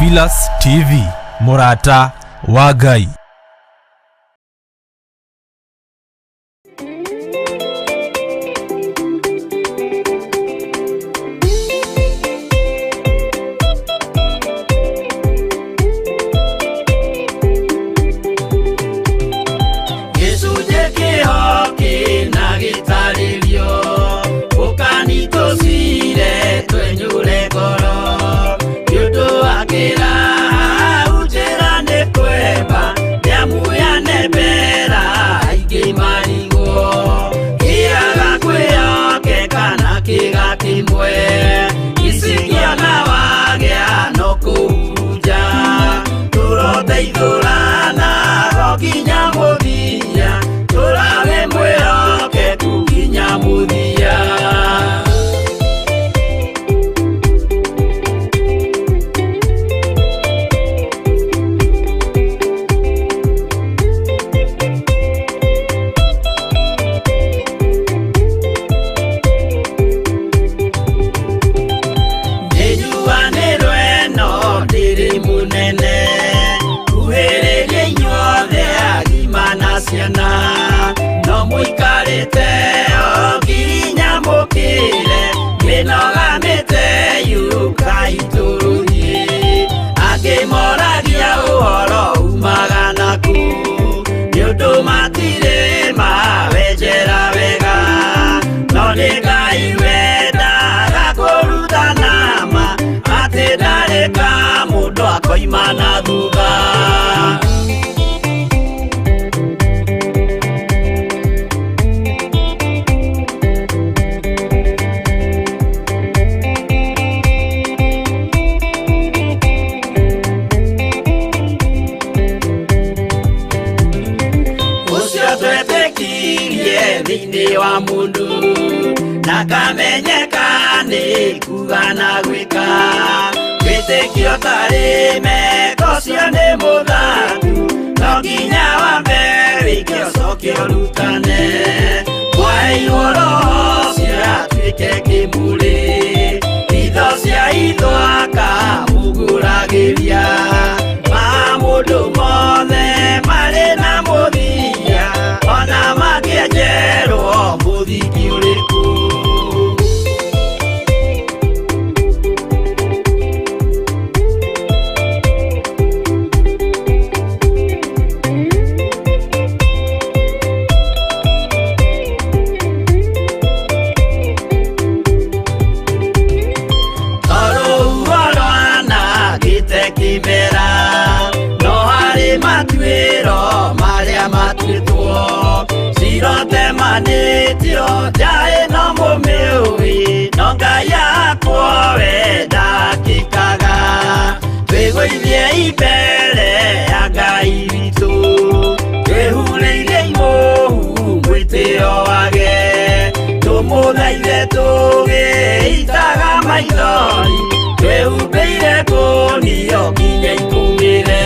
Theophilus TV, Murata wa Ngai. Imana duga Usio twetekirie thini wa mundu nakamenyekane kuga na gwika Witekio tarime kosio ne muthatu no nginya wambe wikio sokio rutane kwa igoro cia twike kimuri itho cia ithwaka muguragiria ma mundu mothe mari na muthia ona makĩenjerwo muthiki ũrĩkũ Manitio jae no mumiui no Ngai yakwa we ndakikaga twigũithie ibere ya Ngai witũ twĩhurĩire imũhu mwĩtĩo wage tũmũthaithe tũgĩitaga maithori twĩhumbĩire ngũnio nginya ikumĩre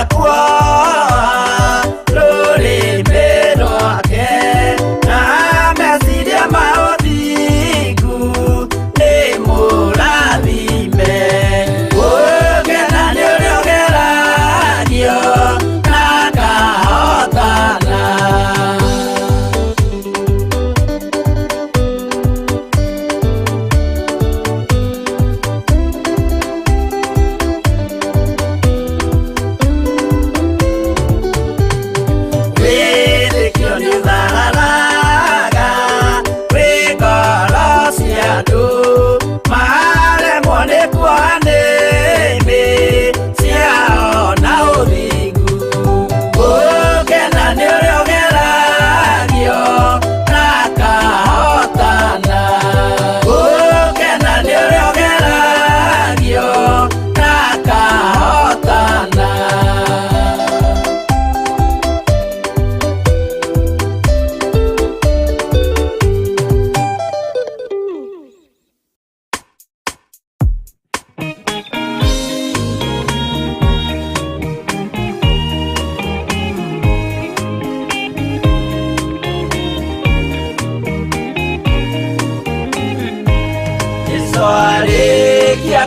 yakwa ruri mberoke na mesiria maothiku ni murathime ugena ni uriogeragio na kahotana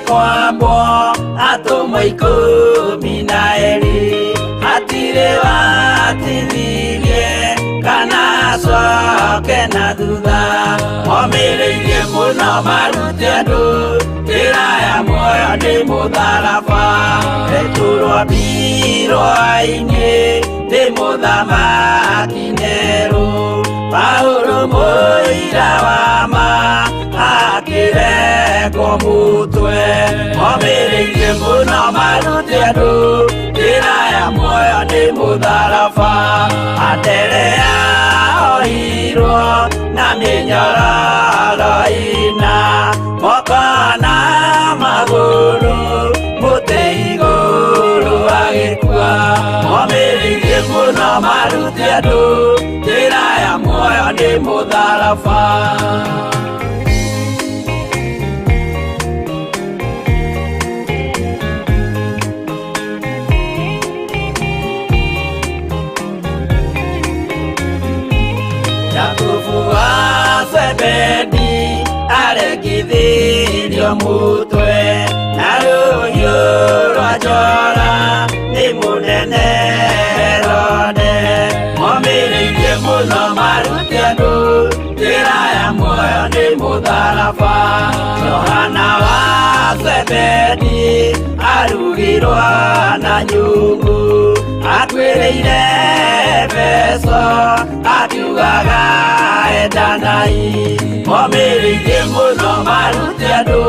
kwambo atumwa 12 hatire watithirie kana coke na thutha momireirie muno marute andu njira ya muoyo ni mutharaba returwo mbirwa-ini ni muthamaki Neru Paulo muira wa ma akirekwo mutwe momireirie muno marute andu njira ya muoyo ni mutharaba aterea oirwo na minyororo ina moko na maguru mute iguru agikua momireirie muno marute andu njira ya muoyo ni mutharaba Zebedi aregithirio mutwe na ruhiu rwa njora ni munene Herode momireirie muno marute andu njira ya muoyo ni mutharaba Johana wa Zebedi arugirwo na nyungu atwireire Efeso akiugaga endanai momireirie muno marute andu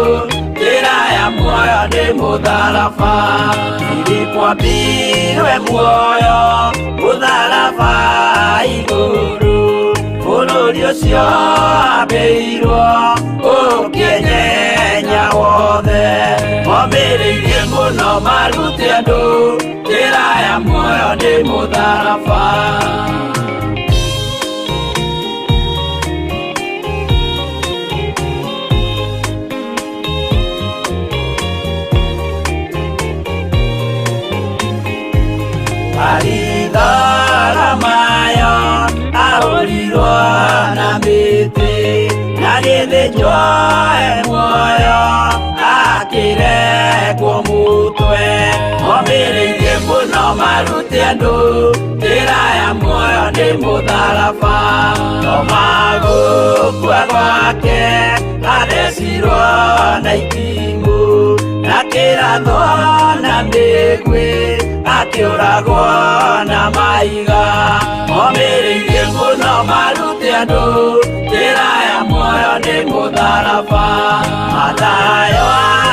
njira ya muoyo ni mutharaba Filipo ambirwe muoyo mutharaba iguru bururi ucio ambirwo ukinyenya wothe momireirie muno marute andu njira ya muoyo ni mutharaba Aridara mayo aurirwo na miti na githĩnjwo muoyo akirekwo mutwe momireirie muno marute andu njira ya muoyo ni mutharaba no magukua gwake athecirwo na itimũ na kĩratho na mĩgwĩ akiuragwo na maiga momireirie muno marute andu njira ya muoyo ni mutharaba Mathayo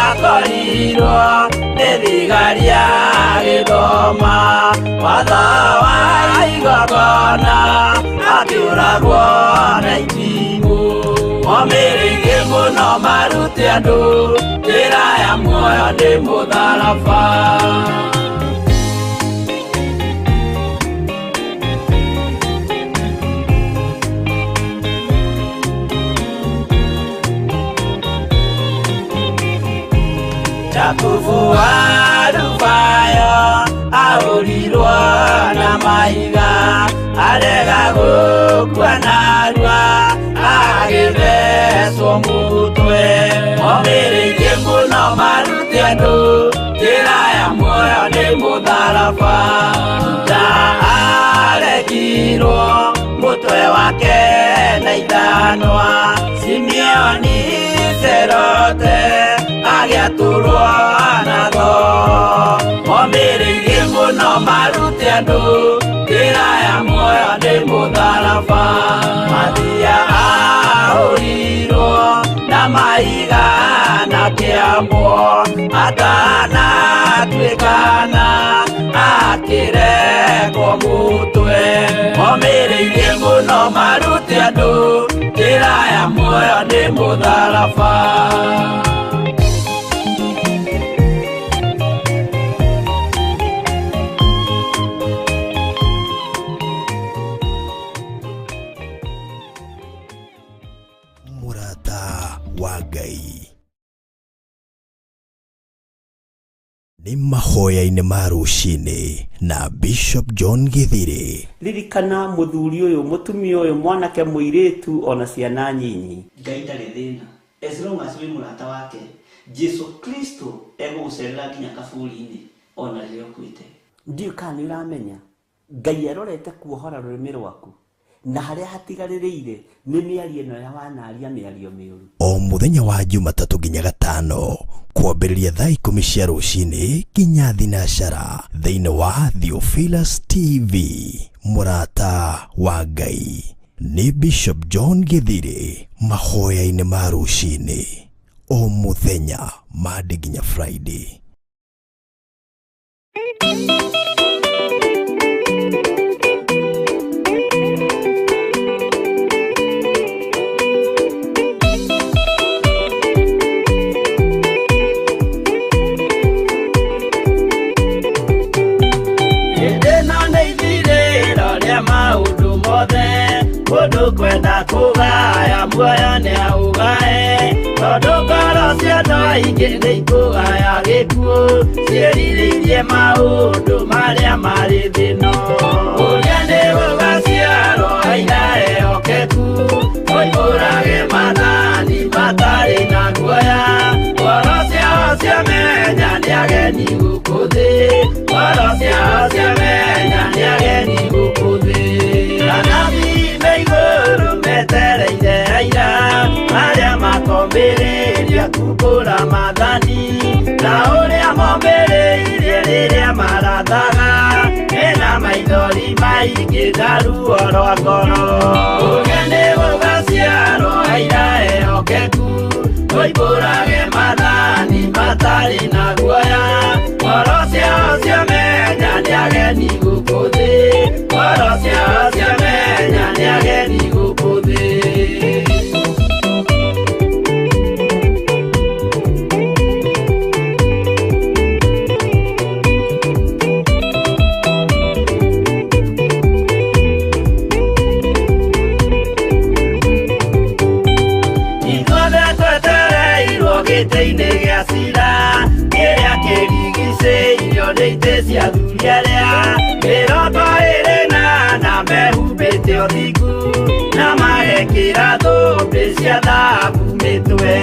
akorirwo ni thigari agithoma watho wa igongona akiuragwo na itimũ momireirie muno marute andu njira ya muoyo ni mutharaba Jakubu wa Rufayo auri maiga arega gukua narua agithecwo mutwe momĩrĩirie mũno maruti andũ njĩra ya muoyo nĩ mũtharaba Juda aregirwo mũtwe wake na ithanwa Simeoni Zelote agĩatũrwo natho momĩrĩirie mũno maruti andũ njĩra ya muoyo nĩ mũtharaba Mathia ahũrirwo na maiga na kĩambo atanatuĩkana akĩrekwo mũtwe momĩrĩirie mũno maruti andũ njĩra ya muoyo nĩ mũtharaba Nĩ mahoya-inĩ ma rũcinĩ na Bishop John Githiri. Ririkana muthuri uyu mutumia uyu mwanake muiritu ona ciana nyinyi Ngai ndarĩ thĩna as long as wĩ mũrata wake Jesu Kristo egũgũcerera nginya kaburi-inĩ ona rĩrĩa ũkuĩte. ndiũ kana nĩ ũramenya Ngai arorete kuohora rũrĩmĩ rwaku na harĩa hatigarĩrĩire nĩ mĩario ĩno ya wanaria mĩario mĩũru. O mũthenya wa Jumatatũ nginya Gatano kwambĩrĩria thaa 10 cia rũcinĩ nginya thinacara thĩinĩ wa Theophilus TV. Mũrata wa Ngai nĩ Bishop John Githiri, mahoya-inĩ ma rũcinĩ o mũthenya Monday nginya Friday. Mũndũ kwenda kũgaya muoyo nĩ aũgae tondũ ngoro cia andũ aingĩ nĩ ikũgaya gĩkuũ ciĩrirĩirie maũndũ marĩa marĩ thĩno ũrĩa nĩ gũgaciarwo aira ehokeku oimbũrage mathani matarĩ na guoya ngoro ciao ciamenya nĩ ageni gũkũ thĩ ngoro ciao ciamenya nĩ ageni gũkũ thĩ metereire aira arĩa makomĩrĩria kumbũra mathani na ũrĩa momĩrĩirie rĩrĩa marathaga mena maithori maingĩ na ruo rwa ngoro ũrĩa nĩ gũgaciarwo aira ehokeku oimbũrage mathani matarĩ na guoya ngoro ciao ciamenya nĩ ageni gũkũ thĩ ngoro ciao ciamenya nĩ ageni gũkũ thĩ. Ithuothe twetereirwo gĩtĩ-inĩ gĩa cira kĩrĩa kĩrigicĩirio nĩ itĩ cia athuri arĩa mĩrongo ĩrĩ na mehumbĩte ũthingu na magekĩra thũmbĩ cia thahabu mĩtwe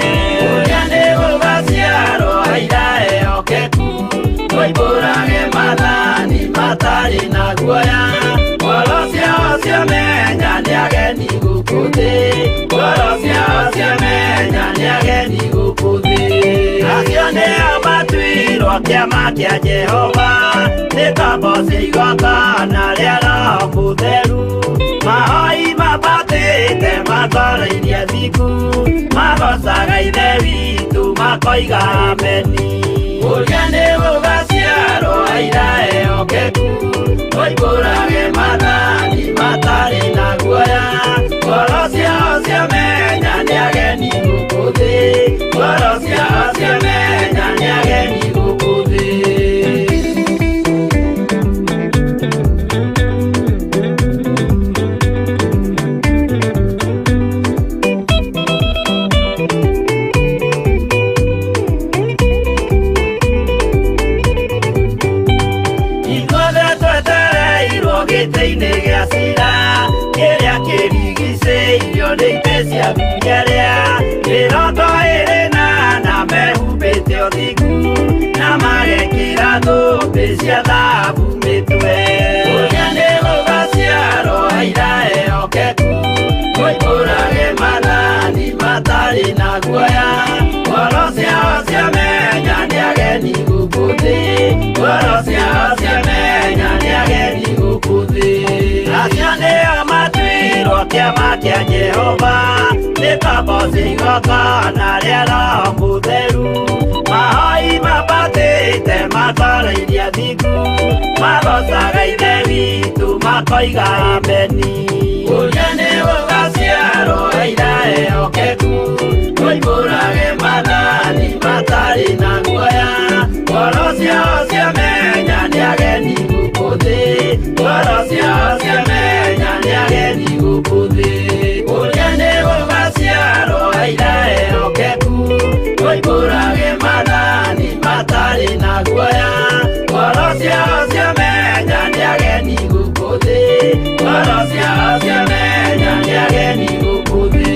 ũrĩa nĩ gũgaciarwo aira ehokeku oimbũrage mathani matarĩ na guoya ngoro ciao ciamenya nĩ ageni gũkũ thĩ ngoro ciao ciamenya nĩ ageni gũkũ thĩ acio nĩo matuirwo kĩama kĩa Jehova nĩ ngombo cia igongona rĩa Roho Mũtheru mahoi mabatĩte matoro-irie thingu magocaga ithe witũ makoiga ameni ũrĩa nĩ gũgaciarwo aira ehokeku oimbũrage mathani matarĩ na guoya ngoro ciao ciamenya nĩ ageni gũkũ thĩ ngoro ciao ciamenya nĩ ageni gũkũ thĩ. Ithuothe ageni gukuthi ngoro ciao ciamenya nĩ ageni gukuthi acio nĩo matuirwo kĩama kĩa Jehova nĩ tombo cia igongona rĩa Roho Mũtheru mahoi mabatĩte matwarĩirie thingu magocaga ithe witũ makoiga ameni ũrĩa nĩ ũgaciarwo ĩira ehokeku oimbũrage mathani matarĩ na guoya ngoro ciao ciamenya nĩ ageni gukuthi ngoro ciao ciamenya nĩ ageni gukuthi ũrĩa nĩ ũgaciarwo ĩira ehokeku oimbũrage mathani matarĩ na guoya ngoro ciao ciamenya nĩ ageni gukuthi ngoro ciao ciamenya nĩ ageni gukuthi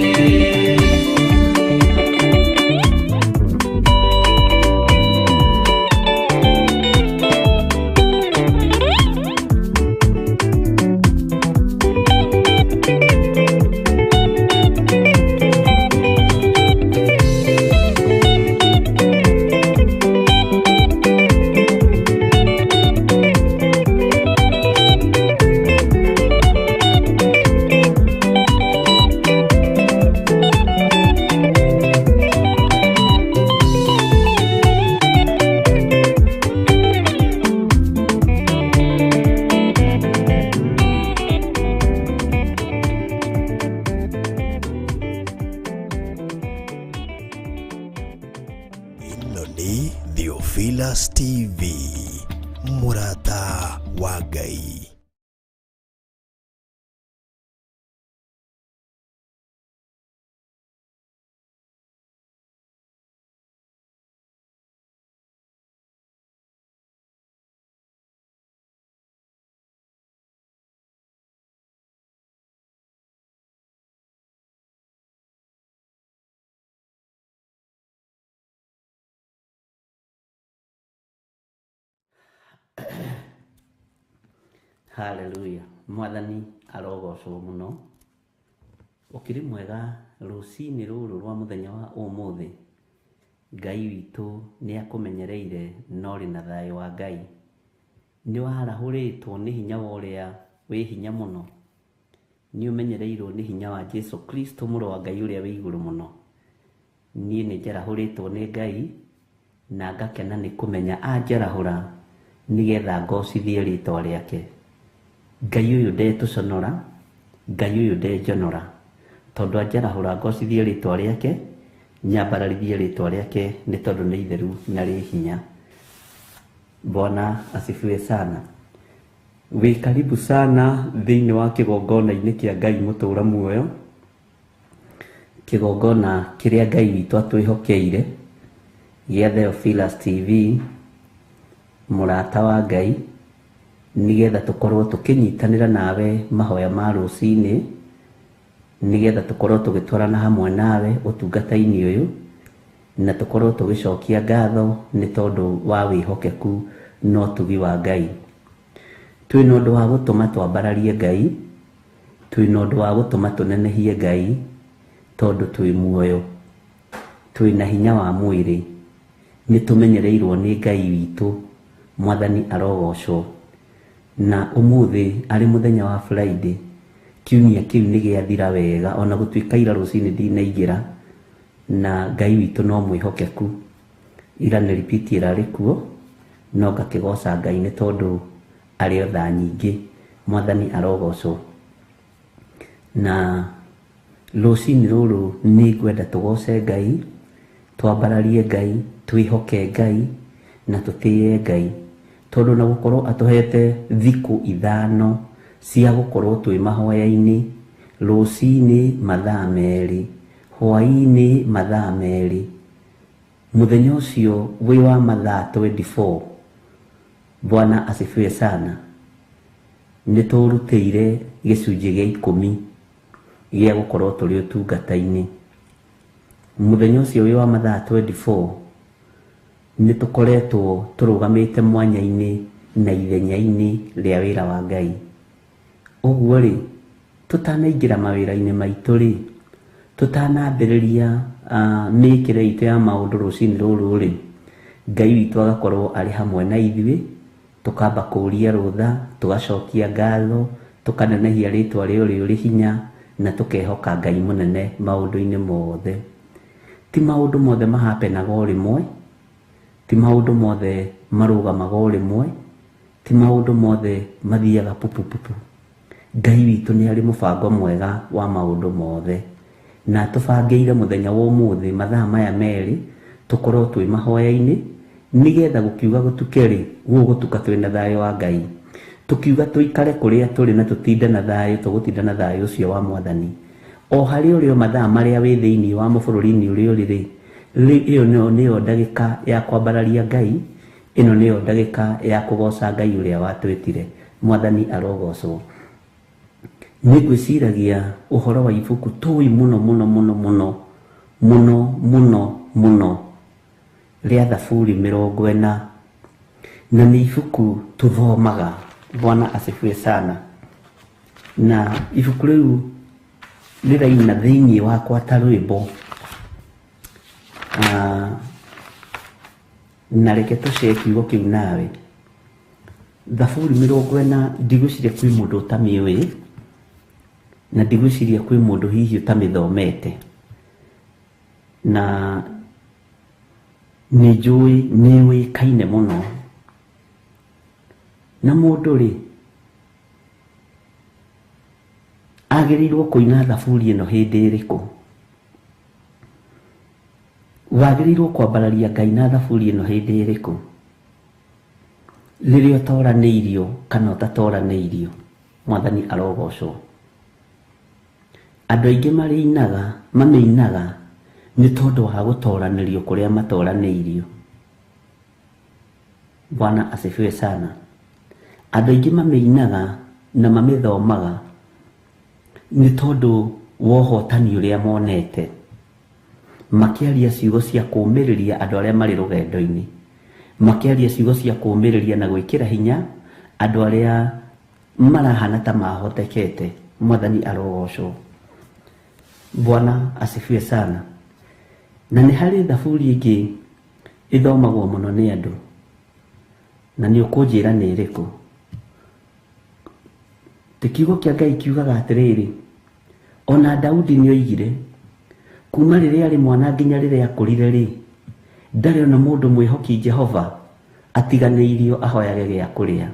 Theophilus TV, Murata wa Ngai. Hallelujah. Mwathani arogocwo muno. Ukiri mwega rucini ruru rwa muthenya wa umuthi. Ngai witu ni akumenyereire nori na thayo wa Ngai. Ni warahuritwo ni hinya woria wi hinya muno. Ni umenyereirwo ni hinya wa Jesu Kristo muro wa Ngai uria wi iguru muno. Ni ni njarahuritwo ni Ngai na ngakena ni kumenya anjarahura nigetha ngocithie ritwa riake. Ngai uyu ndetuconora, Ngai uyu ndenjonora, tondu anjarahura ngocithie ritwa riake, nyambararithie ritwa riake ni tondu ni itheru na ri hinya. Bwana asifiwe sana. Wi karibu sana thiini wa kigongona-ini kia Ngai mutura muoyo, kigongona kiria Ngai witu atwihokeire gia Theophilus TV, Murata wa Ngai, nigetha tukorwo tukinyitanira nawe mahoya ma rucini, nigetha tukorwo tugitwarana hamwe nawe utungata-ini uyu, na tukorwo tugicokia ngatho ni tondu wa wihokeku no tugi wa Ngai. Twina undu wa gutuma twambararie Ngai, twina undu wa gutuma tunenehie Ngai tondu twi muoyo, twina hinya wa mwiri, ni tumenyereirwo ni Ngai witu. Mwathani arogocwo. Na umuthi ari muthenya wa Friday, kiumia kiu ni giathira wega, ona gutwika ira rucini ndinaingira, na Ngai witu no mwihokeku. Ira ni repeat irari kuo, no ngakigoca Ngai ni tondu ari otha nyingi. Mwathani arogocwo. Na rucini ruru ni ngwenda tugoce Ngai, twambararie Ngai, twihoke Ngai na tutie Ngai, tondu na gukorwo atuhete thiku 5 cia gukorwo twi mahoya-ini, rucini mathaa 2, hwaini mathaa 2. Muthenya ucio wi wa mathaa 24. Bwana asifiwe sana. Ni turutire gicunji gia 10 gia gukorwo turi utungata-ini. Muthenya ucio wi wa mathaa 24 ni tukoretwo turugamite mwanya-ini na ithenya-ini ria wira wa Ngai. Uguo ri tutanaingira mawira-ini maitu ri, tutanambiriria mikire itu ya maundu rucini ruru ri, Ngai witũ agakorwo arĩ hamwe na ithuĩ, tukamba kũria rũtha, tugacokia ngatho, tukanenehia rĩtwa rĩo rĩ hinya, na tukehoka Ngai mũnene maũndũ-inĩ mothe. Ti maũndũ mothe mahapenaga o rĩmwe, ti maũndũ mothe marũgamaga o rĩmwe, ti maũndũ mothe mathiaga pupupupu. Ngai witũ nĩ arĩ mũbango mwega wa maũndũ mothe, na tũbangĩire mũthenya wa ũmũthĩ mathaa maya merĩ tukorwo twĩ mahoya-inĩ, nigetha gũkiuga gũtuke rĩ, gũgũtuka twĩ na thayũ wa Ngai. Tukiuga tuikare kũrĩa tũrĩ na tũtinde na thayũ, tũgũtinda na thayũ ũcio wa Mwathani. O harĩ ũrĩ o mathaa marĩa wĩ thĩinĩ wa mabũrũri-inĩ ũrĩa ũrĩ rĩ, ĩyo nĩyo ndagĩka ya kwambararia Ngai, ĩno nĩyo ndagĩka ya kũgoca Ngai ũrĩa watwĩtire. Mwathani arogocwo. Nĩ ngwĩciragia ũhoro wa ibuku tũĩ mũno mũno mũno mũno mũno mũno mũno rĩa Thaburi 40, na nĩ ibuku tũthomaga. Bwana asifiwe sana. Na ibuku rĩu rĩraina thĩinĩ wakwa ta rwĩmbo, na reke tũcee kiugo kĩu nawe. Thaburi 40 ndigwĩciria kwĩ mũndũ ũtamĩũĩ, na ndigwĩciria kwĩ mũndũ hihi ũtamĩthomete, na nĩnjũĩ nĩyũĩkaine mũno. Na mũndũ rĩ, agĩrĩirwo kũina thaburi ĩno hĩndĩ ĩrĩkũ? Wagĩrĩirwo kwambararia Ngai na thaburi ĩno hĩndĩ ĩrĩkũ? Rĩrĩa ũtoranĩirio kana ũtatoranĩirio. Mwathani arogocwo. Andũ aingĩ mamĩinaga nĩ tondũ wa gũtoranĩrio kũrĩa matoranĩirio. Bwana asifiwe sana. Andũ aingĩ mamĩinaga na mamĩthomaga nĩ tondũ wa ũhotani ũrĩa monete, makĩaria ciugo cia kũũmĩrĩria andũ arĩa marĩ rũgendo-inĩ, makĩaria ciugo cia kũũmĩrĩria na gwĩkĩra hinya andũ arĩa marahana ta mahotekete. Mwathani arogocwo. Bwana asifiwe sana. Na nĩ harĩ thaburi ĩngĩ ĩthomagwo mũno nĩ andũ, na nĩ ũkũnjĩra nĩ ĩrĩkũ. Kiugo kĩa Ngai kiugaga atĩrĩrĩ, ona Daudi nĩoigire, kuma rĩrĩa arĩ mwana nginya rĩrĩa akũrire rĩ, ndarĩ ona mũndũ mwĩhoki Jehova atiganĩirio ahoyage gĩa kũrĩa,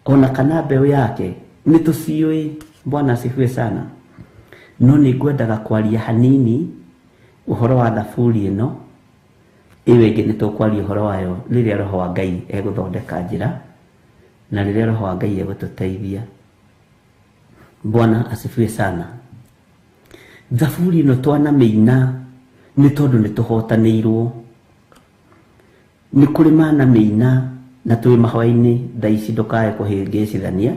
ona kana mbeũ yake nĩtũciũĩ. Bwana asifiwe sana. No nĩngwendaga kwaria hanini ũhoro wa thaburi ĩno, ĩyo ĩngĩ nĩtũkwaria ũhoro wayo rĩrĩa Roho wa Ngai egũthondeka njĩra, na rĩrĩa Roho wa Ngai egũtũteithia. Bwana asifiwe sana. Thaburi ĩno twanamĩina nĩ tondũ nĩtũhotanĩirwo. Nĩ kũrĩ manamĩina na twĩ mahoya-inĩ thaa ici, ndũkae kũhĩngĩcithania.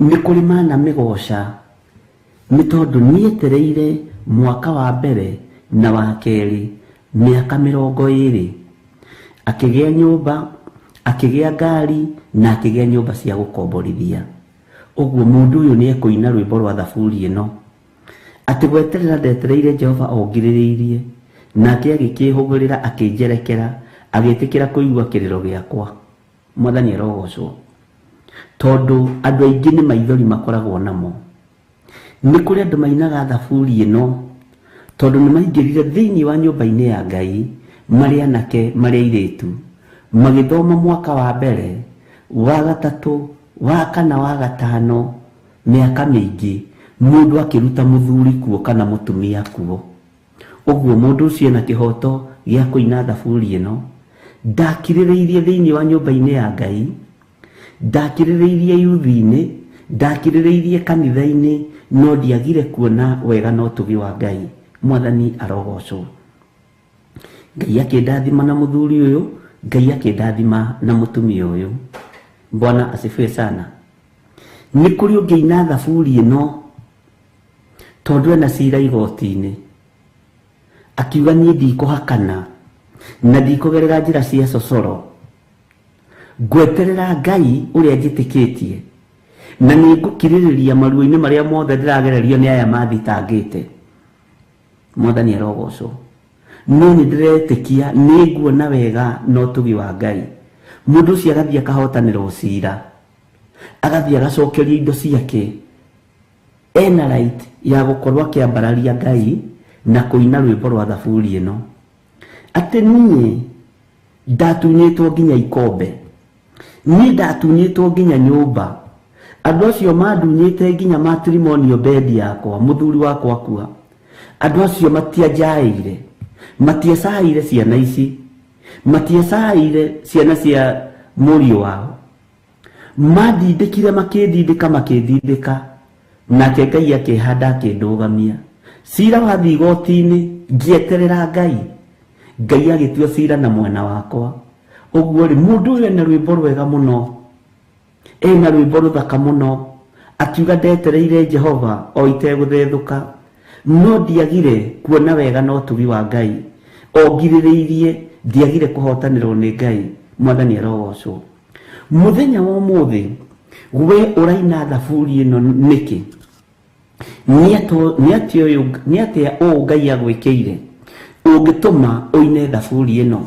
Nĩ kũrĩ manamĩgoca nĩ tondũ nĩetereire mwaka wa mbere na wa kerĩ, mĩaka 20, akĩgĩa nyũmba, akĩgĩa ngari, na akĩgĩa nyũmba cia gũkomborithia. Ũguo mũndũ ũyũ nĩekũina rwĩmbo rwa thaburi ĩno atĩ gweterera ndetereire Jehova ongirĩrĩirie, nake agĩkĩhũgũrĩra akĩnjerekera, agĩtĩkĩra kũigua kĩrĩro gĩakwa. Mwathani arogocwo. Tondũ andũ aingĩ nĩ maithori makoragwo namo. Nĩ kũrĩ andũ mainaga thaburi ĩno tondũ nĩ maingĩrire thĩinĩ wa nyũmba-inĩ ya Ngai, marĩ anake marĩ airĩtu, magĩthoma mwaka wa mbere, wa gatatũ, wa kana, wa gatano, mĩaka mĩingĩ, mũndũ akĩruta mũthuri kuo kana mũtumia kuo. Ũguo mũndũ ũcio na kĩhoto gĩa kũina thaburi ĩno, ndakirĩrĩirie thĩinĩ wa nyũmba-inĩ ya Ngai, ndakirĩrĩirie yuthi-inĩ, ndakirĩrĩirie kanitha-inĩ, no ndiagire kuona wega na ũtugi wa Ngai. Mwathani arogocwo. Ngai akĩndathima na mũthuri ũyũ, Ngai akĩndathima na mũtumia ũyũ. Bwana asifiwe sana. Nĩ kũrĩ ũngĩina thaburi ĩno tondũ ena cira igoti-inĩ, akiuga niĩ ndikũhakana na ndikũgerera njĩra cia cocoro, ngweterera Ngai ũrĩa njĩtĩkĩtie, na nĩ ngũkirĩrĩria maruo-inĩ marĩa mothe ndĩragererio nĩ aya mathitangĩte. Mwathani arogocwo. no nĩ ndĩretĩkia nĩ nguona wega no tugi wa Ngai. Mũndũ ũcio agathiĩ akahotanĩra ũcira, agathiĩ agacokeria indo ciake, ena right ya gũkorwo akĩambararia Ngai na kũina rwĩmbo rwa thaburi ĩno atĩ niĩ ndatunyĩtwo nginya ikombe, niĩ ndatunyĩtwo nginya nyũmba, andũ acio mandunyĩte nginya matrimonial bed yakwa, mũthuri wakwa akua, andũ acio matianjaĩire, matiacaĩire ciana ici, matiacaĩire ciana cia mũriũ wao, mandindĩkire makĩndindĩka, nake Ngai akĩhanda akĩndũgamia. Cira wathiĩ igoti-inĩ ngĩeterera Ngai, Ngai agĩtua cira na mwena wakwa. Ũguo rĩ, mũndũ ũyũ ena rwĩmbo rwega mũno, ena rwĩmbo rũthaka mũno, akiuga ndetereire Jehova o itegũthethũka, no ndiagire kuona wega no tugi wa Ngai, o ngirĩrĩirie ndiagire kũhotanĩrwo nĩ Ngai. Mwathani arogocwo. Mũthenya wa ũmũthĩ we ũraina thaburi ĩno nĩkĩ? Nĩ atĩa ũũ Ngai agwĩkĩire ũngĩtũma ũine thaburi ĩno?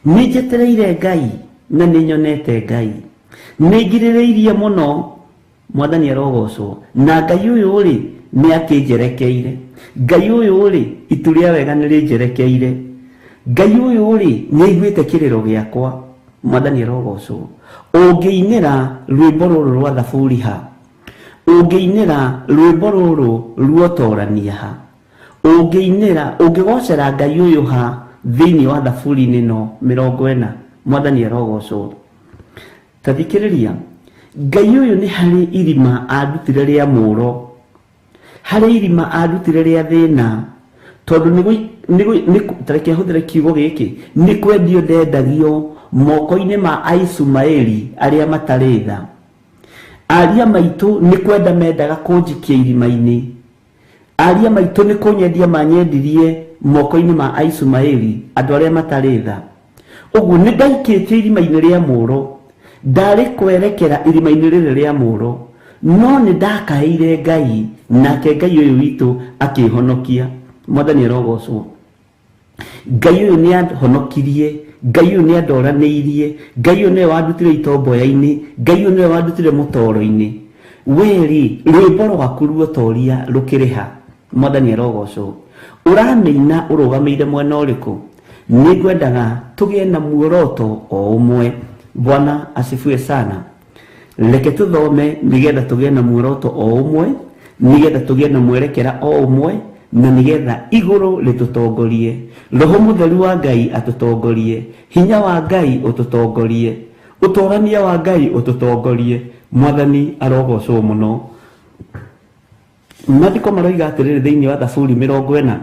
Nĩ njetereire Ngai na nĩ nyonete Ngai, nĩ ngirĩrĩirie mũno. Mwathani arogocwo. Na Ngai ũyũ rĩ nĩ akĩnjerekeire, Ngai ũyũ rĩ itu rĩa wega nĩ rĩnjerekeire, Ngai ũyũ rĩ nĩ aiguĩte kĩrĩro gĩakwa. Mwathani arogocwo. Ũngĩinĩra rwĩmbo rũrũ rwa thaburi ha? Ũngĩinĩra rwĩmbo rũrũ ruotorania ha? Ũngĩgocera Ngai ũyũ ha thĩinĩ wa thaburi-inĩ ĩno 40? Mwathani arogocwo. Ta thikĩrĩria, Ngai ũyũ nĩ harĩ irima andutire rĩa mũũro, harĩ irima andutire rĩa thĩna, tondũ tareke hũthĩre kiugo gĩkĩ, nĩ kwendio ndendagio moko-inĩ ma Aishumaeli arĩa matarĩ tha. Aria maitũ nĩ kwenda mendaga kũnjikia irima-inĩ, aria maitũ nĩ kũnyendia manyendirie moko-inĩ ma Aishumaeli andũ arĩa matarĩ tha. Ũguo nĩ ndaikĩtie irima-inĩ rĩa mũũro, ndarĩ kwerekera irima-inĩ rĩrĩ rĩa mũũro, no nĩ ndakaĩire Ngai, nake Ngai ũyũ witũ akĩhonokia. Mwathani arogocwo. Ngai ũyũ nĩ ahonokirie, Ngai ũyũ nĩ andoranĩirie, Ngai ũyũ nĩwe wandutire itomboya-inĩ, Ngai ũyũ nĩwe wandutire mũtoro-inĩ. Weri rwĩmbo rwaku ruotoria rũkĩrĩ ha? Mwathani arogocwo. Ũramĩina ũrũgamĩire mwena ũrĩkũ? Nĩ ngwendaga tũgĩe na muoroto o ũmwe. Bwana asifiwe sana. Reke tũthome nĩgetha tũgĩe na muoroto o ũmwe, nĩgetha tũgĩe na mwerekera o ũmwe, na nĩgetha igũrũ rĩtũtongorie, Roho Mũtheru wa Ngai atũtongorie, hinya wa Ngai ũtũtongorie, ũtorania wa Ngai ũtũtongorie. Mwathani arogocwo mũno. Mathiko maroiga atĩrĩrĩ thĩinĩ wa thaburi 40,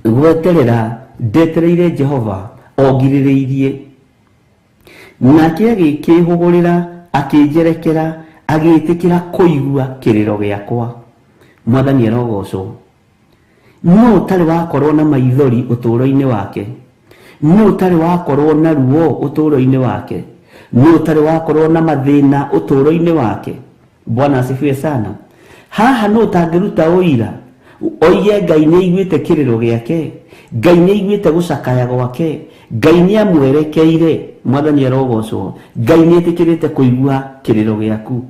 gweterera ndetereire Jehova o ngirĩrĩirie, nake agĩkĩhũgũrĩra akĩnjerekera, agĩĩtĩkĩra kũigua kĩrĩro gĩakwa. Mwathani arogocwo. No ũtarĩ wakorwo na maithori ũtũũro-inĩ wake, no ũtarĩ wakorwo na ruo ũtũũro-inĩ wake, no ũtarĩ wakorwo na mathĩna ũtũũro-inĩ wake. Bwana asifiwe sana. Haha no ũtangĩruta ũira oige Ngai nĩ aiguĩte kĩrĩro gĩake, Ngai nĩ aiguĩte gũcakaya gwake, Ngai nĩ amwerekeire. Mwathani arogocwo. Ngai nĩ etĩkĩrĩte kũigua kĩrĩro gĩaku.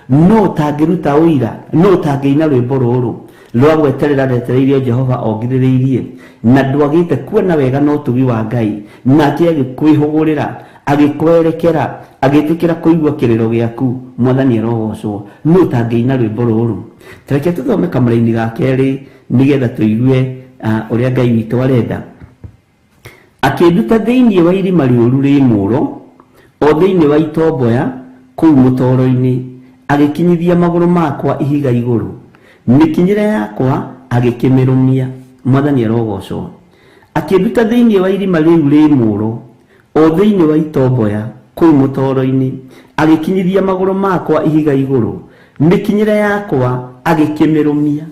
No ũtangĩruta ũira, no ũtangĩina rwĩmbo rũrũ rwa gweterera ndetereire Jehova o ngirĩrĩirie, na ndwagĩte kuona wega no tugi wa Ngai, nake agĩkwĩhũgũrĩra, agĩkwerekera, agĩtĩkĩra kũigua kĩrĩro gĩaku. Mwathani arogocwo. No ũtangĩina rwĩmbo rũrũ. Tareke tũthome kamũra-inĩ ga kerĩ nĩgetha tũigue ũrĩa Ngai witũ arenda. Akĩnduta thĩinĩ wa irima rĩũru rĩ mũũro, o thĩinĩ wa itomboya kũu mũtoro-inĩ, agĩkinyithia magũrũ makwa ihiga igũrũ, mĩkinyĩre yakwa agĩkĩmĩrũmia. Mwathani arogocwo. Akĩnduta thĩinĩ wa irima rĩu rĩ mũũro, o thĩinĩ wa itomboya kũu mũtoro-inĩ, agĩkinyithia magũrũ makwa ihiga igũrũ, mĩkinyĩre yakwa agĩkĩmĩrũmia.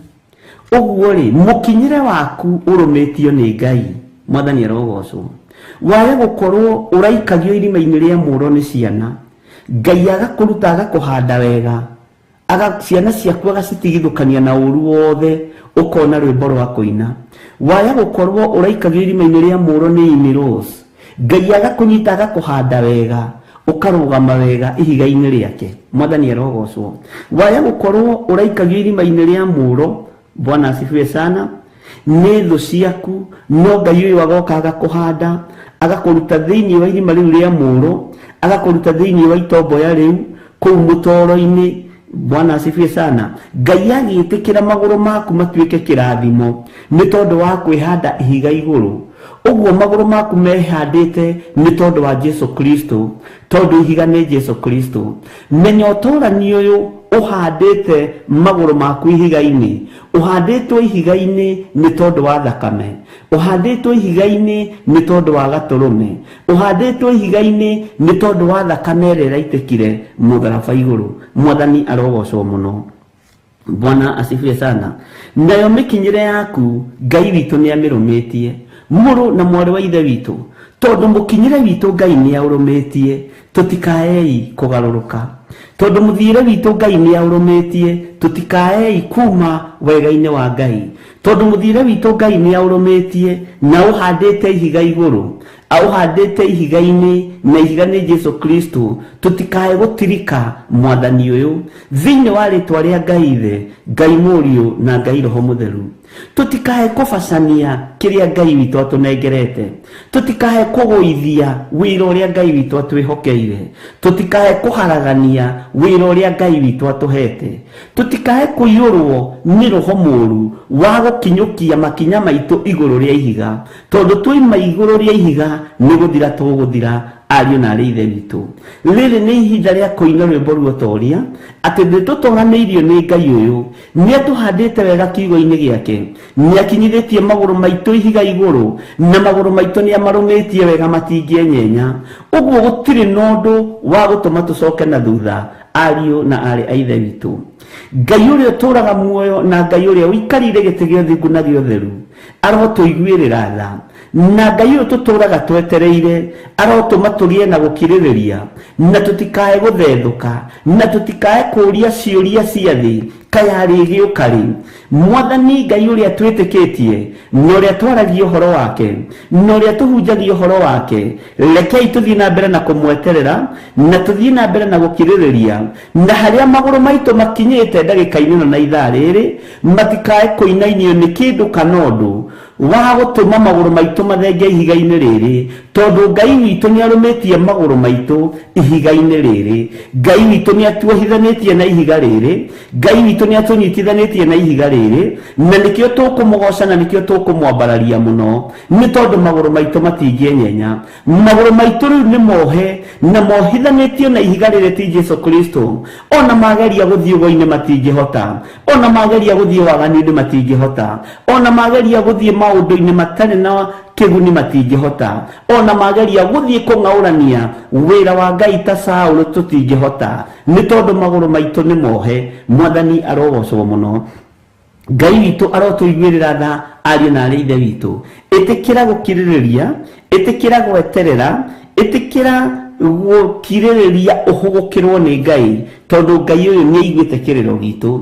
Ũguo rĩ, mũkinyĩre waku ũrũmĩtio nĩ Ngai. Mwathani arogocwo. Wage gũkorwo ũraikagio irima-inĩ rĩa mũũro nĩ ciana, Ngai agakũruta agakũhanda wega, ciana ciaku agacitigithũkania na ũru wothe, ũkona rwĩmbo rwa kũina. Waya gũkorwo ũraikagio irima-inĩ rĩa mũũro nĩ imiros, Ngai agakũnyita agakũhanda wega, ũkarũgama wega ihiga-inĩ rĩake. Mwathani arogocwo. Waya gũkorwo ũraikagio irima-inĩ rĩa mũũro, Bwana asifiwe sana, nĩ thũ ciaku, no Ngai ũyũ agoka agakũhanda, agakũruta thĩinĩ wa irima rĩu rĩa mũũro, agakũruta thĩinĩ wa itomboya rĩu, kũu mũtoro-inĩ. Bwana asifiwe sana. Ngai agĩtĩkĩra magũrũ maku matuĩke kĩrathimo nĩ tondũ wa kwĩhanda ihiga igũrũ. Ũguo magũrũ maku mehandĩte nĩ tondũ wa Jesu Kristo, tondũ ihiga nĩ Jesu Kristo. Menya ũtũũrani ũyũ ũhandĩte magũrũ maku ihiga-inĩ, ũhandĩtwo ihiga-inĩ nĩ tondũ wa thakame, ũhandĩtwo ihiga-inĩ nĩ tondũ wa gatũrũme, ũhandĩtwo ihiga-inĩ nĩ tondũ wa thakame ĩrĩa ĩraitĩkire mũtharaba igũrũ. Mwathani arogocwo mũno. Bwana asifiwe sana. Nayo mĩkinyĩre yaku Ngai witũ nĩ amĩrũmĩtie, mũrũ na mwarĩ wa ithe witũ, tondũ mũkinyĩre witũ Ngai nĩ aũrũmĩtie, tũtikaei kũgarũrũka. Tondũ mũthiĩre witũ Ngai nĩ aũrũmĩtie, tũtikaei kuma wega-inĩ wa Ngai. Tondũ mũthiĩre witũ Ngai nĩ aũrũmĩtie na ũhandĩte ihiga igũrũ, auhandĩte ihiga-inĩ na ihiga nĩ Jesu Kristo, tũtikae gũtirika Mwathani ũyũ thĩinĩ wa rĩtwa rĩa Ngai Ithe, Ngai Mũriũ na Ngai Roho Mũtheru. Tũtikae kũbacania kĩrĩa Ngai witũ atũnengerete, tũtikae kũgũithia wĩra ũrĩa Ngai witũ atwĩhokeire, tũtikae kũharagania wĩra ũrĩa Ngai witũ atũhete, tũtikae kũiyũrwo nĩ roho mũũru wa gũkinyũkia makinya maitũ igũrũ rĩa ihiga, tondũ twoima igũrũ rĩa ihiga nĩ gũthira tũgũthira. Ariũ na arĩ ithe witũ, rĩrĩ nĩ ihinda rĩa kũina rwĩmbo ruotoria atĩ nĩtũtũranĩirio nĩ Ngai ũyũ, nĩ atũhandĩte wega kiugo-inĩ gĩake, nĩ akinyithĩtie magũrũ maitũ ihiga igũrũ, na magũrũ maitũ nĩ amarũmĩtie wega matingĩenyenya. Ũguo gũtirĩ na ũndũ wa gũtũma tũcoke na thutha, ariũ na arĩ a ithe witũ. Ngai ũrĩa ũtũũraga muoyo na Ngai ũrĩa ũikarĩire gĩtĩ gĩa ũthingu na gĩa ũtheru arotũiguĩrĩra tha, na Ngai ũyũ tũtũũraga twetereire arotũma tũgĩe na gũkirĩrĩria, na tũtikae gũthethũka, na tũtikae kũũria ciũria cia thĩ kayarĩ gĩũkarĩ. Mwathani Ngai ũrĩa twĩtĩkĩtie na ũrĩa twaragia ũhoro wake na ũrĩa tũhunjagia ũhoro wake, rekei tũthiĩ na mbere na kũmweterera na tũthiĩ na mbere na gũkirĩrĩria, na harĩa magũrũ maitũ makinyĩte ndagĩka-inĩ ĩno na ithaa rĩrĩ, matikae kũinainio nĩ kĩndũ kana ũndũ wa gũtũma magũrũ maitũ mathenge ihiga-inĩ rĩrĩ, tondũ Ngai witũ nĩ arũmĩtie magũrũ maitũ ihiga-inĩ rĩrĩ. Ngai witũ nĩ atuohithanĩtie na ihiga rĩrĩ, Ngai witũ nĩ atũnyitithanĩtie na ihiga rĩrĩ, na nĩkĩo tũkũmũgoca na nĩkĩo tũkũmwambararia mũno, nĩ tondũ magũrũ maitũ matingĩenyenya. Magũrũ maitũ rĩu nĩ mohe na mohithanĩtio na ihiga rĩrĩ ti Jesu Kristo. Ona mageria gũthiĩ ũgo-inĩ matingĩhota, ona mageria gũthiĩ waganu-inĩ matingĩhota, ona mageria gũthiĩ maũndũ-inĩ matarĩ na kĩguni matingĩhota, ona mageria gũthiĩ kũng'aũrania wĩra wa Ngai ta Saũlũ tũtingĩhota, nĩ tondũ magũrũ maitũ nĩ mohe. Mwathani arogocwo mũno. Ngai witũ arotũiguĩrĩra tha, ariũ na arĩ ithe witũ. Ĩtĩkĩra gũkirĩrĩria, ĩtĩkĩra gweterera, ĩtĩkĩra gũkirĩrĩria ũhũgũkĩrwo nĩ Ngai, tondũ Ngai ũyũ nĩ aiguĩte kĩrĩro gitũ.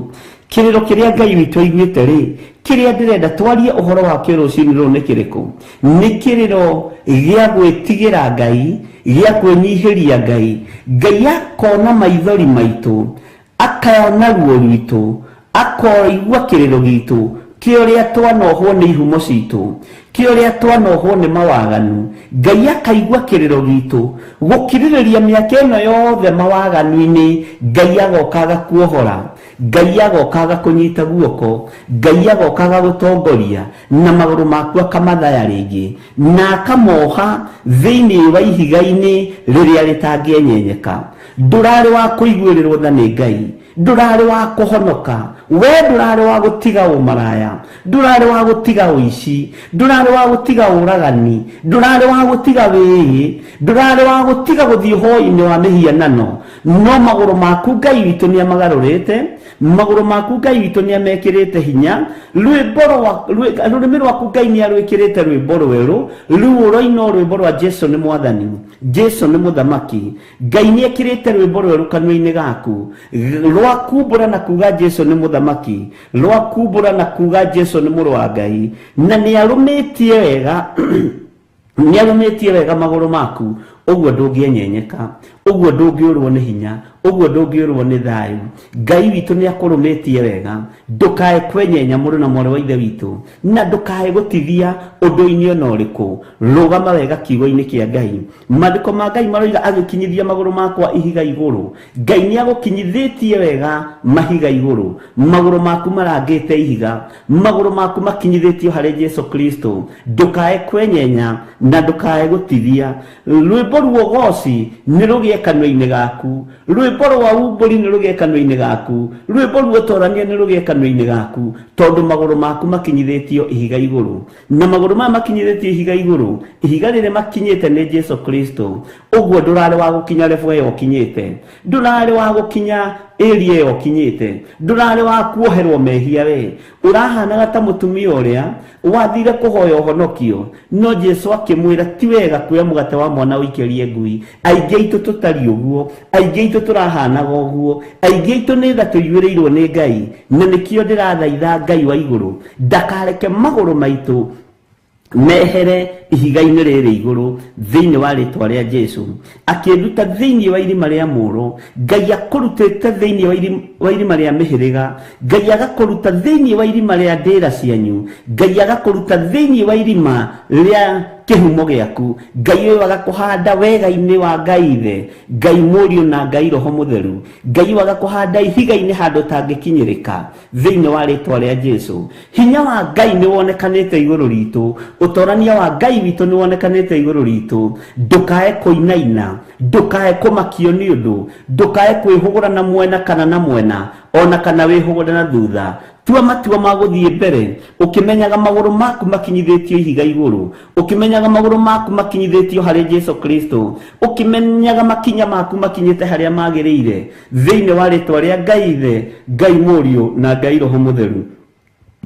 Kĩrĩro kĩrĩa Ngai witũ aiguĩte rĩ, kĩrĩa ndĩrenda twarie ũhoro wa rũciinĩ rũrũ nĩ kĩrĩkũ? Nĩ kĩrĩro gĩa gwĩtigĩra Ngai, gĩa kwĩnyihĩria Ngai. Ngai akona maithori maitũ, akona ruo rwitũ, akoigua kĩrĩro gitũ, kĩrĩa twanohwo nĩ ihumo citũ, kĩrĩa twanohwo nĩ mawaganu. Ngai akaigua kĩrĩro gitũ, gũkirĩrĩria mĩaka ĩno yothe mawaganu-inĩ, Ngai agoka agakuohora, Ngai agoka agakũnyita guoko, Ngai agoka agagũtongoria na magũrũ maku akamathaya rĩngĩ, na akamoha thĩinĩ wa ihiga-inĩ rĩrĩa rĩtangĩenyenyeka. Ndũrarĩ wa kũiguĩrĩrwo tha nĩ Ngai, ndũrarĩ wa kũhonoka, we ndũrarĩ wa gũtiga ũmaraya, ndũrarĩ wa gũtiga ũici, ndũrarĩ wa gũtiga ũragani, ndũrarĩ wa gũtiga wĩĩ, ndũrarĩ wa gũtiga gũthiĩ ũhoro-inĩ wa mĩhianano. No magũrũ maku Ngai witũ nĩ amagarũrĩte, magũrũ maku Ngai witũ nĩ amekĩrĩte hinya, rũrĩmĩ rwaku Ngai nĩ arwĩkĩrĩte rwĩmbo rwerũ, rĩu ũroina rwĩmbo rwa Jesu nĩ Mwathani, Jesu nĩ Mũthamaki. Ngai nĩ ekĩrĩte rwĩmbo rwerũ kanua-inĩ gaku rwa rwa kumbura na kuga Jesu nĩ mũthamaki, rwa kumbura na kuga Jesu nĩ mũrũ wa Ngai, na nĩarũmĩtie wega nĩarũmĩtie wega magũrũ maku, ũguo ndũngĩenyenyeka, ũguo ndũngĩũrwo nĩ hinya, ũguo ndũngĩũrwo nĩ thayũ. Ngai witũ nĩakũrũmĩtie wega, ndũkae kwenyenya mũrũ na mwarĩ wa ithe witũ, na ndũkae gũtithia ũndũ-inĩ ona ũrĩkũ. Rũgama wega kiugo-inĩ kĩa Ngai. Maandĩko ma Ngai maroiga agĩkinyithia magũrũ makwa ihiga igũrũ. Ngai nĩagũkinyithĩtie wega mahiga igũrũ, magũrũ maku marangĩte ihiga, magũrũ maku makinyithĩtio harĩ Jesu Kristo. Ndũkae kwenyenya na ndũkae gũtithia. Rwĩmbo rwa ũgooci nĩ rũgĩe kanua-inĩ gaku, rwĩmbo rwa umbũri nĩ rũgĩe kanua-inĩ gaku, rwĩmbo rwa ũtorania nĩ rũgĩe kanua-inĩ gaku, tondũ magũrũ maku makinyithĩtio ihiga igũrũ. Na magũrũ maya makinyithĩtio ihiga igũrũ, ihiga rĩrĩ makinyĩte nĩ Jesu Kristo. Ũguo ndũrarĩ wa gũkinya level ĩyo ũkinyĩte, ndũrarĩ wa gũkinya area ĩyo ũkinyĩte, ndũrarĩ wa kuoherwo mehia we. Ũrahanaga ta mũtumia ũrĩa wathire kũhoya ũhonokio, no Jesu akĩmwĩra ti wega kuoya mũgate wa mwana ũikĩrie ngui. Aingĩ aitũ tũtari ũguo, aingĩ aitũ tũrahanaga ũguo, aingĩ aitũ nĩ tha tũiyũrĩirwo nĩ Ngai, na nĩkĩo ndĩrathaitha Ngai wa igũrũ ndakareke magũrũ maitũ mehere ihiga-inĩ rĩrĩ igũrũ thĩinĩ wa rĩtwa rĩa Jesu. Akĩnduta thĩinĩ wa irima rĩa mũũro, Ngai akũrutĩte thĩinĩ wa irima rĩa mĩhĩrĩga, Ngai agakũruta thĩinĩ wa irima rĩa ndĩra cianyu, Ngai agakũruta thĩinĩ wa irima rĩa kĩhumo gĩaku. Ngai ũyũ agakũhanda wega-inĩ wa Ngai Ithe, Ngai Mũriũ na Ngai Roho Mũtheru. Ngai ũyũ agakũhanda ihiga-inĩ handũ tangĩkinyĩrĩka thĩinĩ wa rĩtwa rĩa Jesu. Hinya wa Ngai nĩ wonekanĩte igũrũ ritũ, ũtorania wa Ngai witũ nĩ wonekanĩte igũrũ ritũ. Ndũkae kũinaina, ndũkae kũmakio nĩ ũndũ, ndũkae kwĩhũgũra na mwena kana na mwena, ona kana wĩhũgũre na thutha. Tua matua ma gũthiĩ mbere ũkĩmenyaga magũrũ maku makinyithĩtio ihiga igũrũ, ũkĩmenyaga magũrũ maku makinyithĩtio harĩ Jesu Kristo, ũkĩmenyaga makinya maku makinyĩte harĩa magĩrĩire thĩinĩ wa rĩtwa rĩa Ngai Ithe, Ngai Mũriũ na Ngai Roho Mũtheru.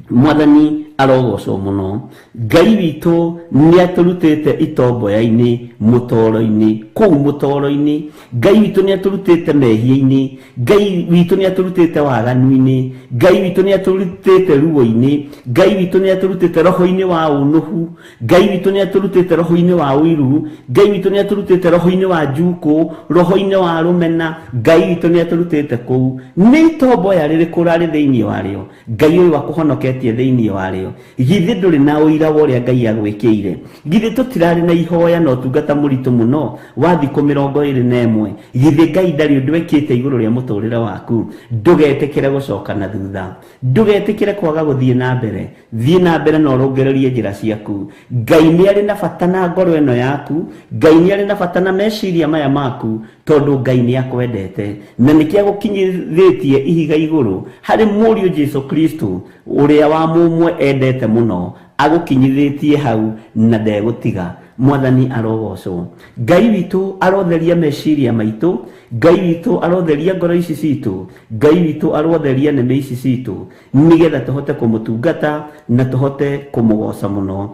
Mwathani arogocwo mũno. Ngai witũ nĩatũrutĩte itomboya-inĩ, mũtoro-inĩ, kũu mũtoro-inĩ. Ngai witũ nĩatũrutĩte mehia-inĩ, Ngai witũ nĩatũrutĩte waganu-inĩ, Ngai witũ nĩatũrutĩte ruo-inĩ, Ngai witũ nĩatũrutĩte roho-inĩ wa ũnuhu, Ngai witũ nĩatũrutĩte roho-inĩ wa ũiru, Ngai witũ nĩatũrutĩte roho-inĩ wa njukũ, roho-inĩ wa rũmena. Ngai witũ nĩatũrutĩte kũu. Nĩ itomboya rĩrĩkũ rarĩ thĩinĩ warĩo Ngai ũyũ akũhonoketie thĩinĩ warĩo? Githĩ ndũrĩ na ũira wa ũrĩa Ngai agwĩkĩire? Githĩ tũtirarĩ na ihoya na ũtungata mũritũ mũno wa thikũ 21? Githĩ Ngai ndarĩ ũndũ ekĩte igũrũ rĩa mũtũrĩre waku? Ndũgetĩkĩre gũcoka na thutha, ndũgetĩkĩre kwaga gũthiĩ na mbere. Thiĩ na mbere na ũrũngĩrĩrie njĩra ciaku. Ngai nĩ arĩ na bata na ngoro ĩno yaku, Ngai nĩ arĩ na bata na meciria maya maku, tondũ Ngai nĩ akwendete na nĩkĩo agũkinyithĩtie ihiga igũrũ harĩ Mũriũ Jesu Kristo ũrĩa wa mũmwe endete mũno, agũkinyithĩtie hau na ndegũtiga. Mwathani arogocwo. Ngai witũ arotheria meciria maitũ, Ngai witũ arotheria ngoro ici citũ, Ngai witũ arotheria nĩmĩ ici citũ, nĩgetha tũhote kũmũtungata na tũhote kũmũgoca mũno.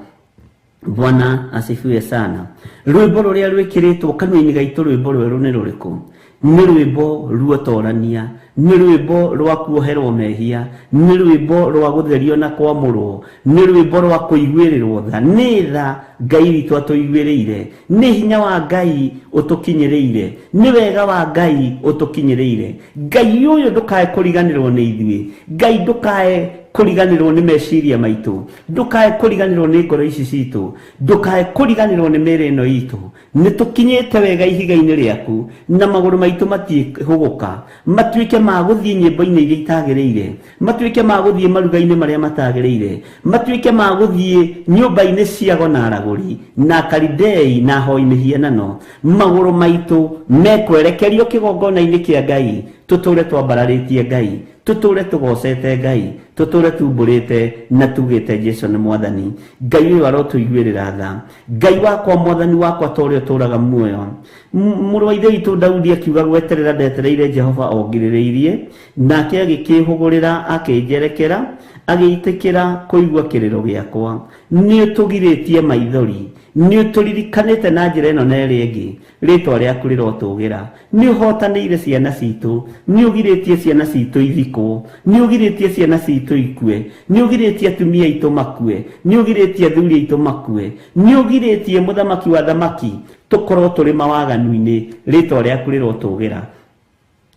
Bwana asifiwe sana. Rwĩmbo rũrĩa rwĩkĩrĩtwo kanua-inĩ gaitũ, rwĩmbo rwerũ nĩ rũrĩkũ? Nĩ rwĩmbo rwa ũtorania, nĩ rwĩmbo rwa kuoherwo mehia, nĩ rwĩmbo rwa gũtherio na kwamũrwo, nĩ rwĩmbo rwa kũiguĩrĩrwo tha. Nĩ tha Ngai witũ atũiguĩrĩire, nĩ hinya wa Ngai ũtũkinyĩrĩire, nĩ wega wa Ngai ũtũkinyĩrĩire. Ngai ũyũ ndũkae kũriganĩrwo nĩ ithuĩ, Ngai ndũkae kũriganĩrwo nĩ meciria maitũ, ndũkae kũriganĩrwo nĩ ngoro ici citũ, ndũkae kũriganĩrwo nĩ mĩĩrĩ ĩno itũ. Nĩ tũkinyĩte wega ihiga-inĩ rĩaku na magũrũ maitũ matiĩhũgũka, matuĩke ma gũthiĩ nyĩmbo-inĩ iria itagĩrĩire, matuĩke ma gũthiĩ maruga-inĩ marĩa matagĩrĩire, matuĩke ma gũthiĩ nyũmba-inĩ cia gonaragũri na karidei na hoi mĩhianano. Magũrũ maitũ mekwerekerio kĩgongona-inĩ kĩa Ngai, tũtũre twambararĩtie Ngai, tũtũre tũgocete Ngai, tũtũre tumbũrĩte na tugĩte Jesu nĩ Mwathani. Ngai ũyũ arotũiguĩrĩra tha. Ngai wakwa, Mwathani wakwa, ta ũrĩa ũtũraga muoyo. Mũrũ wa ithe witũ Daudi akiuga gweterera ndetereire Jehova ongirĩrĩirie, nake agĩkĩhũgũrĩra akĩnjerekera, agĩitĩkĩra kũigua kĩrĩro gĩakwa. Nĩ ũtũgirĩtie maithori, nĩ ũtũririkanĩte na njĩra ĩno na ĩrĩa ĩngĩ, rĩtwa rĩaku rĩrotũgĩra. Nĩ ũhotanĩire ciana citũ, nĩ ũgirĩtie ciana citũ ithikwo, nĩ ũgirĩtie ciana citũ ikue, nĩ ũgirĩtie atumia aitũ makue, nĩ ũgirĩtie athuri aitũ makue, nĩ ũgirĩtie mũthamaki wa thamaki tũkorwo tũrĩ mawaganu-inĩ, rĩtwa rĩaku rĩrotũgĩra.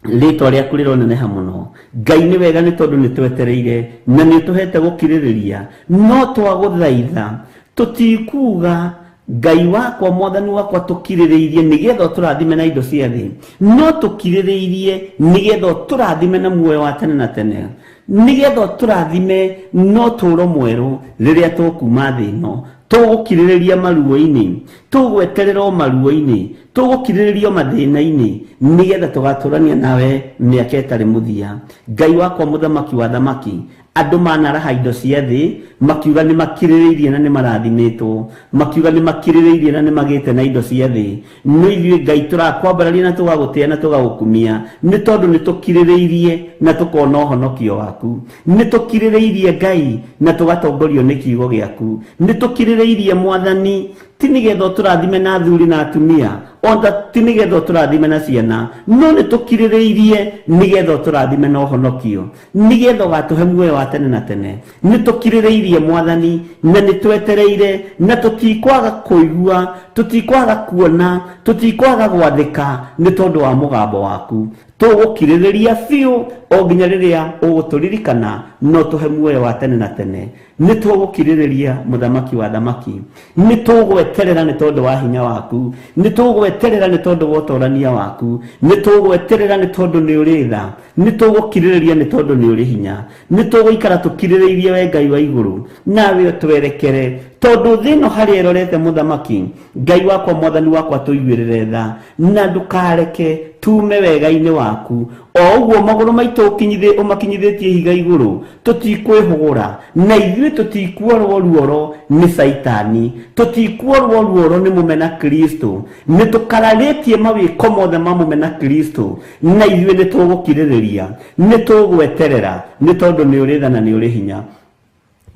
Rĩtwa rĩaku rĩroneneha mũno. Ngai nĩ wega nĩ tondũ nĩ twetereire na nĩ tũhete gũkirĩrĩria, no twagũthaitha tũtikuga Ngai wakwa mwathani wakwa tũkirĩrĩirie nĩgetha tũrathime na indo cia thĩ, no tũkirĩrĩirie nĩgetha tũrathime na muoyo wa tene na tene, nĩgetha tũrathime no tũũro mwerũ rĩrĩa tũkuma thĩ ĩno, tũgũkirĩrĩria maruo-inĩ, tũgweterera maruo-inĩ, tũgũkirĩrĩria mathĩna-inĩ, nĩgetha tũgatũrania nawe mĩaka ĩtarĩ mũthia. Ngai wakwa mũthamaki wa thamaki, andũ manaraha indo cia thĩ makiuga nĩ makirĩrĩirie na nĩ marathimĩtwo, makiuga nĩ makirĩrĩirie na nĩ magĩte na indo cia thĩ, no ithuĩ Ngai tũrakwambararia na tũgagũtĩa na tũgagũkumia nĩ tondũ nĩ tũkirĩrĩirie na tũkona ũhonokio waku, nĩ tũkirĩrĩirie Ngai na tũgatongorio nĩ kiugo gĩaku, nĩ tũkirĩrĩirie Mwathani ti nĩgetha tũrathime na athuri na atumia, onda ti nĩgetha tũrathime na ciana, no nĩ tũkirĩrĩirie nĩgetha tũrathime na ũhonokio, nĩgetha ũgatũhe muoyo wa tene na tene. Nĩ tũkirĩrĩirie Mwathani na nĩ twetereire na tũtikwaga kũigua, tũtikwaga kuona, tũtikwaga gwathĩka nĩ tondũ wa mũgambo waku. Tũgũkirĩrĩria biũ o nginya rĩrĩa ũgũtũririkana no tũhe muoyo wa tene na tene. Nĩ tũgũkirĩrĩria mũthamaki wa thamaki, nĩ tũgweterera nĩ tondũ wa hinya waku, nĩ tũgweterera nĩ tondũ wa ũtũrania waku, nĩ tũgweterera nĩ tondũ nĩ ũrĩ tha, nĩ tũgũkirĩrĩria nĩ tondũ nĩ ũrĩ hinya, nĩ tũgũikara tũkirĩrĩirie we Ngai wa igũrũ, nawe ũtwerekere tondũ thĩ ĩno harĩa ĩrorete mũthamaki. Ngai wakwa mwathani wakwa tũiguĩrĩre tha na ndũkareke tume wega-inĩ waku, o ũguo magũrũ maitũ ũmakinyithĩtie ihiga igũrũ, tũtikwĩhũgũra na ithuĩ tũtikuorwo ruoro nĩ Saitani, tũtikuorwo ruoro nĩ mũmena Kristo, nĩ tũkararĩtie mawĩko mothe ma mũmena Kristo, na ithuĩ nĩ tũgũkirĩrĩria, nĩ tũgweterera nĩ tondũ nĩ ũrĩ tha na nĩ ũrĩ hinya.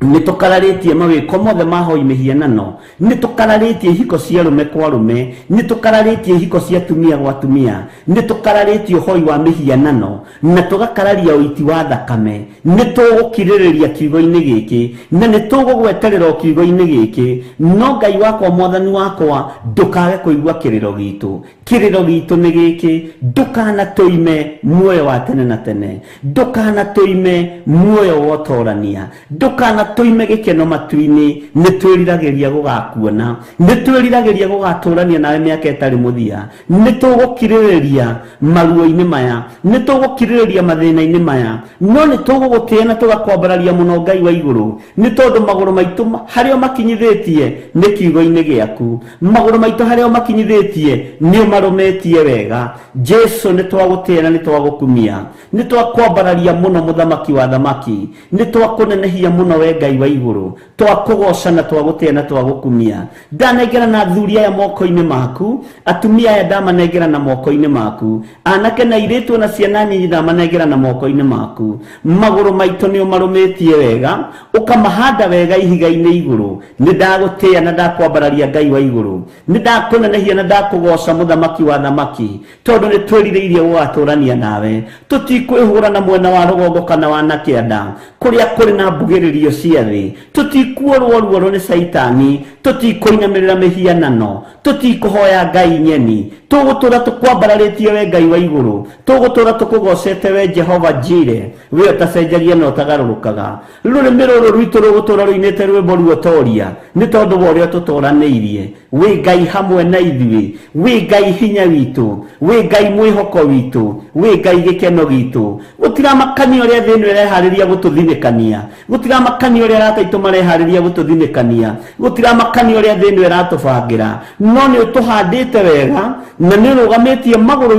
Nĩ tũkararĩtie mawĩko mothe ma hoi mĩhianano, nĩ tũkararĩtie ihiko cia rũme kwa rũme, nĩ tũkararĩtie ihiko cia tumia gwa tumia, nĩ tũkararĩtie hoi wa mĩhianano na tũgakararia ũiti wa thakame. Nĩ tũgũkirĩrĩria kiugo-inĩ gĩkĩ na nĩ tũgũgweterera kiugo-inĩ gĩkĩ, no Ngai wakwa mwathani wakwa ndũkage kũigua kĩrĩro gitũ. Kĩrĩro gitũ nĩ gĩkĩ, ndũkanatũime muoyo wa tene na tene, ndũkanatũime muoyo wa ũtorania, ndũkanatũime gĩkeno matu-inĩ. Nĩ twĩriragĩria gũgakuona, nĩ twĩriragĩria gũgatũrania nawe mĩaka ĩtarĩ mũthia, nĩ tũgũkirĩrĩria maruo-inĩ maya, nĩ tũgũkirĩrĩria mathĩna-inĩ maya, no nĩ tũgũgũtĩa na tũgakwambararia mũno Ngai wa igũrũ, nĩ tondũ magũrũ maitũ harĩa makinyithĩtie nĩ kiugo-inĩ gĩaku, magũrũ maitũ harĩa makinyithĩtie nĩ ũmarũmĩtie wega. Jesu nĩ twagũtĩa na nĩ twagũkumia, nĩ twakwambararia mũno mũthamaki wa thamaki, nĩ twakũnenehia mũno we Ngai wa igũrũ, twakũgoca na twagũtĩa na twagũkumia. Ndanengera na athuri aya moko-inĩ maku, atumia aya ndamanengera na moko-inĩ maku, anake na airĩtu na ciana nini ndamanengera na moko-inĩ maku. Magũrũ maitũ nĩ ũmarũmĩtie wega, ũkamahanda wega ihiga-inĩ igũrũ. Nĩ ndagũtĩa na ndakwambararia Ngai wa igũrũ, nĩ ndakũnenehia na ndakũgoca mũthamaki wa thamaki, tondũ nĩ twĩrirĩirie gũgatũrania nawe. Tũtikwĩhũra na mwena wa rũgongo kana wa na kĩanda kũrĩa kũrĩ na mbugĩrĩrio cia thĩ, tũtikuorwo ruoro nĩ Saitani, tũtikũinamĩrĩra mĩhianano, tũtikũhoya ngai nyeni, tũgũtũra tũkwambararĩtie we Ngai wa igũrũ, tũgũtũra tũkũgocete we Jehova Jire, we ũtacenjagia na ũtagarũrũkaga. Rũrĩmĩ rũrũ rwitũ rũgũtũra rũinĩte rwĩmbo ruotoria nĩ tondũ wa ũrĩa tũtoranĩirie. We Ngai hamwe na ithuĩ, we Ngai hinya witũ, we Ngai mwĩhoko witũ, we Ngai gĩkeno gitũ. Gũtiramakania ũrĩa thĩ ĩno ĩreharĩria gũtũthinĩkania, gũtiramakania ũrĩa arata aitũ mareharĩria gũtũthinĩkania, gũtiramakania ũrĩa thĩ ĩno ĩratũbangĩra, no nĩ ũtũhandĩte wega na nĩ ũrũgamĩtie magũrũ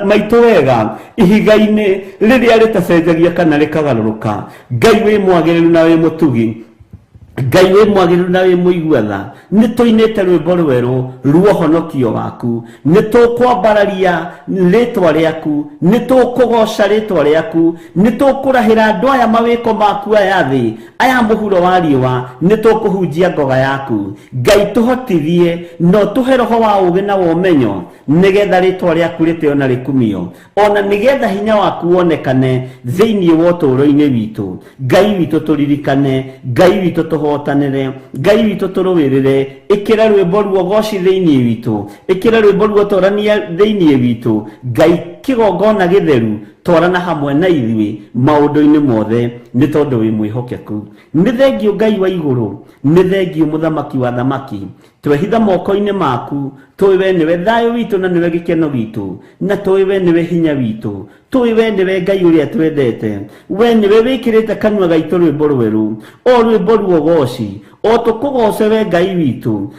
maitũ wega ihiga-inĩ rĩrĩa rĩtacenjagia kana rĩkagarũrũka. Ngai wĩ mwagĩrĩru na wĩ mũtugi, Ngai we mwagiru na we muiguatha ni toinete rwimbo rweru ruohonokio waku ni tukwambararia ritwa riaku ni tukugoca ritwa riaku ni tukurahira andu aya mawiko maku aya thi aya muhuro wa riwa ni tukuhunjia ngoga yaku Ngai tuhotithie no tuhe roho wa ugi na womenyo nigetha ritwa riaku riteo na rikumio ona nigetha hinya waku wonekane thiini wa uturo-ini witu Ngai witu turirikane Ngai witu tuhotanire Ngai witu turuwirire ikira rwimbo ruo goci thiini witu ikira rwimbo ruo torania thiini witu Ngai kigongona githeru twarana hamwe na ithui maundu-ini mothe ni tondu wi mwihokeku ni thengio Ngai wa iguru ni thengio muthamaki wa thamaki twehitha moko-ini maku twiwe niwe thayo witu na niwe gikeno gitu na twiwe niwe hinya witu twiwe niwe Ngai uria twendete we niwe wikirite kanua gaitu rwimbo rweru o rwimbo ruo goci o tukugoce we Ngai witu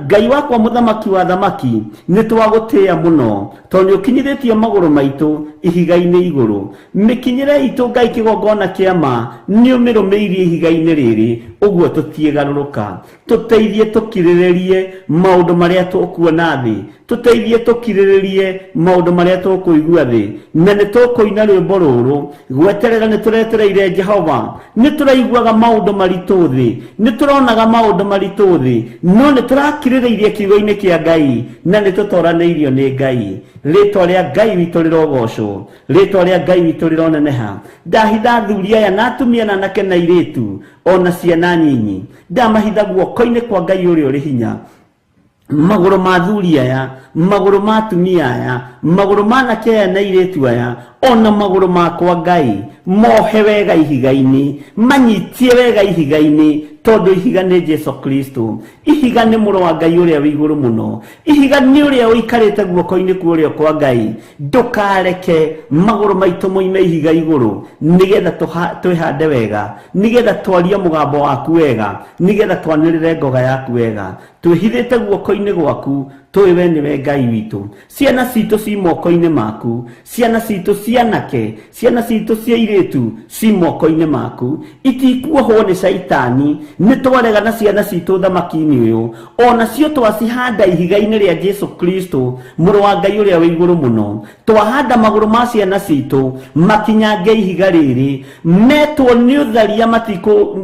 Ngai wakwa muthamaki wa thamaki ni twagutia muno tondu ukinyithitie maguru maitu ihiga-ini iguru mikinyire itu Ngai kigongona kiama ni umirumiirie ihiga-ini riri uguo tutiegaruruka tuteithie tukiriririe maundu maria tukuona thi tuteithie tukiriririe maundu maria tukuigua thi na ni tukuina rwimbo ruru gweterera ni turetereire Jehova ni turaiguaga maundu maritu thi ni turonaga maundu maritu thi no ni turakiriririe kiugo-ini kia Ngai na ni tutoraneirio ni Ngai ritwa ria Ngai witu rirogocwo ritwa ria Ngai witu rironeneha ndahitha thuri aya na atumia na anake na iritu ona ciana nyinyi ndamahitha guoko-ini kwa Ngai uria uri hinya maguru ma thuri aya maguru ma atumia aya maguru ma anake aya na iritu aya ona maguru makwa Ngai mohe wega ihiga-ini manyitie wega ihiga-ini tondu ihiga ni Jesu Kristo ihiga ni muro wa Ngai uria wi iguru muno ihiga ni uria uikarite guoko-ini kuria kwa Ngai ndukareke maguru maitu moime ihiga iguru nigetha twihande wega nigetha twarie mugambo waku wega nigetha twanirire ngoga yaku wega twihithite guoko-ini gwaku twiwe niwe Ngai witu ciana citu ci moko-ini maku ciana citu cianake ciana citu cia iritu ci moko-ini maku itikuohwo ni Saitani ni twarega na ciana citu thamaki-ini uyu ona cio twacihanda ihiga-ini ria Jesu Kristo muru wa Ngai uria wi iguru muno twahanda maguru ma ciana citu makinyange ihiga riri metwo ni utharia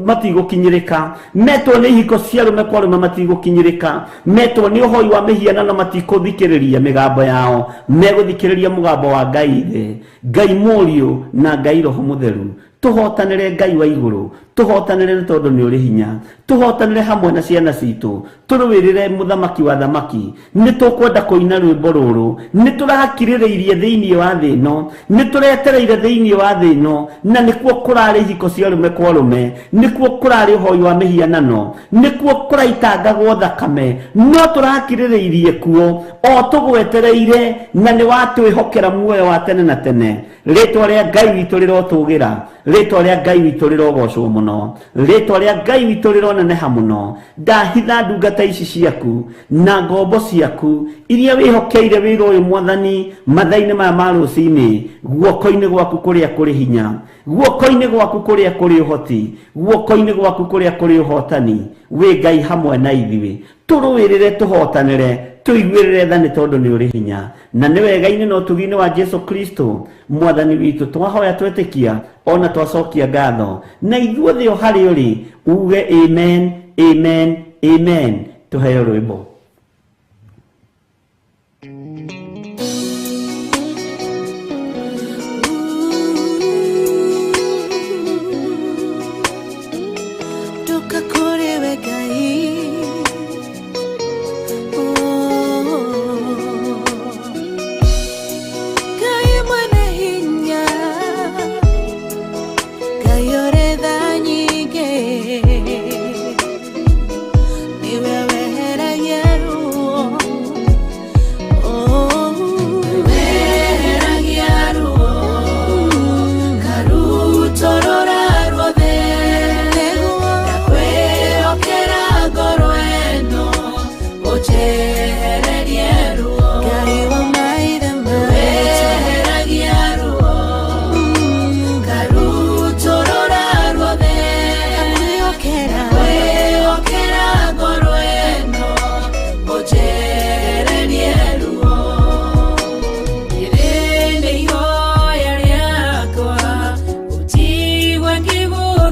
matigukinyirika metwo ni ihiko cia rume kwa rume matigukinyirika metwo ni uhoi wa mihiana na matikuthikiriria migambo yao meguthikiriria mugambo wa Ngai the Ngai murio na Ngai roho mutheru tuhotanire Ngai wa iguru tuhotanire tondu ni uri hinya tuhotanire hamwe na ciana citu turuwirire muthamaki wa thamaki ni tukwenda kuina rwimbo ruru ni turakiririirie thiini wa thi no ni turetereire thiini wa thi no na nikuo kurari ihiko cia rume kwa rume nikuo kurari uhoi wa mihianano nikuo kuraitangagwo thakame no turakiririirie kuo o tugwetereire na ni watwihokera muoyo wa tene na tene ritwa ria Ngai witu rirotugira ritwa ria Ngai witu rirogocwo muno ritwa ria Ngai witu rironeneha muno ndahitha ndungata ici ciaku na ngombo ciaku iria wihokeire wira uyu mwathani mathaini maya ma rucini guoko-ini gwaku kuria kuri hinya guoko-ini gwaku kuria kuri uhoti guoko-ini gwaku kuria kuri uhotani wi Ngai hamwe na ithuĩ turuwirire tuhotanire tuiguirire tha ni tondu ni uri hinya na ni wega-ini no tugi-ini wa Jesu Kristo mwathani witu twahoya twetikia ona twacokia ngatho na ithuothe o hari uri uge amen amen amen tuheo rwimbo Niwe weheranye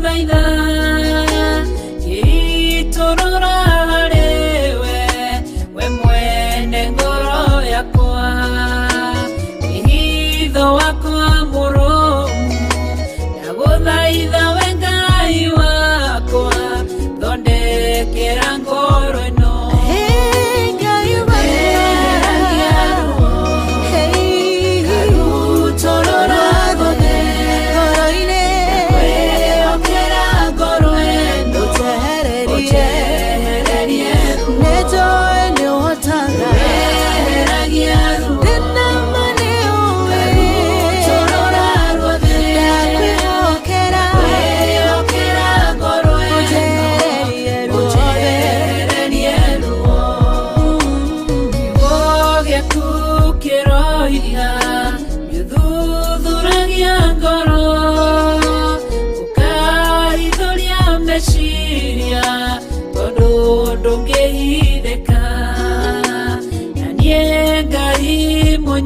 ndaguthaitha iturura hariwe we mwene ngoro yakwa ihitho wakwa murumu ndaguthaitha we Ngai wakwa thondekera ngoro ino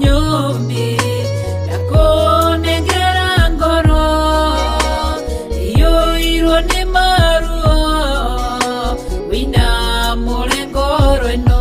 Nyombi yakonengera ngoro iyo irone maruo wina mulengoro ino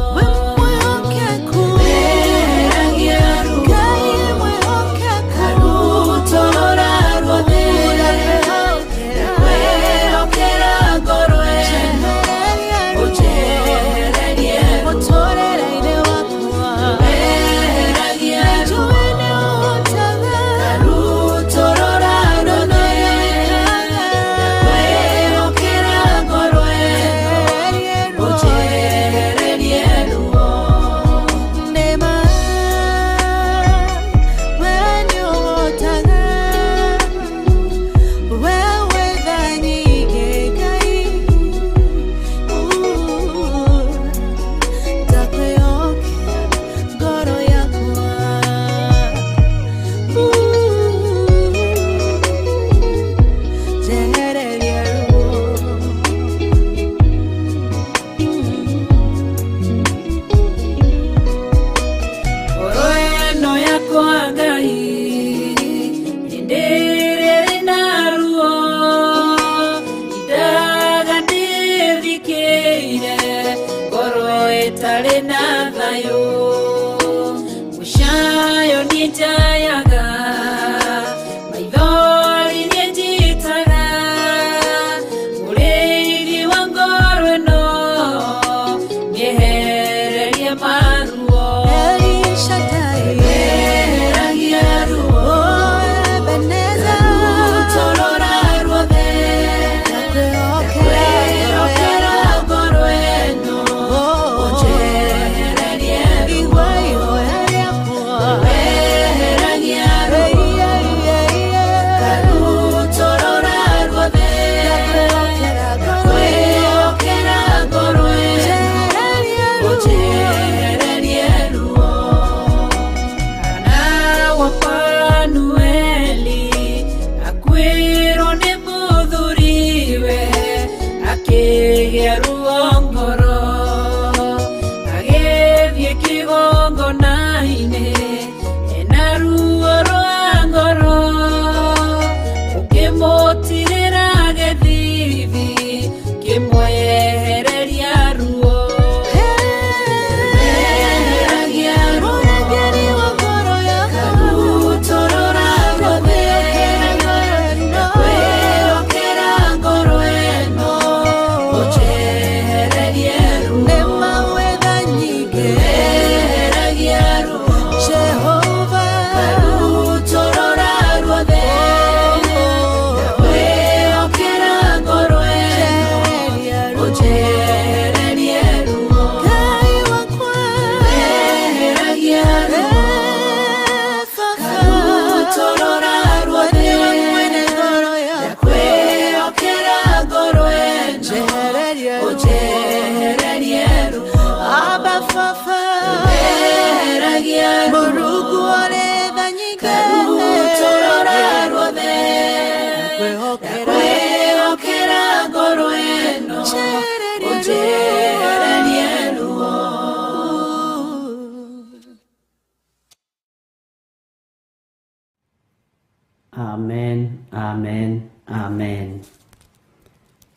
Amen, amen, amen.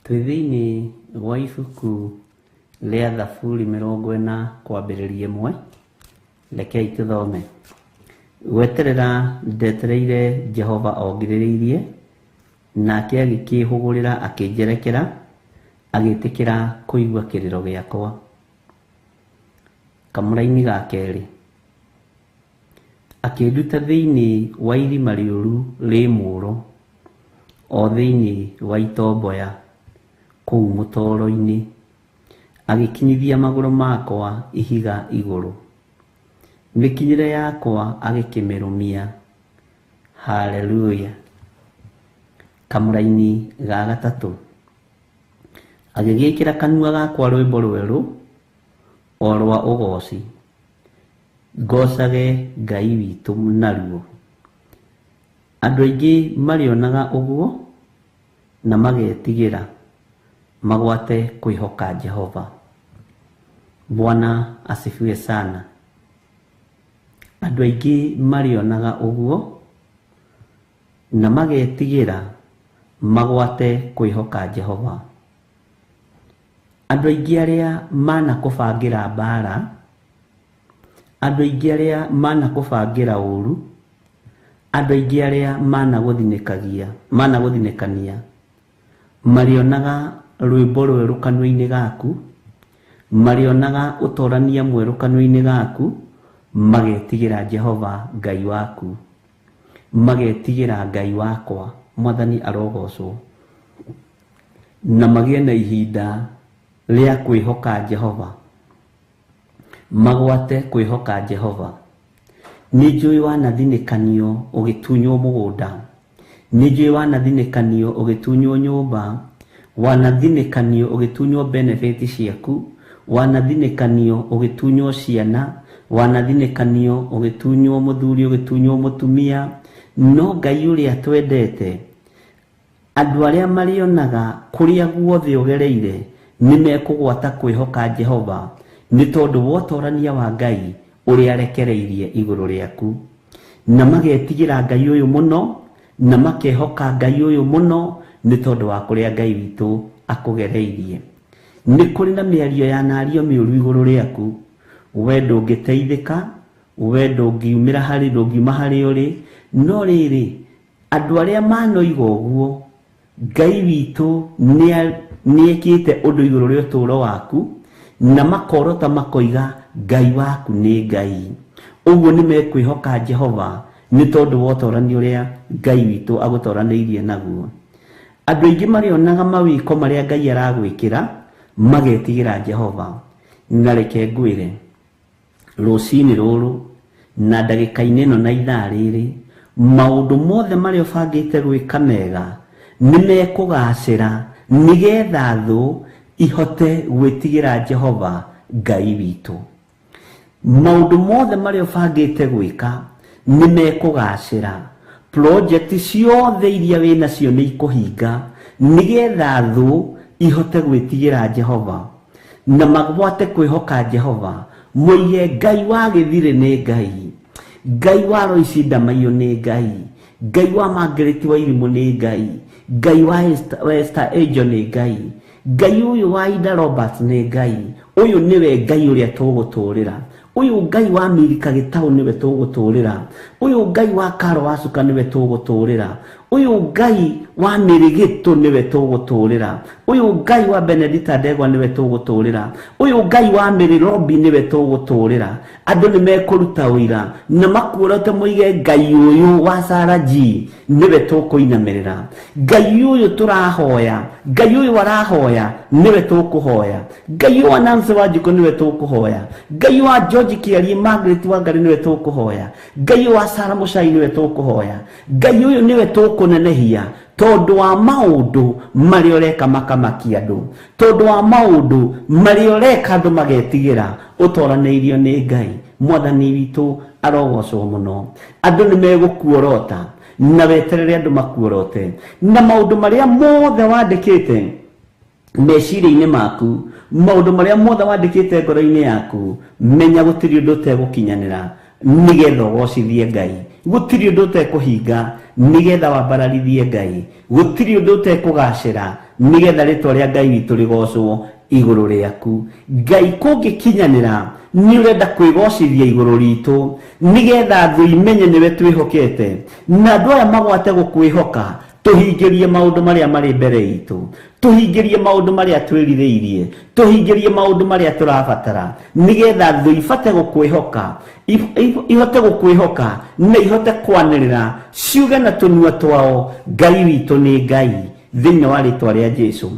Twithini wa ibuku rĩa Thaburi 40 kwambĩrĩria 1. Rekei tũthome. Gweterera ndetereire Jehova ongirĩrĩirie, nake agĩkĩhũgũrĩra akĩnjerekera, agĩtĩkĩra kũigua kĩrĩro gĩakwa. Kamũra-inĩ ga kerĩ. Akĩnduta thĩinĩ wa irima rĩũru rĩ mũũro, o thĩinĩ wa itomboya kũu mũtoro-inĩ, agĩkinyithia magũrũ makwa ihiga igũrũ. Mĩkinyĩre yakwa agĩkĩmĩrũmia. Haleluya. Kamũra-inĩ ga gatatũ. Agĩgĩkĩra kanua gakwa rwĩmbo rwerũ o rwa ũgooci, ngocage Ngai witũ naruo. Andũ aingĩ marĩonaga ũguo na magetigĩra, magwate kwĩhoka Jehova. Bwana asifiwe sana. Andũ aingĩ marĩonaga ũguo na magetigĩra, magwate kwĩhoka Jehova. Andũ aingĩ arĩa manakũbangĩra mbara, andũ aingĩ arĩa manakũbangĩra ũru, andũ aingĩ arĩa managũthinĩkania, marĩonaga rwĩmbo rwerũ kanua-inĩ gaku, marĩonaga ũtorania mwerũ kanua-inĩ gaku, magetigĩra Jehova Ngai waku, magetigĩra Ngai wakwa. Mwathani arogocwo. Na magĩe na ihinda rĩa kwĩhoka Jehova, magwate kwĩhoka Jehova. Nĩnjũĩ wanathinĩkanio ũgĩtunywo mũgũnda, nĩnjũĩ wanathinĩkanio ũgĩtunywo nyũmba, wanathinĩkanio ũgĩtunywo benefit ciaku, wanathinĩkanio ũgĩtunywo ciana, wanathinĩkanio ũgĩtunywo mũthuri, ũgĩtunywo mũtumia. No Ngai ũrĩa twendete, andũ arĩa marĩonaga kũrĩa guothe ũgereire nĩmekũgwata kwĩhoka Jehova, nĩ tondũ wotorania wa Ngai ũrĩa arekereirie igũrũ rĩaku, na magetigĩra Ngai ũyũ mũno, na makehoka Ngai ũyũ mũno, nĩ tondũ wa kũrĩa Ngai witũ akũgereirie. Nĩ kũrĩ na mĩario ya nario mĩũru igũrũ rĩaku, we ndũngĩteithĩka, we ndũngiumĩra harĩ, ndũngiuma harĩ ũrĩ. No rĩrĩ, andũ arĩa manoiga ũguo, Ngai witũ nĩekĩte ũndũ igũrũ rĩa ũtũũro waku, na makorota makoiga Ngai waku nĩ Ngai. Ũguo nĩmekwĩhoka Jehova, nĩ tondũ wotorania ũrĩa Ngai witũ agũtoranĩirie naguo. Andũ aingĩ marĩonaga mawĩko marĩa Ngai aragwĩkĩra, magetigĩra Jehova. Na reke ngwĩre, rũcinĩ rũrũ na ndagĩka-inĩ ĩno na ithaa rĩrĩ, maũndũ mothe marĩa ũbangĩte gwĩka mega nĩmekũgacĩra, nĩgetha thũ ihote gwĩtigĩra Jehova Ngai witũ. Maũndũ mothe marĩa ũbangĩte gwĩka nĩmekũgacĩra. Project ciothe iria wĩnacio nĩikũhinga, nĩgetha thũ ihote gwĩtigĩra Jehova na magwate kwĩhoka Jehova. Moige Ngai wa gĩthirĩ nĩ Ngai, Ngai wa Roici Ndamaiyũ nĩ Ngai, Ngai wa Margaret wa Irimũ nĩ Ngai, Ngai wa Esther Angel nĩ Ngai, Ngai ũyũ wa Ida Roberts nĩ Ngai. Ũyũ nĩwe Ngai ũrĩa tũgũtũũrĩra. Ũyũ Ngai wa Mirika Gĩtaũ nĩwe tũgũtũũrĩra. Ũyũ Ngai wa Karo Wacuka nĩwe tũgũtũũrĩra. Ũyũ Ngai wa Mĩrĩgĩtũ nĩwe tũgũtũũrĩra. Ũyũ Ngai wa Benedita Ndegwa nĩwe tũgũtũũrĩra. Ũyũ Ngai wa Mĩrĩ Robi nĩwe tũgũtũũrĩra. Andũ nĩmekũruta ũira na makuorote moige Ngai ũyũ wa Sarah G nĩwe tũkũinamĩrĩra. Ngai ũyũ tũrahoya, Ngai ũyũ arahoya nĩwe tũkũhoya. Ngai ũyũ wa Nancy Wanjikũ nĩwe tũkũhoya. Ngai wa George Kĩarie, Margaret Wangari nĩwe tũkũhoya. Ngai ũyũ wa Sarah Mũchai nĩwe tũkũhoya. Ngai ũyũ nĩwe tũkũnenehia, tondũ wa maũndũ marĩa ũreka makamakia andũ, tondũ wa maũndũ marĩa ũreka andũ magetigĩra. Ũtoranĩirio nĩ Ngai. Mwathani witũ arogocwo mũno. Andũ nĩmegũkuorota na weterere andũ makuorote, na maũndũ marĩa mothe wandĩkĩte meciria-inĩ maku, maũndũ marĩa mothe wandĩkĩte ngoro-inĩ yaku, menya gũtirĩ ũndũ ũtegũkinyanĩra, nĩgetha ũgocithie Ngai. Gũtirĩ ũndũ ũtekũhinga, nigetha wambararithie Ngai gutiri undu utekugacira nigetha ritwa ria Ngai witu rigocwo iguru riaku. Ngai kungikinyanira ni urenda kwigocithia iguru ritu nigetha thu imenye niwe twihokete na andu aya magwate gukwihoka tuhingirie maundu maria mari mbere itu, tuhingirie maundu maria twiritheirie, tuhingirie maundu maria turabatara nigetha thu ifate gukwihoka, ihote gukwihoka na ihote kwanirira ciuge na tunua twao Ngai witu ni Ngai thiini wa ritwa ria Jesu.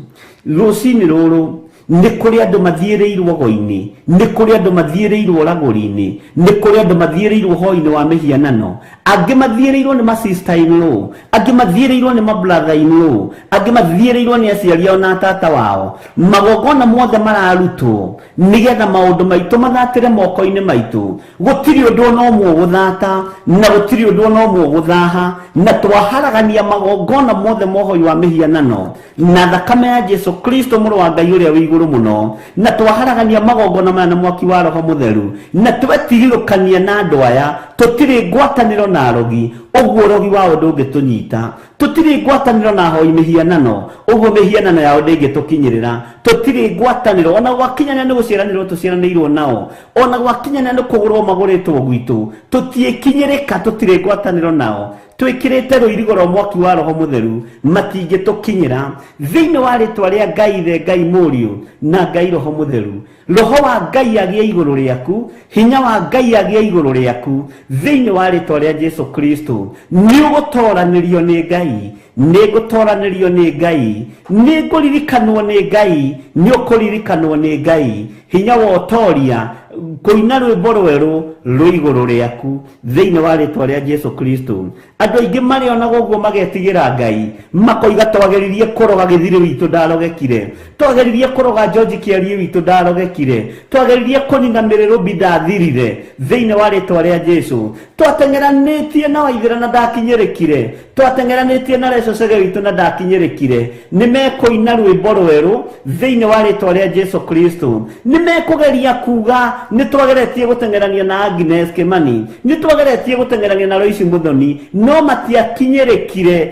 Rucini ruru nĩ kũrĩ andũ mathiĩrĩirwo go-inĩ, nĩ kũrĩ andũ mathiĩrĩirwo ragũri-inĩ, nĩ kũrĩ andũ mathiĩrĩirwo hoi-inĩ wa mĩhianano, angĩ mathiĩrĩirwo nĩ ma-sister-in-law, angĩ mathiĩrĩirwo nĩ ma-brother-in-law, angĩ mathiĩrĩirwo nĩ aciari ao na tata wao. Magongona mothe mararutwo nigetha maũndũ maitũ mathatĩre moko-inĩ maitũ. Gũtirĩ ũndũ ona ũmwe ũgũthata na gũtirĩ ũndũ ona ũmwe ũgũthaha, na twaharagania magongona mothe mohoi wa mĩhianano na thakame ya Jesu Kristo mũrũ wa Ngai ũrĩa wĩ igũrũ mũno, na twaharagania magongona maya na mwaki wa Roho Mũtheru, na twetigithũkania na andũ aya tũtirĩ ngwatanĩro na arogi, ũguo ũrogi wao ndũngĩtũnyita. Tũtirĩ ngwatanĩro na ahoi mĩhianano, ũguo mĩhianano yao ndĩngĩtũkinyĩrĩra. Tũtirĩ ngwatanĩro ona gwakinyana nĩ gũciaranĩrwo tũciaranĩirwo nao, ona gwakinyana nĩ kũgũrwo magũrĩtwo gwitũ, tũtiĩkinyĩrĩka, tũtirĩ ngwatanĩro nao. Twĩkĩrĩte rũirigo rwa mwaki wa Roho Mũtheru matingĩtũkinyĩra thĩinĩ wa rĩtwa rĩa Ngai Ithe, Ngai Mũriũ na Ngai Roho Mũtheru. Roho wa Ngai agĩe igũrũ rĩaku, hinya wa Ngai agĩe igũrũ rĩaku thĩinĩ wa rĩtwa rĩa Jesu Kristo. Nĩ ũgũtoranĩrio nĩ Ngai, nĩ ngũtoranĩrio nĩ Ngai, nĩ ngũririkanwo nĩ Ngai, nĩ ũkũririkanwo nĩ Ngai. Hinya wa ũtoria kũina rwĩmbo rwerũ rwĩ igũrũ rĩaku thĩinĩ wa rĩtwa rĩa Jesu Kristo. Andũ aingĩ marĩonaga ũguo magetigĩra Ngai, makoiga twageririe kũroga gĩthirĩ witũ ndarogekire, twageririe kũroga George Kĩarie witũ ndarogekire, twageririe kũnina Mĩrĩrũmbi ndathirire thĩinĩ wa rĩtwa rĩa Jesu. Twateng'eranĩtie na Waithĩra na ndakinyĩrĩkire, twateng'eranĩtie na Reco Cege witũ na ndakinyĩrĩkire. Nĩ mekũina rwĩmbo rwerũ thĩinĩ wa rĩtwa rĩa Jesu Kristo. Nĩ mekũgeria kuga nĩ twageretie gũteng'erania na Agnes Kĩmani, nĩ twageretie gũteng'erania na Lois Muthoni, no matiakinyĩrĩkire.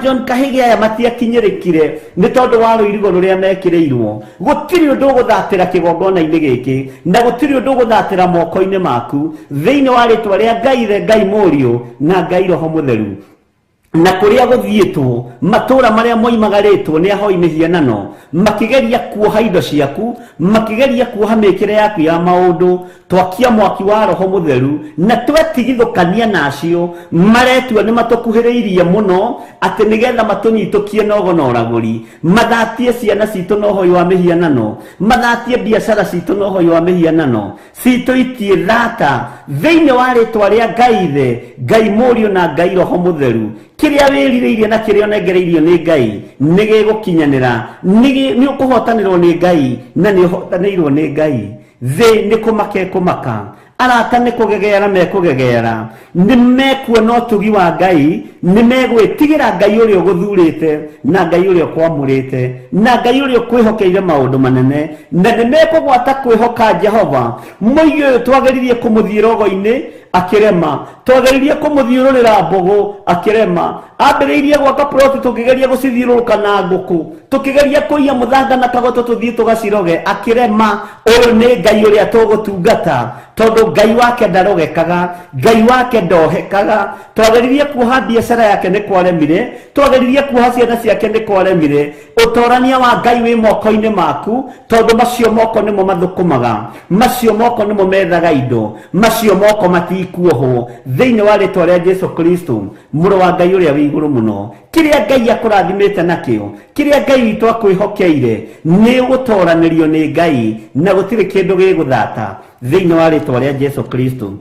John Kahĩge aya matiakinyĩrĩkire nĩ tondũ wa rũirigo rũrĩa mekĩrĩirwo. Gũtirĩ ũndũ ũgũthatĩra kĩgongona-inĩ gĩkĩ na gũtirĩ ũndũ ũgũthatĩra moko-inĩ maku thĩinĩ wa rĩtwa rĩa Ngai Ithe, Ngai Mũriũ na Ngai Roho Mũtheru. Na kũrĩa gũthiĩtwo matũũra marĩa moimagarĩtwo nĩ ahoi mĩhianano makĩgeria kuoha indo ciaku, makĩgeria kuoha mĩĩkĩre yaku ya maũndũ, twakia mwaki wa Roho Mũtheru na twetigithũkania nacio. Maretua nĩ matũkuhĩrĩirie mũno atĩ nĩgetha matũnyitũkie nogo na ũragũri, mathatie ciana citũ na ũhoi wa mĩhianano, mathatie biacara citũ na ũhoi wa mĩhianano, citũitie thata thĩinĩ wa rĩtwa rĩa Ngai Ithe, Ngai Mũriũ na Ngai Roho Mũtheru. Kĩrĩa wĩrirĩirie na kĩrĩa ũnengereirio nĩ Ngai nĩ gĩgũkinyanĩra, nĩ ũkũhotanĩrwo nĩ Ngai na nĩ ũhotanĩirwo nĩ Ngai. Thĩ nĩ kũmaka kũmaka, arata nĩ kũgegeara mekũgegeara, nĩ mekuona ũtugi wa Ngai, nĩ megwĩtigĩra Ngai ũrĩa ũgũthurĩte na Ngai ũrĩa ũkwamũrĩte na Ngai ũrĩa ũkwĩhokeire maũndũ manene, na nĩ mekũgwata kwĩhoka Jehova. Mũigai ũyũ twageririe kũmũthiĩ rogo-inĩ akĩrema, twageririe kũmũthiũrũrĩra mbũgũ akĩrema, ambĩrĩirie gwaka ploti tũkĩgeria gũcithiũrũrũka na ngũkũ, tũkĩgeria kũiya mũthanga na kagoto tũthiĩ tũgaciroge akĩrema. Ũyũ nĩ Ngai ũrĩa tũgũtungata tondũ Ngai wake ndarogekaga, Ngai wake ndohekaga. Twageririe kuoha biacara yake nĩ kwaremire, twageririe kuoha ciana ciake nĩ kwaremire. Ũtorania wa Ngai wĩ moko-inĩ maku tondũ macio moko nĩmo mathũkũmaga, macio moko nĩmo methaga indo, macio moko matikuohwo thĩinĩ wa rĩtwa rĩa Jesu Kristo mũrũ wa Ngai ũrĩa wĩ igũrũ mũno. Kĩrĩa Ngai akũrathimĩte nakĩo, kĩrĩa Ngai witũ akwĩhokeire nĩ gũtoranĩrio nĩ Ngai na gũtirĩ kĩndũ gĩgũthata thĩinĩ wa rĩtwa rĩa Jesu Kristo.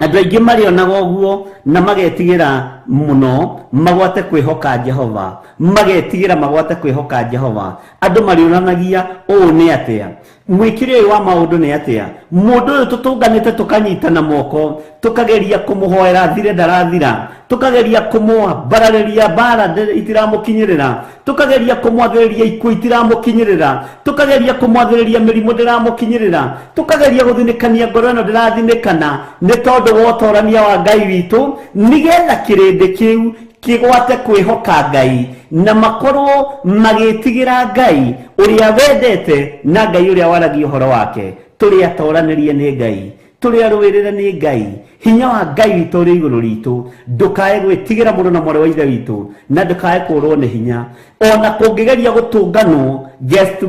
Andũ aingĩ marĩonaga ũguo na magetigĩra mũno magwate kwĩhoka Jehova, magetigĩra magwate kwĩhoka Jehova. Andũ marĩonanagia ũũ nĩ atĩa, mwĩkĩre ũyũ wa maũndũ nĩ atĩa. Mũndũ ũyũ tũtũnganĩte tũkanyitana moko, tũkageria kũmũhoera thire ndarathira, tũkageria kũmũbararĩria mbara itiramũkinyĩrĩra, tũkageria kũmwathĩrĩria ikuũ itiramũkinyĩrĩra, tũkageria kũmwathĩrĩria mĩrimũ ndĩramũkinyĩrĩra, tũkageria gũthinĩkania ngoro ĩno ndĩrathinĩkana, nĩ tondũ wa ũtorania wa Ngai witũ, nĩgetha kĩrĩndĩ gikundi kiu kigwate kwihoka Ngai na makorwo magitigira Ngai uria wendete na Ngai uria waragia uhoro wake. Turi atoranirie ni Ngai, turi arwirire ni Ngai, hinya wa Ngai witu uri iguru ritu. Ndukae gwitigira mundu na mwari wa ithe witu, na ndukae kurwo ni hinya. Ona kungigeria gutunganwo get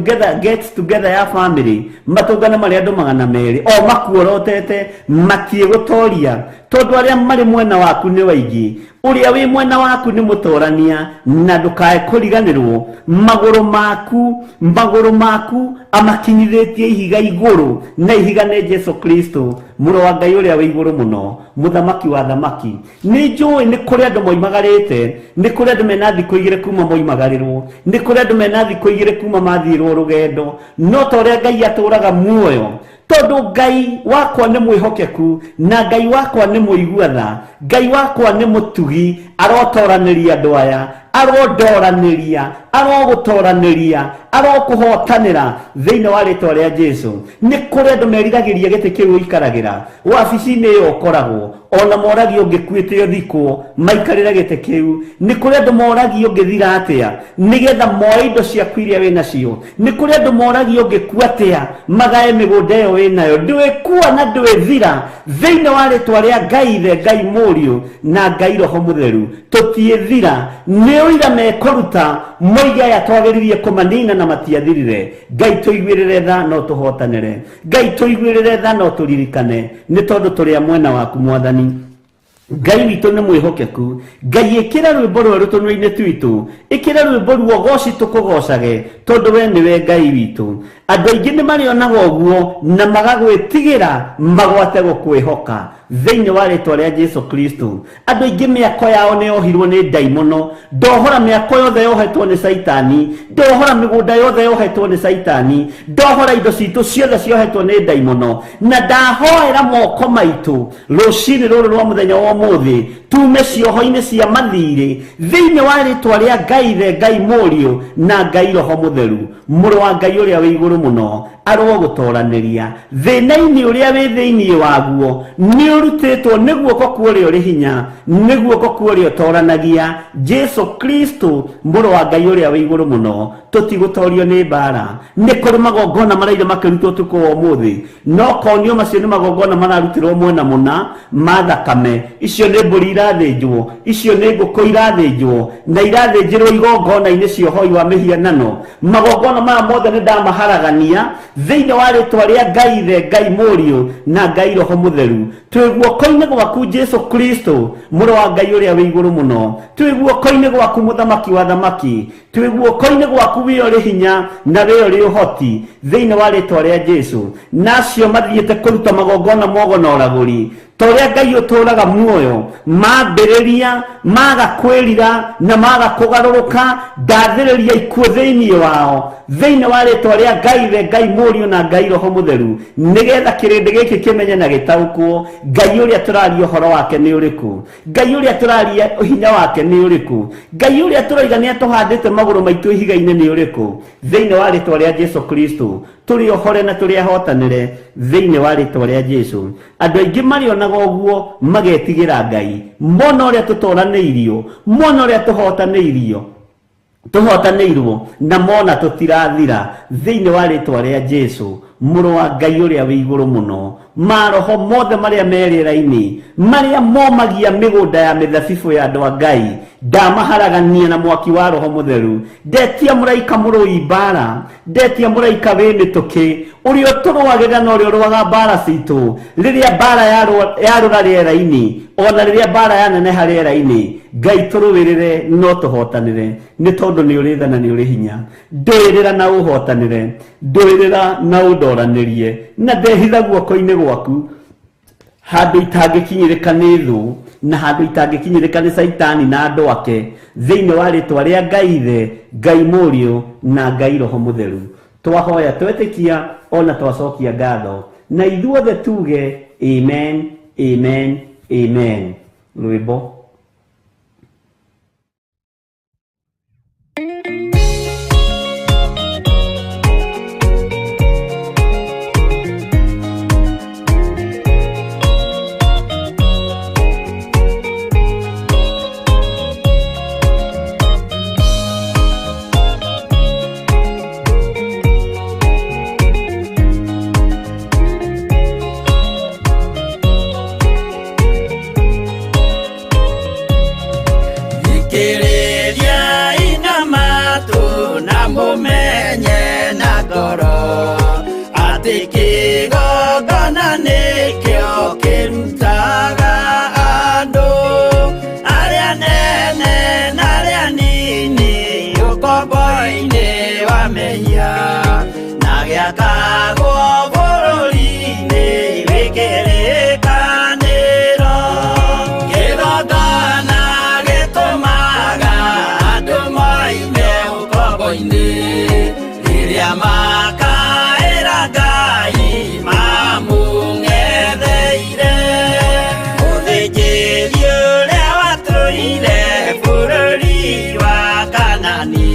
together ya family, matungano maria andu 200 o makuorotete matie gutoria tondu aria mari mwena waku ni waingi. Uria wi mwena waku ni mutorania, na ndukae kuriganirwo maguru maku amakinyithitie ihiga iguru, na ihiga ni Jesu Kristo muro wa Ngai uria wi iguru muno, muthamaki wa thamaki. Ni njui ni kuri andu moimagarite, ni kuri andu mena thiku igire kuma moimagarirwo, ni kuri andu mena thiku igire kuma mathirwo rugendo, no ta uria Ngai aturaga muoyo. Tondu Ngai wakwa ni mwihokeku, na Ngai wakwa ni muiguatha, Ngai wakwa ni mutugi, arotoraniria andu aya, arodoraniria, arogutoraniria, arokuhotanira thiini wa ritwa ria Jesu. Ni kuri andu meriragiria giti kiu ikaragira wabici-ini iyo ukoragwo, ona moragi ungikuite thikwo maikarira giti kiu. Ni kuri andu moragi ungithira atia nigetha moe indo ciaku iria winacio. Ni kuri andu moragi ungikua atia magae migunda iyo winayo. Ndwikua na ndwithira thiini wa ritwa ria Ngai Ithe, Ngai Muriu na Ngai Roho Mutheru. Tutiithira ni uira mekuruta moiga ya twagiririe kumanina na matiathirire. Ngai tuiguirire tha no tuhotanire, Ngai tuiguirire tha no turirikane, ni tondu turi mwena waku Mwathani. Ngai witu ni mwihokeku. Ngai ikira rwimbo rweru tunua-ini twitu, ikira rwimbo ruo goci tukugocage tondu we niwe Ngai witu. Andu aingi ni marionaga uguo na magagwitigira magwate gukwihoka thiini wa ritwa ria Jesu Kristo. Andu aingi miako yao ni yohirwo ni daimono, ndohora miako yothe yohetwo ni Saitani, ndohora migunda yothe yohetwo ni Saitani, ndohora indo citu ciothe ciohetwo ni daimono. Na ndahoera moko maitu rucini ruru rwa muthenya wa umuthi tume cioho-ini cia mathiri thiini wa ritwa ria Ngai Ithe, Ngai Muriu na Ngai Roho Mutheru, muru wa Ngai uria wi iguru muno, arogutoraniria thina-ini uria wi thiini waguo. Ni urutitwo ni guoko kwa uria uri hinya, ni guoko kwa uria utoranagia Jesu Kristo muru wa Ngai uria wi iguru muno. Tutigutorio ni mbara. Ni kuri magongona maraire makirutwo tuko umuthi, no konio macio ni magongona mararutirwo mwena muna mathakame. Icio ni mburi irathinjwo, icio ni nguku irathinjwo na irathinjirwo igongona-ini cia uhoi wa mihianano. Magongona maya mothe ni ndamaharagania thiini wa ritwa ria Ngai Ithe, Ngai Muriu na Ngai Roho Mutheru. Twi guoko-ini gwaku Jesu Kristo muru wa Ngai uria wi iguru muno. Twi guoko-ini gwaku muthamaki wa thamaki. Twi guoko-ini gwaku wi uri hinya na wi uri uhoti thiini wa ritwa ria Jesu. Nacio mathiite kuruta magongona mogono uraguri toria Ngai uturaga muoyo mambiriria magakwirira na magakugaruruka ndathiriria ikuo thiini wao thiini wa ritwa ria Ngai Ithe, Ngai Muriu na Ngai Roho Mutheru, nigetha kirindi giki kimenye na gitaukwo Ngai uria turaria uhoro wake ni uriku, Ngai uria turaria hinya wake ni uriku, Ngai uria turaiga ni atuhandite maguru maitu ihiga-ini ni uriku. Thiini wa ritwa ria Jesu Kristo turi ohore na turi ahotanire thiini wa ritwa ria Jesu. Andu aingi marionaga uguo magetigira Ngai, mona uria tutoraneirio, mona uria tuhotanĩirwo na mona tutirathira thiini wa ritwa ria Jesu muru wa Ngai uria wi iguru muno. Maroho mothe maria merĩra-ini maria momagia migunda ya mithabibu ya andu a Ngai ndamaharagania na mwaki wa Roho Mutheru. Ndetia muraika murui mbara, ndetia muraika wi mituki uria turwagĩra na uria urwaga mbara citu riria mbara yarura rĩera-ini, ona riria mbara yaneneha rĩera-ini. Ngai turuwirire no tuhotanire ni tondu ni uri tha na ni uri hinya. Ndwirira na uhotanire, ndwirira na udoranirie na ndehitha guoko-ini gwaku handu itangikinyirika ni thu na handu itangikinyirika ni Saitani na andu ake thiini wa ritwa ria Ngai Ithe, Ngai Muriu na Ngai Roho Mutheru. Twahoya twetikia ona twacokia ngatho na ithuothe tuge amen, amen, amen. Rwimbo. ũkombo-inĩ rĩrĩa makaĩra Ngai mamũng'etheire mũthĩnjĩri ũrĩa watũire bũrũri wa Kanani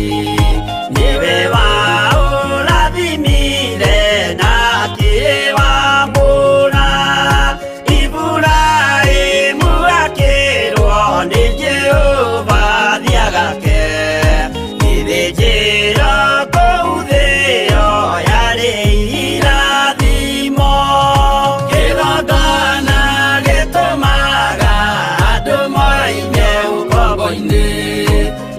nĩwe waũrathimire na akĩwamũra Iburahĩmu akĩrwo nĩ Jehova thiagake gĩthĩnjĩro kũu thĩ ĩyo yarĩ irathimo kĩgongona gĩtũmaga andũ moime ũkombo-inĩ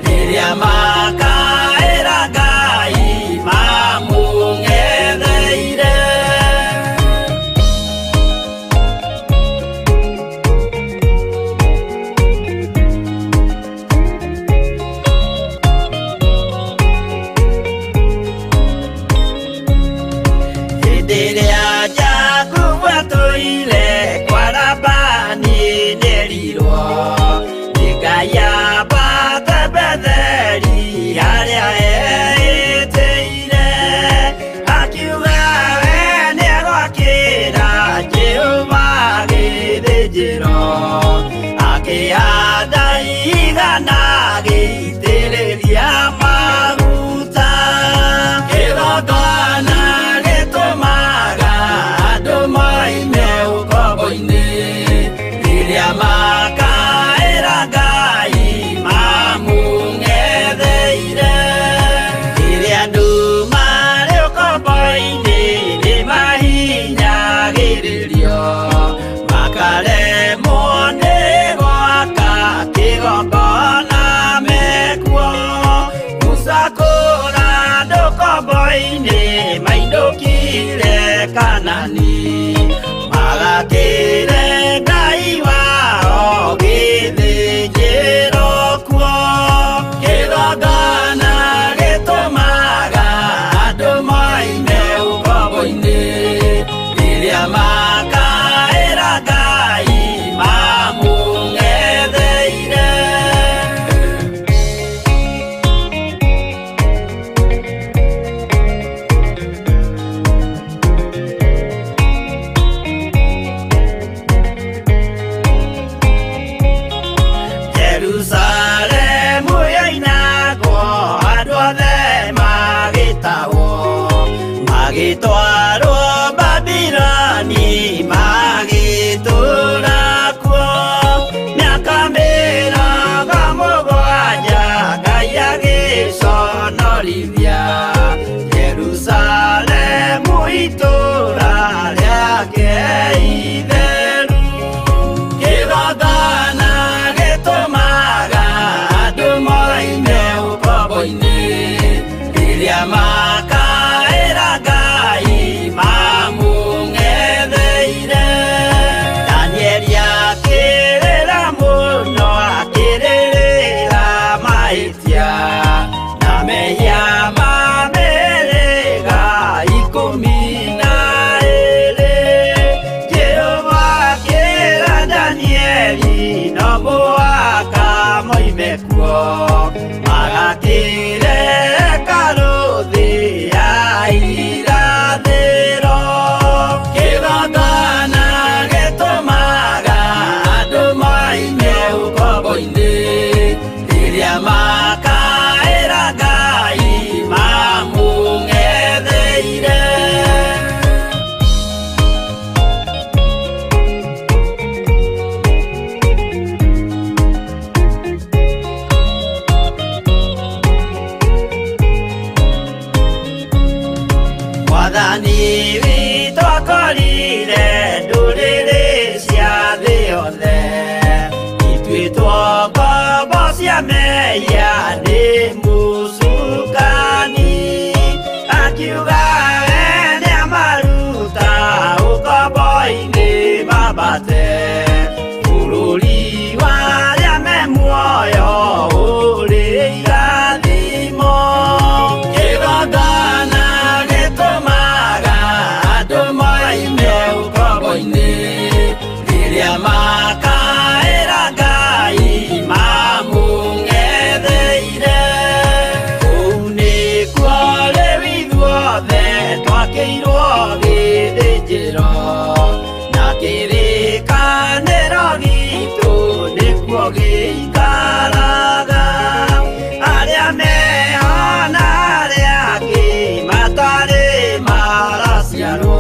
rĩrĩa makaĩra Ngai mamũng'etheire hĩndĩ ĩrĩa Jakubu atũire kwa Labani nĩerirwo nĩ Ngai ambate Betheli harĩa etĩire akiuga we nĩegwakĩra Jehova gĩthĩnjĩro akĩhanda igana gĩitĩrĩria maguta kĩgongona gĩtũmaga andũ moime ũkombo-inĩ rĩrĩa makaĩra Ngai mamũng'etheire rĩrĩa andũ marĩ ũkombo-inĩ nĩmahinyagĩrĩrio makaremwo nĩ gwaka kĩgongona mekuo gũcakũra andũ ũkombo-inĩ mainũkire Kanani magakĩre Ngai wao gĩthĩnjĩro kuo kĩgongona gĩtũmaga andũ moime ũkombo-inĩ rĩrĩa makaĩra Ngai mamũng'etheire gĩirwo gĩthĩnjĩro na kĩrĩkanĩro gitũ nĩkuo gĩikaraga arĩa mehona arĩa angĩ matarĩ maraciarwo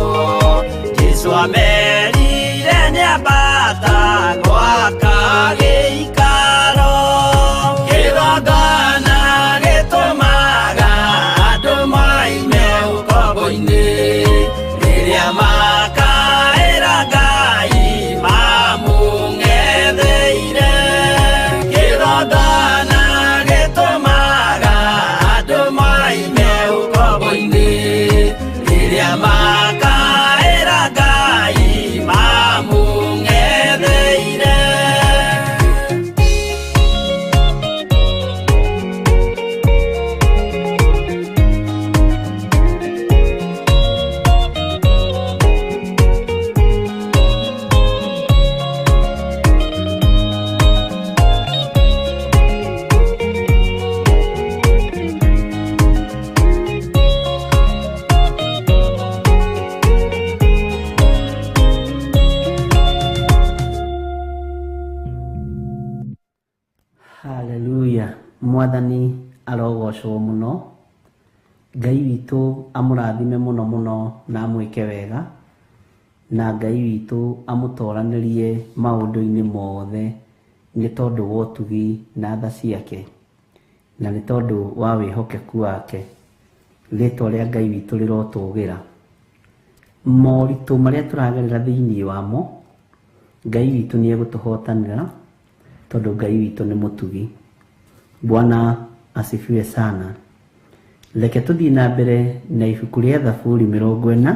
Jesũ amerire nĩambata gwaka gĩikaro kĩgongona gĩtũmaga andũ maime ũkombo-inĩ rĩrĩa makaĩra Ngai mamũng'etheire kĩgongona gĩtũmaga andũ maime ũkombo-inĩ rĩrĩa makaĩra Ngai mamũng'etheire. Haleluya. Mwathani arogocwo muno. Ngai witũ amũrathime muno muno na amwĩke wega, na Ngai witũ amũtoranĩrie maũndũ-inĩ mothe nĩ tondũ wa ũtugi na tha ciake, na nĩ tondũ wa wĩhokeku wake. Rĩĩtwa rĩa Ngai witũ rĩrotũgĩra. Moritũ marĩa tũragerera thĩinĩ wamo, Ngai witũ nĩ egũtũhotanĩra tondũ Ngai witũ nĩ mũtugi. Bwana asifiwe sana. Reke tũthiĩ na mbere na ibuku rĩa Thaburi 40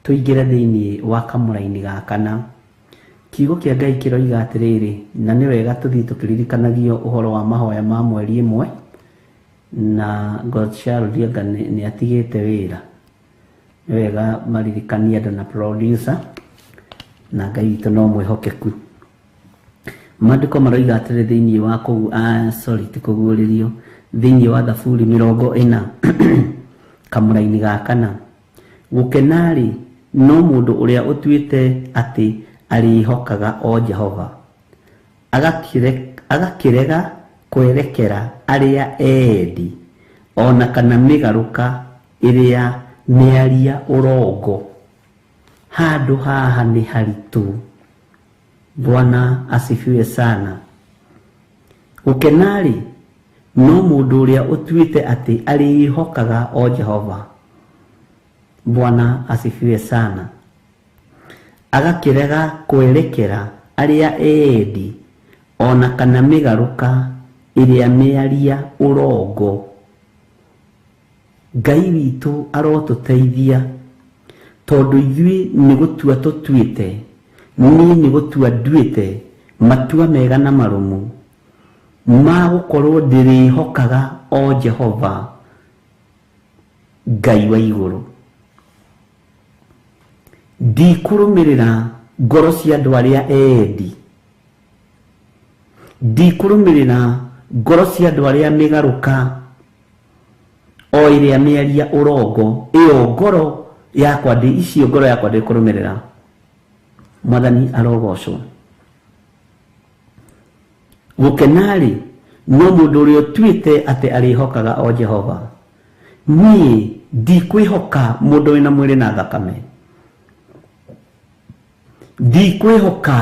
tũingĩre thĩinĩ wa kamũra-inĩ ga kana. Kiugo kĩa Ngai kĩroiga atĩrĩrĩ, na nĩ wega tũthiĩ tũkĩririkanagio ũhoro wa mahoya ma mweri ĩmwe, na Godchild Rianga nĩ atigĩte wĩra. Nĩ wega maririkanie andũ na producer, na Ngai witũ no mwĩhokeku. Maandĩko maroiga atĩrĩ thĩinĩ wa tikũguũrĩrio thĩinĩ wa Thaburi 40 kamũra-inĩ ga kana. Gũkenarĩ no mũndũ ũrĩa ũtuĩte atĩ arĩhokaga o Jehova, agakĩrega kwerekera arĩa endi, ona kana mĩgarũka ĩrĩa mĩaria ũrongo. Handũ haha nĩ haritũ. Bwana asifiwe sana. Gũkenarĩ no mũndũ ũrĩa ũtuĩte atĩ arĩhokaga o Jehova. Bwana asifiwe sana. Agakĩrega kwerekera arĩa endi, ona kana mĩgarũka ĩrĩa mĩaria ũrongo. Ngai witũ arotũteithia tondũ ithuĩ nĩ gũtua tũtuĩte, niĩ nĩ gũtua nduĩte matua mega na marũmu ma gũkorwo ndĩrĩhokaga o Jehova, Ngai wa igũrũ. Ndikũrũmĩrĩra ngoro cia andũ arĩa endi, ndikũrũmĩrĩra ngoro cia andũ arĩa mĩgarũka, o ĩrĩa mĩaria ũrongo. Ĩyo ngoro yakwa icio ngoro yakwa ndĩkũrũmĩrĩra. Mwathani arogocwo. Gũkenarĩ no mũndũ ũrĩa ũtuĩte atĩ arĩhokaga o Jehova. Niĩ ndikwĩhoka mũndũ wĩna mwĩrĩ na thakame. Ndikwĩhoka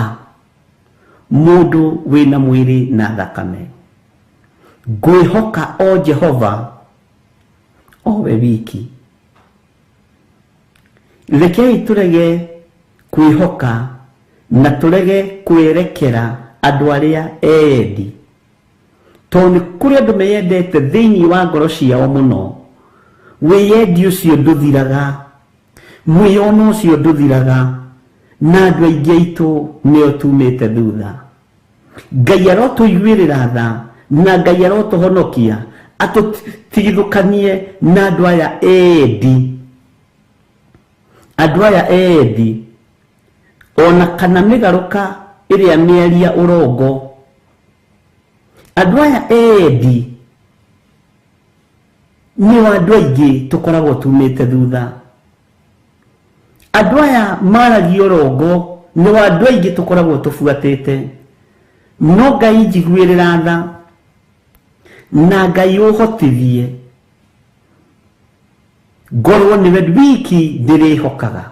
mũndũ wĩna mwĩrĩ na thakame. Ngwĩhoka o Jehova, o we wiki. Rekei tũrege kwĩhoka na tũrege kwerekera andũ arĩa endi, tondũ nĩ kũrĩ andũ meyendete thĩinĩ wa ngoro ciao mũno. Wĩyendi ũcio ndũthiraga, mwĩono ũcio ndũthiraga, na andũ aingĩ aitũ nĩo tumĩte thutha. Ngai arotũiguĩrĩra tha na Ngai arotũhonokia atũtigithũkanie na andũ aya endi. Andũ aya endi, ona kana mĩgarũka ĩrĩa mĩaria ũrongo. Andũ aya endi nĩo andũ aingĩ tũkoragwo tumĩte thutha. andũ aya maragia ũrongo nĩ wa andũ aingĩ tũkoragwo tũbuatĩte, no Ngai njiguĩrĩra tha na Ngai ũhotithie ngorwo nĩwe wiki ndĩrĩhokaga,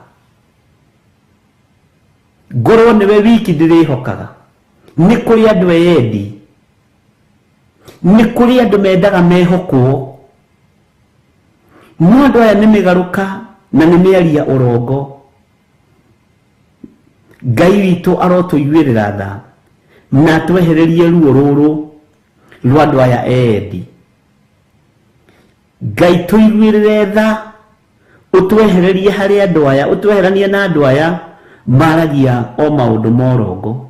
ngorwo nĩwe wiki ndĩrĩhokaga. Nĩ kũrĩ andũ eyendi, nĩ kũrĩ andũ mendaga mehokwo, no andũ aya nĩ mĩgarũka na nĩ mĩaria ũrongo. Ngai witũ arotũiguĩrĩra tha na atwehererie ruo rũrũ rwa andũ aya eyendi. Ngai tũiguĩrĩre tha, ũtwehererie harĩ andũ aya, ũtweheranie na andũ aya maragia o maũndũ ma ũrongo.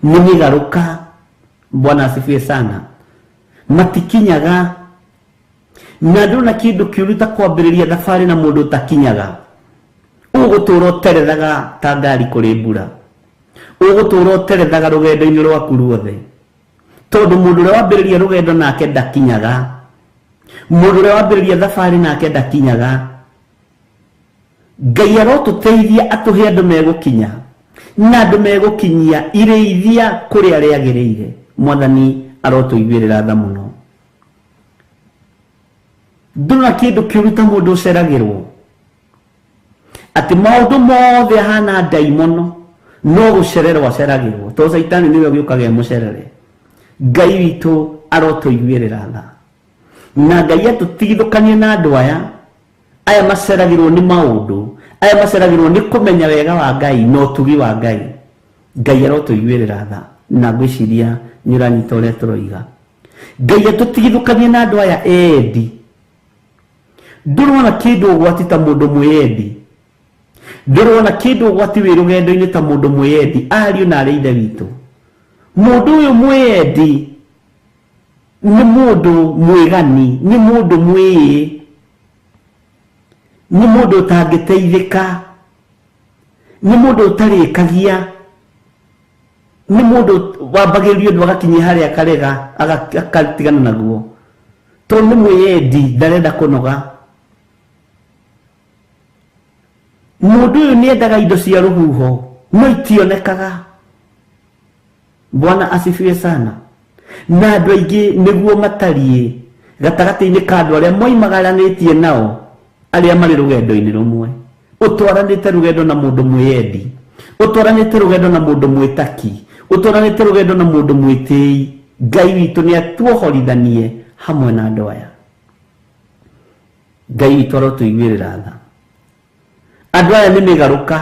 Nĩ mĩgarũka, Bwana asifiwe sana, matikinyaga. Na ndona kĩndũ kĩũru ta kwambĩrĩria thabarĩ na mũndũ ũtakinyaga, ũgũtũũra ũterethaga ta ngari kũrĩ mbura, ũgũtũũra ũterethaga rũgendo-inĩ rwaku ruothe, tondũ mũndũ ũrĩa wambĩrĩria rũgendo nake ndakinyaga, mũndũ ũrĩa wambĩrĩria thabarĩ nake ndakinyaga. Ngai arotũteithia atũhe andũ megũkinya na andũ megũkinyia irĩithia kũrĩa rĩagĩrĩire. Mwathani arotũiguĩrĩra tha mũno. Ndona kĩndũ kĩũru ta mũndũ ũceragĩrwo, atĩ maũndũ mothe ahana ndaimono, no gũcererwo aceragĩrwo, tondũ Saitani nĩwe gĩũkaga mũcerere. Ngai witũ arotũiguĩrĩra tha na Ngai atũtigithũkanie na andũ aya maceragĩrwo nĩ maũndũ, aya maceragĩrwo nĩ kũmenya wega wa Ngai na ũtugi wa Ngai. Ngai arotũiguĩrĩra tha na ngwĩciria nĩ ũranyita ũrĩa tũroiga. Ngai atũtigithũkanie na andũ aya eyendi. Ndũrona kĩndũ ũgwati ta mũndũ mwĩyendi, ndũrona kĩndũ ũgwati wĩ rũgendo-inĩ ta mũndũ mwĩyendi. Ariũ na arĩ ithe witũ, mũndũ ũyũ mwĩyendi nĩ mũndũ mwĩgani, nĩ mũndũ mwĩĩ, nĩ mũndũ ũtangĩteithĩka, nĩ mũndũ ũtarĩkagia, nĩ mũndũ wambagĩrĩrio ũndũ agakinyia harĩa akarega agatigana naguo, tondũ nĩ mwĩyendi, ndarenda kũnoga. Mũndũ ũyũ nĩ endaga indo cia rũhuho no itionekaga. Bwana asifiwe sana. Na andũ aingĩ nĩguo matariĩ gatagatĩ-inĩ ka andũ arĩa moimagaranĩtie nao, arĩa marĩ rũgendo-inĩ rũmwe. Ũtwaranĩte rũgendo na mũndũ mwĩyendi, ũtwaranĩte rũgendo na mũndũ mwĩtaki, ũtwaranĩte rũgendo na mũndũ mwĩtĩi. Ngai witũ nĩ atuohorithanie hamwe na andũ aya. Ngai witũ arotũiguĩrĩra tha. Andũ aya nĩ mĩgarũka.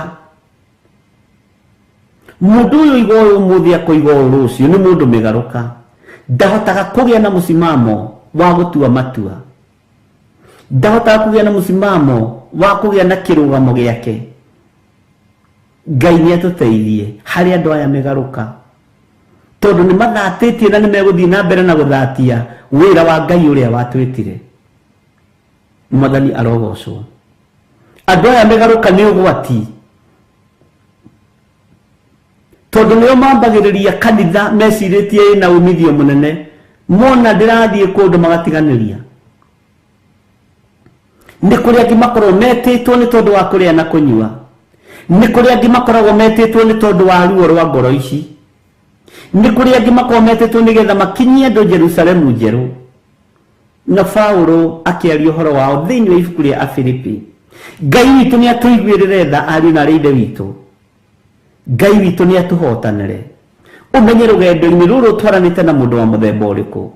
Mũndũ ũyũ igwa ũyũ ũmũthĩ akũigwa ũũ rũciũ nĩ mũndũ mĩgarũka. Ndahotaga kũgĩa na mũsimamo wa gũtua matua, ndahotaga kũgĩa na mũsimamo wa kũgĩa na kĩrũgamo gĩake. Ngai nĩ atũteithie harĩ andũ aya mĩgarũka, tondũ nĩ mathatĩtie na nĩ megũthiĩ na mbere na gũthatia wĩra wa Ngai ũrĩa watwĩtire. Mwathani arogocwo. Andũ aya mĩgarũka nĩ ũgwati, tondũ nĩo mambagĩrĩria kanitha mecirĩtie na umithio mũnene, mona ndĩrathiĩ kũndũ magatiganĩria. Nĩ kũrĩ angĩ makoragwo metĩtwo nĩ tondũ wa kũrĩa na kũnyua, nĩ kũrĩ angĩ makoragwo metĩtwo nĩ tondũ wa ruo rwa ngoro ici, nĩ kũrĩ angĩ makoragwo metĩtwo nĩgetha makinyie andũ Jerusalemu njerũ. Na Paulo akĩaria ũhoro wao thĩinĩ wa ibuku rĩa Afilipi. Ngai witũ nĩ atũiguĩrĩre tha, ariũ na arĩ ithe witũ. Ngai witũ nĩ atũhotanĩre. Ũmenye rũgendo-inĩ rũrũ twaranĩte na mũndũ wa mũthemba ũrĩkũ?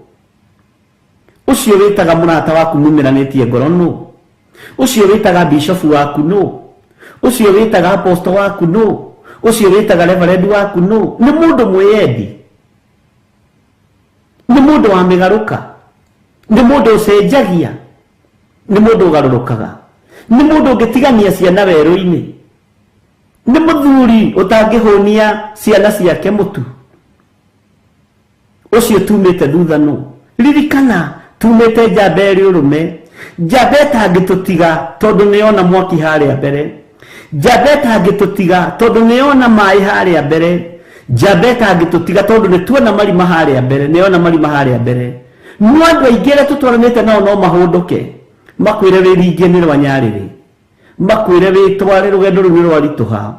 Ũcio wĩtaga mũrata waku mumiranĩtie ngoro nũ? Ũcio wĩtaga bishofu waku nũ? Ũcio wĩtaga apostle waku nũ? Ũcio wĩtaga reverend waku nũ? Nĩ mũndũ mwĩyendi, nĩ mũndũ wa mĩgarũka, nĩ mũndũ ũcenjagia, nĩ mũndũ ũgarũrũkaga, nĩ mũndũ ũngĩtigania ciana werũ-inĩ, nĩ mũthuri ũtangĩhũnia ciana ciake mũtu. Ũcio tumĩte thutha nũ? Ririkana tumĩte njamba ĩrĩ ũrũme, njamba ĩtangĩtũtiga tondũ nĩyona mwaki harĩa mbere, njamba ĩtangĩtũtiga tondũ nĩyona maĩ harĩa mbere, njamba ĩtangĩtũtiga tondũ nĩtuona marima harĩa mbere, nĩyona marima harĩa mbere. No andũ aingĩ arĩa tũtwaranĩte nao no mahũndũke makwĩre rĩringĩ nĩ rwa Nyarĩrĩ, makwire witware rugendo rũu rwarituha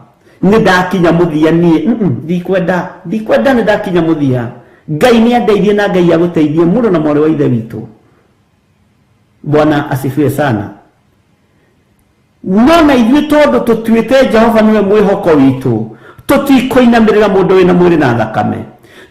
nĩ ndakinya mũthia niĩ ndikwenda nĩ ndakinya mũthia. Ngai nĩ andeithie na Ngai agũteithie mũndũ na mwarĩ wa ithe witũ. Bwana asifiwe sana. No na ithuĩ tondũ tũtuĩte Jehova nĩwe mwĩhoko witũ, tũtikũinamĩrĩra mũndũ wĩna mwĩrĩ na thakame,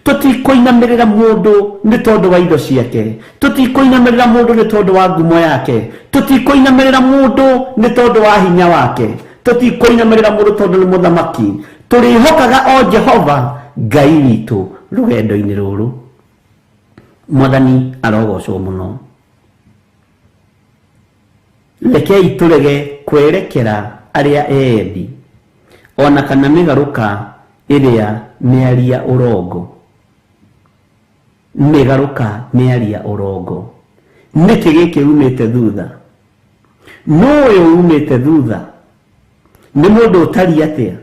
tũtikũinamĩrĩra mũndũ nĩ tondũ wa indo ciake, tũtikũinamĩrĩra mũndũ nĩ tondũ wa ngumo yake, tũtikũinamĩrĩra mũndũ nĩ tondũ wa hinya wake, tũtikũinamĩrĩra mũndũ tondũ nĩ mũthamaki. Tũrĩhokaga o Jehova Ngai witũ rũgendo-inĩ rũrũ. Mwathani arogocwo mũno. Rekei tũrege kwerekera arĩa eendi ona kana mĩgarũka ĩrĩa mĩaria ũrongo. Mĩgarũka mĩaria ũrongo. Nĩkĩ gĩkĩ umĩte thutha? N'ũyũ umĩte thutha nĩ mũndũ ũtari atĩa?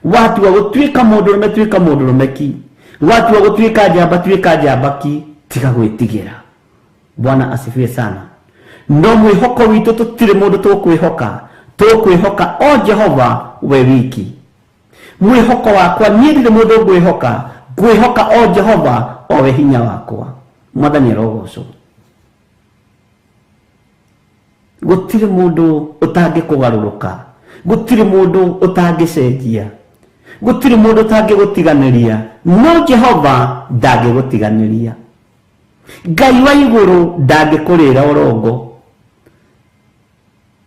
Watua gũtuĩka mũndũrũme tuĩka mũndũrũme ki, watua gũtuĩka njamba tuĩka njamba ki, tiga gwĩtigĩra. Bwana asifiwe sana. No mwĩhoko witũ tũtirĩ mũndũ tũkwĩhoka o Jehova we wiki. Mwĩhoko wakwa niĩ ndirĩ mũndũ ngwĩhoka o Jehova o we hinya wakwa. Mwathani arogocwo. Gũtirĩ mũndũ ũtangĩkũgarũrũka, gũtirĩ mũndũ ũtangĩcenjia, gũtirĩ mũndũ ũtangĩgũtiganĩria, no Jehova ndangĩgũtiganĩria. Ngai wa igũrũ ndangĩkũrĩra ũrongo.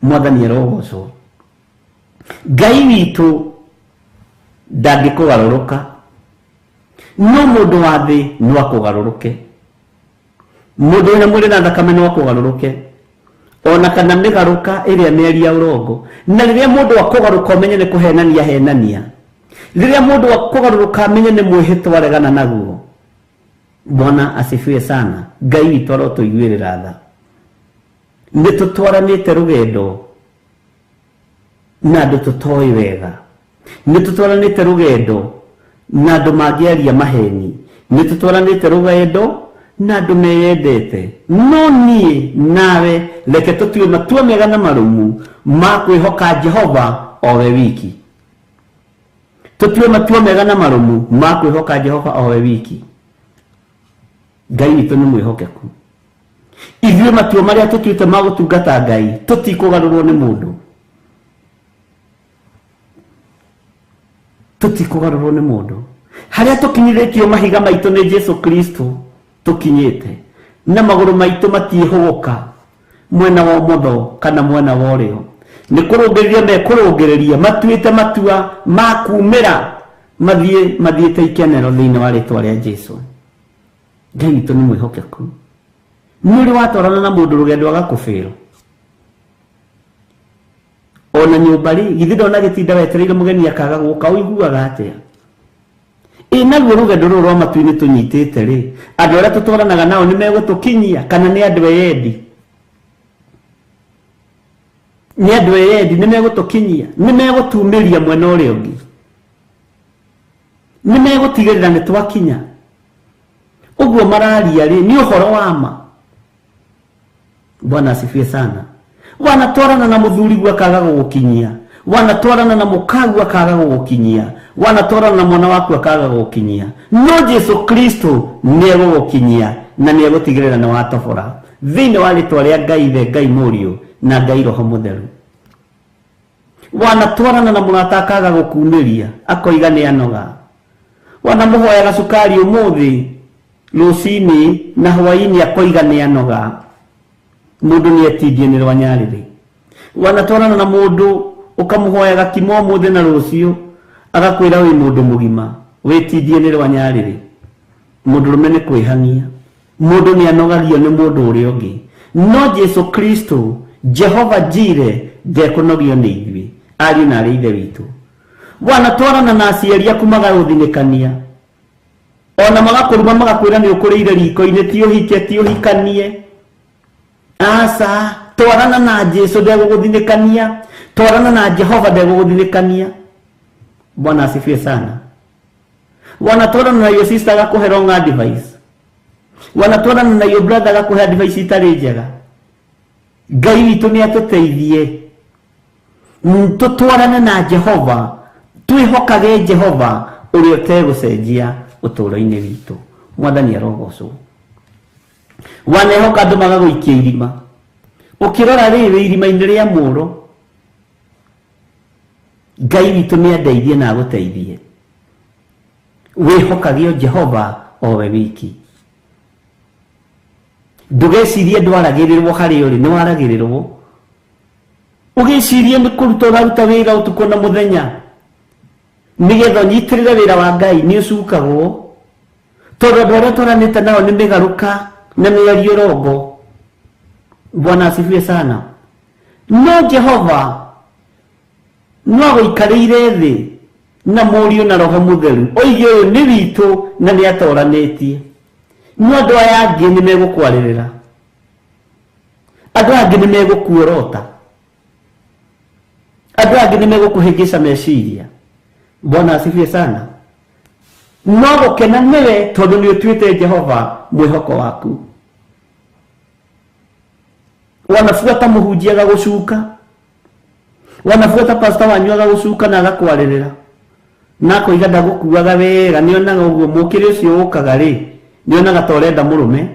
Mwathani arogocwo. Ngai witũ ndangĩkũgarũrũka, no mũndũ wa thĩ no akũgarũrũke. Mũndũ wĩna mwĩrĩ na thakame no akũgarũrũke, ona kana mĩgarũka ĩrĩa mĩaria ũrongo. Na rĩrĩa mũndũ akũgarũrũka ũmenye nĩ kũhenania henania, rĩrĩa mũndũ akũgarũrũka amenye nĩ mwĩhĩtwa aregana naguo. Bwana asifiwe sana. Ngai witũ arotũiguĩrĩra tha. Nĩ tũtwaranĩte rũgendo na andũ tũtoĩ wega, nĩ tũtwaranĩte rũgendo na andũ mangĩaria maheni, nĩ tũtwaranĩte rũgendo na andũ meyendete. No niĩ nawe reke tũtue matua mega na marũmu ma kwĩhoka Jehova o we wiki. Tũtue matua mega na marũmu ma kwĩhoka Jehova o we wiki. Ngai witũ nĩ mwĩhokeku. Ithuĩ matua marĩa tũtuĩte ma gũtungata Ngai tũtikũgarũrwo nĩ mũndũ, tũtikũgarũrwo nĩ mũndũ. Harĩa tũkinyithĩtio mahiga maitũ nĩ Jesu Kristo tũkinyĩte, na magũrũ maitũ matiĩhũgũka mwena wa ũmotho kana mwena wa ũrĩo. Nĩ kũrũngĩrĩria mekũrũngĩrĩria, matuĩte matua ma kumĩra mathiĩte ikenero thĩinĩ wa rĩtwa rĩa Jesu. Ngai witũ nĩ mwĩhokeku. Nĩ ũrĩ watwarana na mũndũ rũgendo agakũbĩrwo? Ona nyũmba rĩ, githĩ ndona gĩtinda wetereire mũgeni akaga gũka, ũiguaga atĩa? Naguo rũgendo rũrũ rwa matu-inĩ tũnyitĩte rĩ, andũ arĩa tũtwaranaga nao nĩ megũtũkinyia kana nĩ andũ eyendi? Nĩ andũ eyendi nĩ megũtũkinyia, nĩ megũtumĩria mwena ũrĩa ũngĩ, nĩ megũtigĩrĩra nĩ twakinya? Ũguo mararia rĩ, nĩ ũhoro wa ma. Bwana asifiwe sana. Wanatwarana na mũthuri gwa akaga gũgũkinyia, wanatwarana na mũkagu akaga gũgũkinyia, wanatwarana na mwana waku akaga gũgũkinyia, no Jesu Kristo nĩ egũgũkinyia na nĩ egũtigĩrĩra nĩ watobora thĩinĩ wa rĩtwa rĩa Ngai Ithe, Ngai Mũriũ na Ngai Roho Mũtheru. Wanatwarana na mũrata akaga gũkumĩria, akoiga nĩ anoga, wanamũhoya gacukari ũmũthĩ, rũcinĩ na hwainĩ akoiga nĩ anoga, mũndũ nĩ etindie nĩ rwanyarĩrĩ. Wanatwarana na mũndũ ũkamũhoya gakimo ũmũthĩ na rũciũ agakwĩra wĩ mũndũ mũgima, wĩtindie nĩ rwanyarĩrĩ. Mũndũrũme nĩ kwĩhania, mũndũ nĩ anogagio nĩ mũndũ ũrĩa ũngĩ, no Jesu Kristo Jehova Jire ndekũnogio nĩ ithuĩ, ariũ na arĩ ithe witũ. Wanatwarana na aciari aku magagũthinĩkania, ona magakũruma magakwĩra nĩ ũkũrĩire riko-inĩ, ti ũhike ti ũhikanie. Asa, twarana na Jesu ndegũgũthinĩkania, twarana na Jehova ndegũgũthinĩkania. Bwana asifiwe sana. Wanatwarana na your sister agakũhe wrong advice, wanatwarana na your brother agakũhe advice itarĩ njega. Ngai witũ nĩ atũteithie. tutwarane na Jehova, twihokage Jehova uria utegucenjia uturo-ini witu. Mwathani arogocwo. Wanehoka andu magaguikia irima, ukirora riri irima-ini ria muro, Ngai witu ni andeithie na aguteithie. Wihokage Jehova o we wiki. Ndugecirie ndwaragirirwo hari uri ni waragirirwo. Ugicirie ni kuruta uraruta wira utuko na muthenya, nigetha nyitirire wira wa Ngai ni ucukagwo. Tondu andu aria twaranite nao ni migaruka na miario rongo. Bwana asifiwe sana. No Jehova no guikarire thi na murio na roho mutheru oige uyu ni witu na ni atoranitie. No andu aya angi ni megukwaririra, andu angi ni megukuorota, andu angi ni megukuhingica meciria. Bwana asifiwe sana. No gukena niwe tondu ni utuite Jehova mwihoko waku. Wanafuata muhunjia agagucuka, wanafuata pastor wanyu agagucuka na agakwaririra, na koiga ndagukuaga wega. Nionaga uguo mukiri ucio ukaga ri, nionaga torenda murume,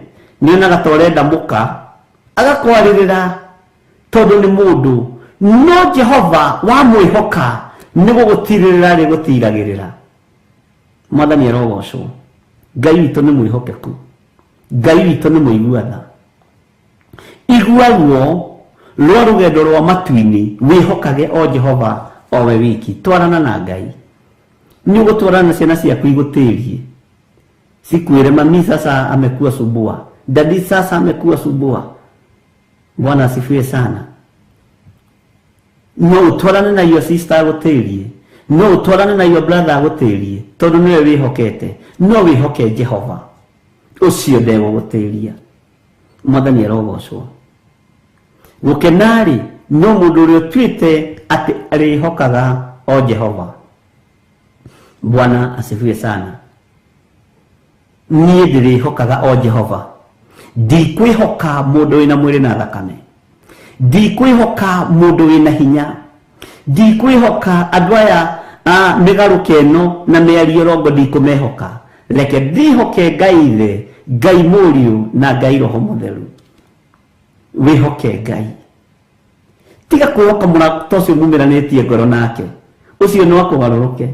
nionaga torenda muka, agakwaririra tondu ni mundu. No Jehova wa mwihoka ni gugutirira ri gutiragirira. Mwathani arogocwo. Ngai witu ni mwihokeku, Ngai witu ni muiguatha. Iguaguo rwa rugendo rwa matu-ini, wihokage o Jehova o we wiki. Twarana na Ngai, ni gutwarana na ciana ciaku igutirie, sikwire mami sasa amekuwa subua, dadi sasa amekuwa subua. Bwana asifiwe sana. No utwarane na your sister agutirie, no utwarane na your brother agutirie, tondu niwe wihokete. No wihoke Jehova, ucio ndegugutiria. Mwathani arogocwo. Gukenari no mundu uria utuite ati arihokaga o Jehova. Bwana asifiwe sana. Nie ndirihokaga o Jehova. Ndikwihoka mundu wina mwiri na thakame, ndikwihoka mundu wina hinya, ndikwihoka andu aya migaruke ino na miario rongo ndikumehoka. Reke ndihoke Ngai the, Ngai muriu na Ngai roho mutheru. Wihoke Ngai, tiga kwihoka murata ucio mumiranitie ngoro nake, ucio no akugaruruke.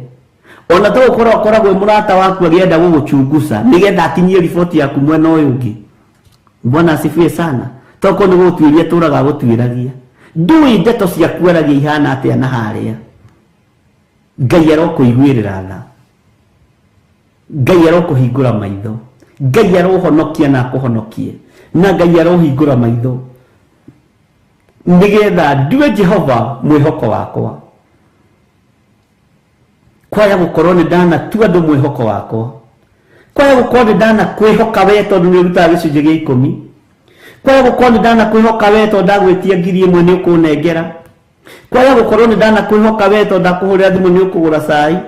Ona to ukorwo koragwo murata waku agienda guguchunguca nigetha akinyie riboti yaku mwena uyu ungi. Bwana asifiwe sana. Toko ni gutwiria turaga gutwiragia, ndui ndeto ciaku aragia ihana atia na haria. Ngai arokuiguirira tha, Ngai arokuhingura maitho, Ngai arohonokia na akuhonokie, na Ngai arohingura maitho nigetha ndue Jehova mwihoko wakwa. Kwaya gukorwo ni ndana tu andu mwihoko wakwa, kwaya gukorwo ni ndana kwihoka we tondu ni rutaga gicunjĩ gĩa 10, kwaya gukorwo ni ndana kwihoka we tondu ndagwitia 1,000 ni ukunengera, kwaya gukorwo ni ndana kwihoka we tondu ndakuhurira thimu ni ukugura cai,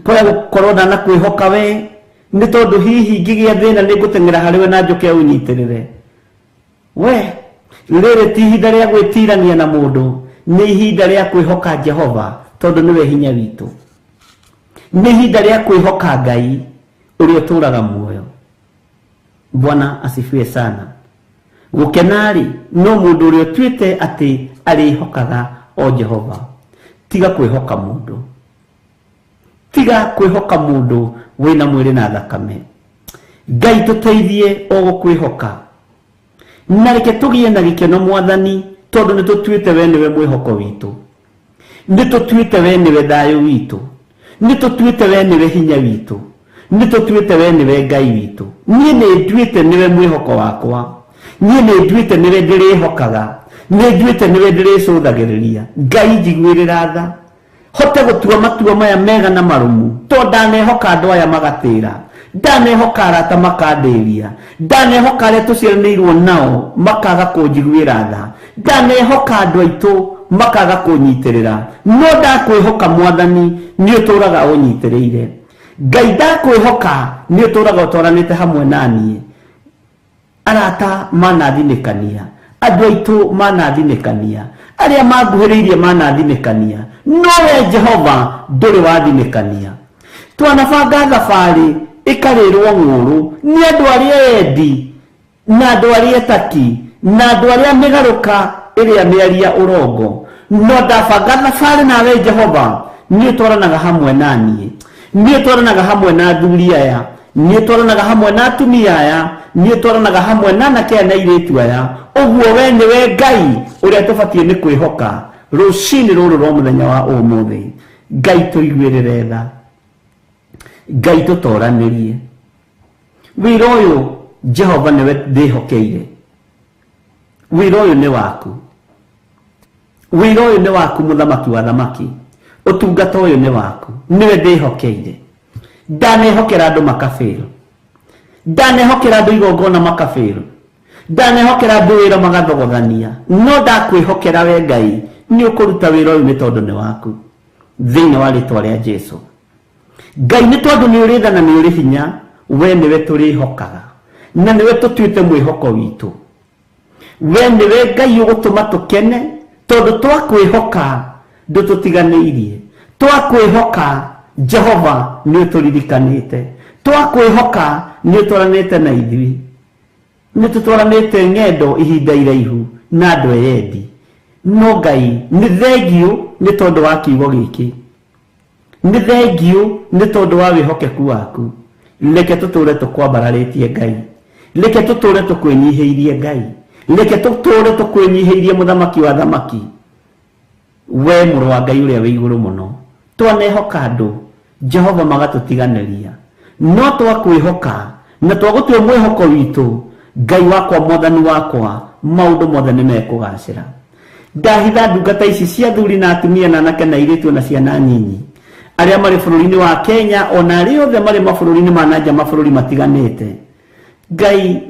kwaya gukorwo ndana kwihoka we ni tondu hihi ngigia thina ni nguteng'era hariwe na njuke unyitirire. We riri ti ihinda ria gwitirania na mundu, ni ihinda ria kwihoka Jehova tondu niwe hinya witu, ni ihinda ria kwihoka Ngai uria uturaga muoyo. Bwana asifiwe sana. Gukenari no mundu uria utuite ati arihokaga o Jehova. Tiga kwihoka mundu, tiga kwihoka mundu wina mwiri na thakame. Ngai tuteithie o gukwihoka, na reke tugie na gikeno Mwathani tondu nitutuite we niwe mwihoko witu, nitutuite we niwe thayu witu, nitutuite we niwe hinya witu, nitutuite we niwe Ngai witu. Nie ni nduite niwe mwihoko wakwa, nie ni nduite niwe ndirihokaga, nie nduite niwe ndiricuthagiriria. Ngai njiguirira tha, hote gutua matua maya mega na marumu, to ndanehoka andu aya magatira, ndanehoka arata makandiria, ndanehoka aria tuciaranĩirwo nao makaga kunjiguira tha, ndanehoka andu aitu makaga kunyitirira. No ndakwihoka Mwathani ni uturaga unyitiriire. Ngai ndakwihoka ni uturaga utwaranite hamwe nanie. Arata manathinikania, andu aitu manathinikania, aria manguhiriirie manathimikania nowe Jehova nduri wathimikania. Twanabanga thabari ikarirwo ng'uru ni andu aria endi na andu aria etaki na andu aria migaruka iria miaria urongo. No ndabanga thabari nawe Jehova ni twaranaga hamwe nanie, ni twaranaga hamwe na athuri aya, ni twaranaga hamwe na atumia aya, ni twaranaga hamwe na anake na airitu aya. Uguo we niwe Ngai uria tubatie ni kwihoka rucini ruru rwa muthenya wa umuthi. Ngai tuiguirire tha, Ngai tutoranirie. Wira uyu Jehova niwe ndihokeire, wira uyu ni waku, wira uyu ni waku muthamaki wa thamaki, utungata uyu ni waku, niwe ndihokeire. Ndanehokera andu makabiru, ndanehokera andu igongona makabiru, ndanehokera andu wira magathogothania. No ndakwihokera we Ngai ni ukuruta wira uyu ni tondu ni waku thiini wa ritwa ria Jesu. Ngai ni tondu ni uri tha na ni uri hinya, we niwe turihokaga na niwe tutuite mwihoko witu. We niwe Ngai ugutuma tukene tondu twakwihoka ndututiganiirie, twakwihoka Jehova ni uturirikanite, twakwihoka ni utwaranite na ithui, ni tutwaranite ng'endo ihinda iraihu na andu endi. No Ngai ni thengiu ni tondu wa kiugo giki, ni thengiu ni tondu wa wihokeku waku. Leke tuture tukwambararitie Ngai, leke tuture tukwinyihiirie Ngai, leke tuture tukwinyihiirie muthamaki wa thamaki. We muru wa Ngai uria wi iguru muno, twanehoka andu Jehova magatutiganiria, no twakwihoka na twagutua mwihoko witu. Ngai wakwa mwathani wakwa, maundu mothe ni mekugacira. Ndahitha ndungata ici cia thuri na atumia na anake na airitu na ciana nyinyi aria mari bururi-ini wa Kenya ona aria othe mari mabũrũri-inĩ ma nanja mabũrũri matiganite. Ngai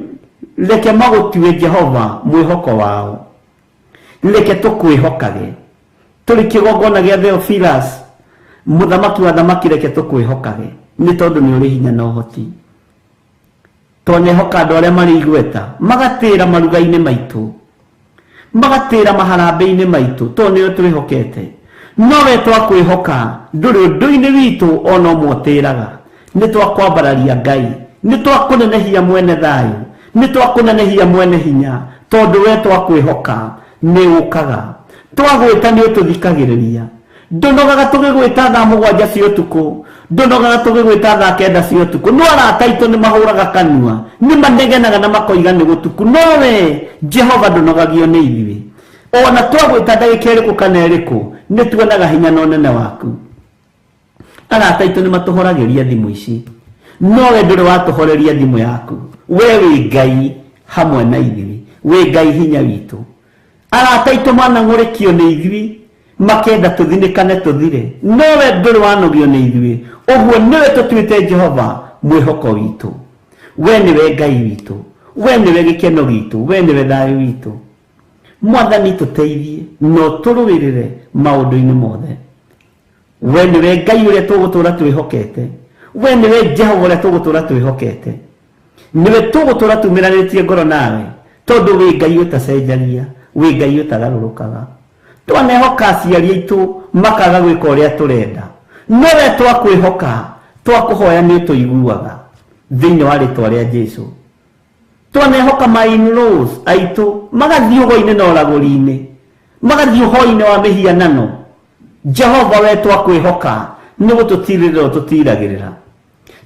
leke magutue Jehova mwihoko wao, leke tukwihokage turi kigongona gia Theophilus muthamaki wa thamaki, leke tukwihokage ni tondu ni uri hinya na uhoti. Twanehoka andu aria mari igweta magatira maruga-ini maitu, magatira maharambe-ini maitu tondu nio twihokete. Nowe twakwihoka nduri undu-ini witu ona umwotiraga. Ni twakwambararia Ngai, ni twakunenehia mwene thayu, ni twakunenehia mwene hinya tondu we twakwihoka ni ukaga. Twagwita ni ututhikagiriria, ndunogaga tugigwita thaa 7 cia utuku, ndunogaga tugigwita thaa 9 cia utuku. No arata itu ni mahuraga kanua, ni manegenaga na makoiga ni gutuku. Nowe Jehova ndunogagio ni ithui, ona twagwita ndagika iriku kana iriku ni tuonaga hinya na unene waku. Arata itu ni matuhoragiria thimu ici, nowe nduri watuhoreria thimu yaku. We wi Ngai hamwe na ithui, we Ngai hinya witu. Arata itu manang'urikio ni ithui makenda tuthinikane tuthire, nowe nduri wanogio ni ithui. Uguo niwe tutuite Jehova mwihoko witu. We niwe Ngai witu, we niwe gikeno gitu, we niwe thayu witu. Mwathani tuteithie no turuirire maundu-ini mothe. We niwe Ngai uria tugutura twihokete, we niwe Jehova uria tugutura twihokete, niwe tugutura tumiranitie ngoro nawe tondu wi Ngai utacenjagia, wi Ngai utagarurukaga. Twanehoka aciari aitu makaga gwika uria turenda, nowe twakwihoka twakuhoya ni tuiguaga thiini wa ritwa ria Jesu. Twanehoka ma-in-laws aitu magathii ugo-ini na uraguri-ini, magathii uhoi-ini wa mihianano. Jehova we twakwihoka ni gututirira tutiragirira.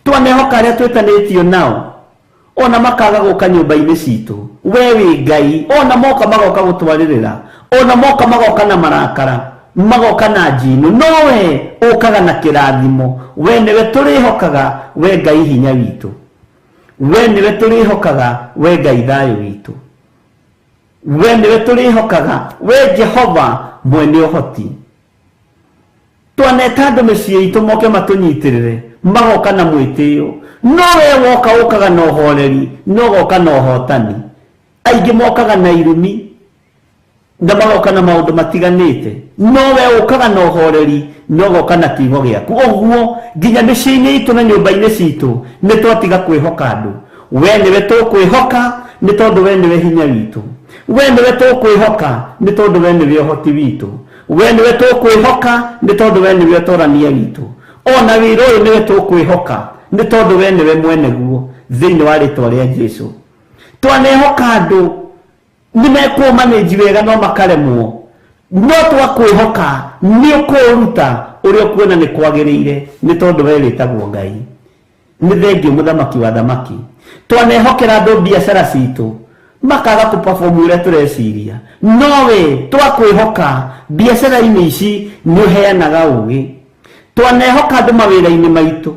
Twanehoka aria twitanitio nao ona makaga guka nyumba-ini citu, we wi Ngai ona moka magoka gutwaririra, ona moka magoka na marakara, magoka na njino, nowe ukaga na kirathimo. We niwe turihokaga, we Ngai hinya witu, we niwe turihokaga, we Ngai thayu witu, we niwe turihokaga, we Jehova mwene uhoti. Twaneta andu micii itu moke matunyitirire magoka na mwitio, nowe woka ukaga na uhoreri, no goka na uhotani. Aingi mokaga na irumi na magoka na maundu matiganite, nowe ukaga na uhoreri, no goka na kiugo giaku. Uguo nginya micii-ini itu na nyumba-ini citu ni twatiga kwihoka andu. We niwe tukwihoka ni tondu we niwe hinya witu, we niwe tũkwĩhoka nĩ tondũ we nĩwe ũhoti witũ, we niwe tũkwĩhoka nĩ tondũ we nĩwe ũtorania witũ, ona wĩra ũyũ nĩwe tũkwĩhoka nĩ tondũ we nĩwe mweneguo thĩinĩ wa rĩtwa rĩa Jesũ. Twanehoka andũ nĩmekũmanĩnji wega no makaremwo, no twakwĩhoka nĩ ũkũruta ũrĩa ũkuona nĩ kwagĩrĩire nĩ tondũ we wĩtagwo Ngai. Nĩ thengio mũthamaki wa thamaki. Twanehokera andũ biacara citũ makaga kũperform ũrĩa tũreciria, no we twakwĩhoka biacara-inĩ ici nĩ ũheanaga ũgĩ. Twanehoka andũ mawĩra-inĩ maitũ,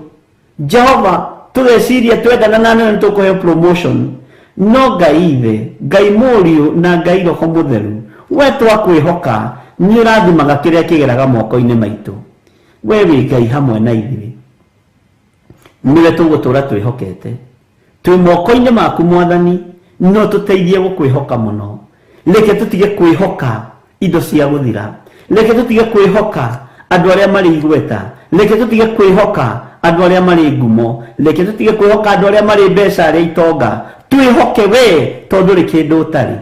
Jehova tũreciria twendana na nĩ tũkũheo promotion, no Ngai Ithe, Ngai Mũriũ na Ngai Roho Mũtheru, we twakwĩhoka nĩ ũrathimaga kĩrĩa kĩgeraga moko-inĩ maitũ. We wĩ Ngai hamwe na ithuĩ, niwe tũgũtũra twĩhokete. Twĩ moko-inĩ maku Mwathani, no tũteithie gũkwĩhoka mũno. Reke tũtige kwĩhoka indo cia gũthira, reke tũtige kwĩhoka andũ arĩa marĩ igweta, reke tũtige kwĩhoka andũ arĩa marĩ ngumo, reke tũtige kwĩhoka andũ arĩa marĩ mbeca arĩa itonga. Twĩhoke we tondũ rĩ kĩndũ ũtarĩ.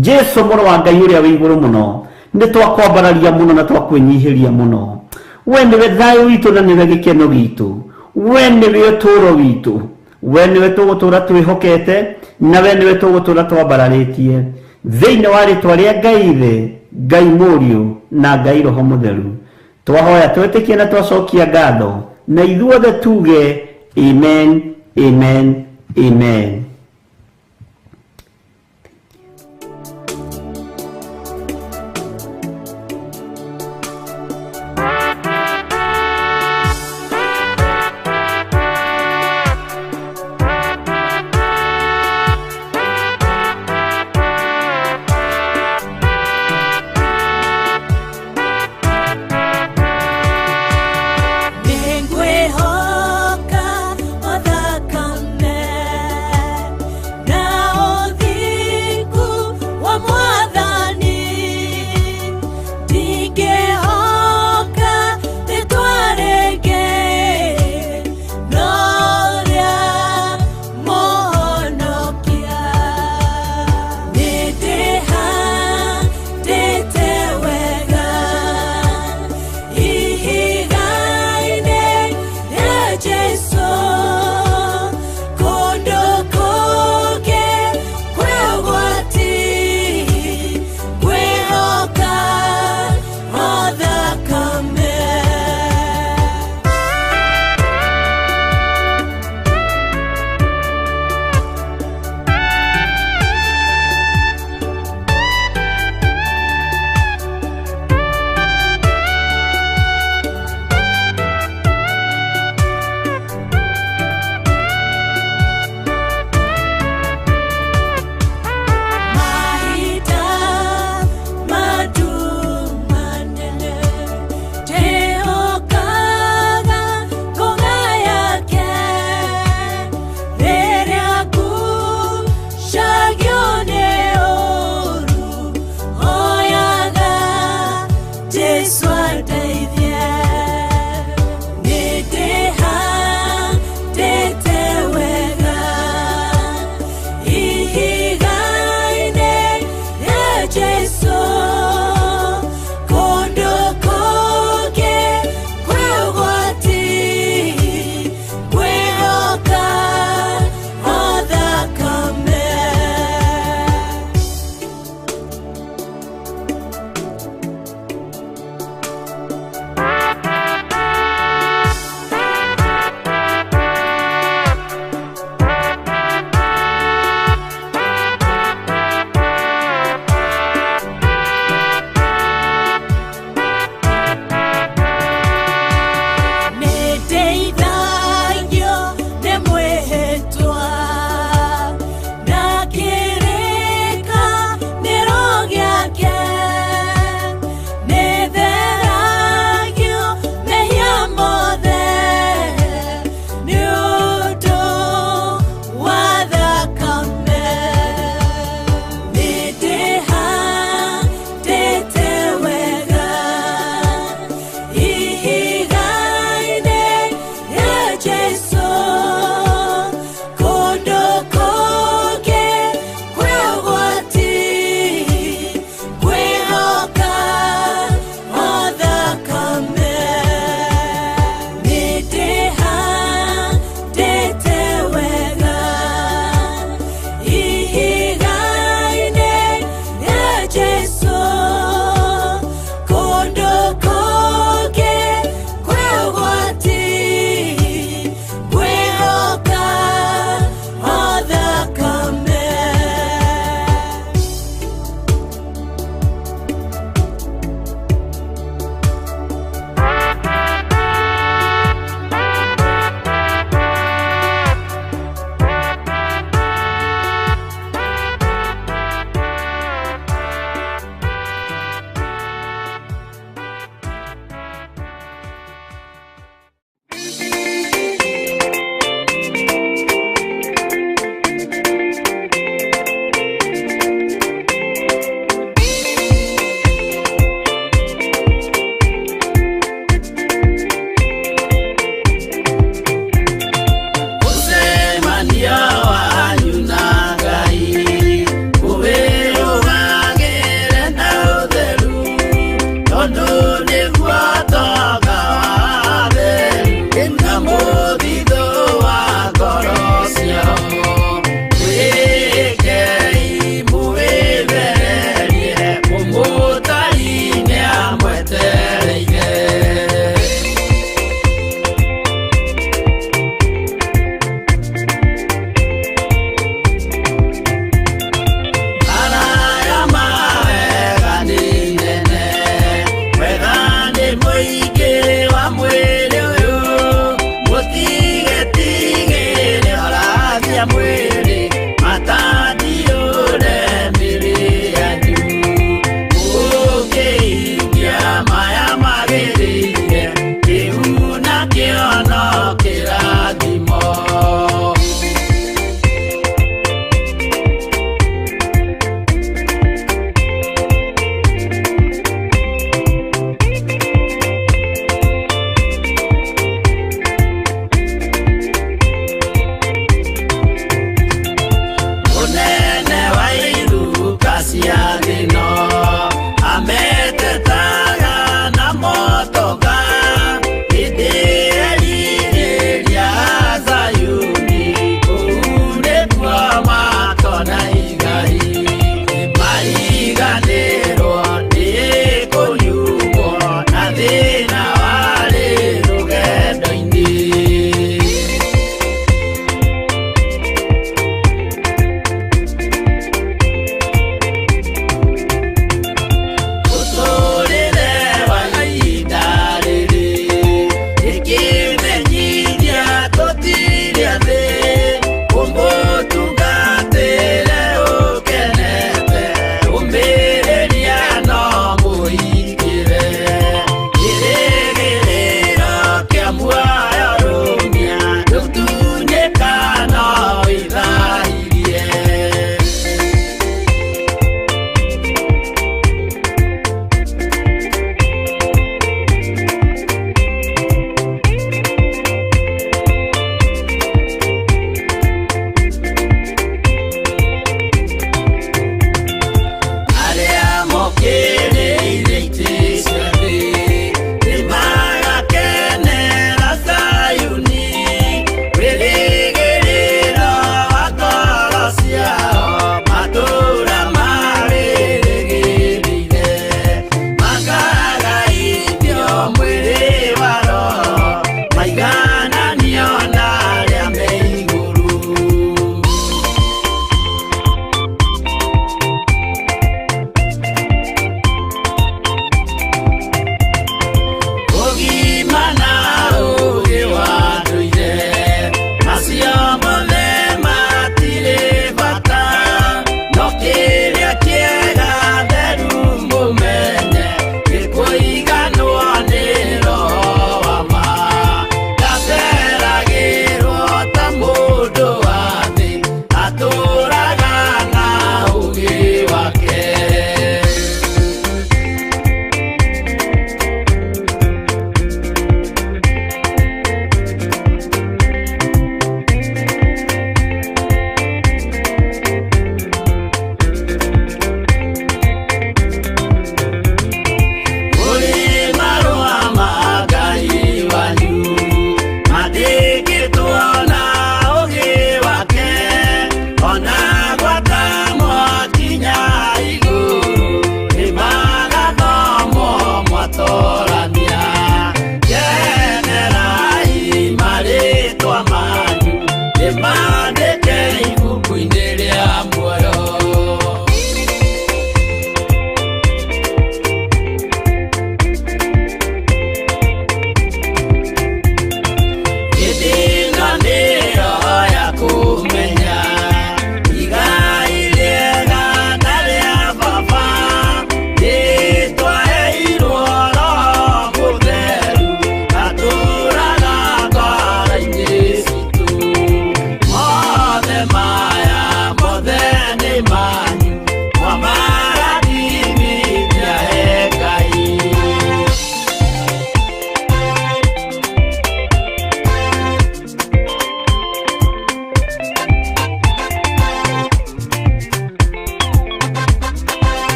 Jesũ mũrũ wa Ngai ũrĩa wĩ igũrũ mũno, nĩ twakwambararia mũno na twakwĩnyihĩria mũno. We nĩwe thayũ witũ na nĩwe gĩkeno gitũ, we nĩwe ũtũũro witũ, we nĩwe tũgũtũũra twĩhokete, na we nĩwe tũgũtũũra twambararĩtie thĩinĩ wa rĩtwa rĩa Ngai Ithe, Ngai Mũriũ na Ngai Roho Mũtheru. Twahoya twĩtĩkie na twacokia ngatho, na ithuothe tuge amen, amen, amen.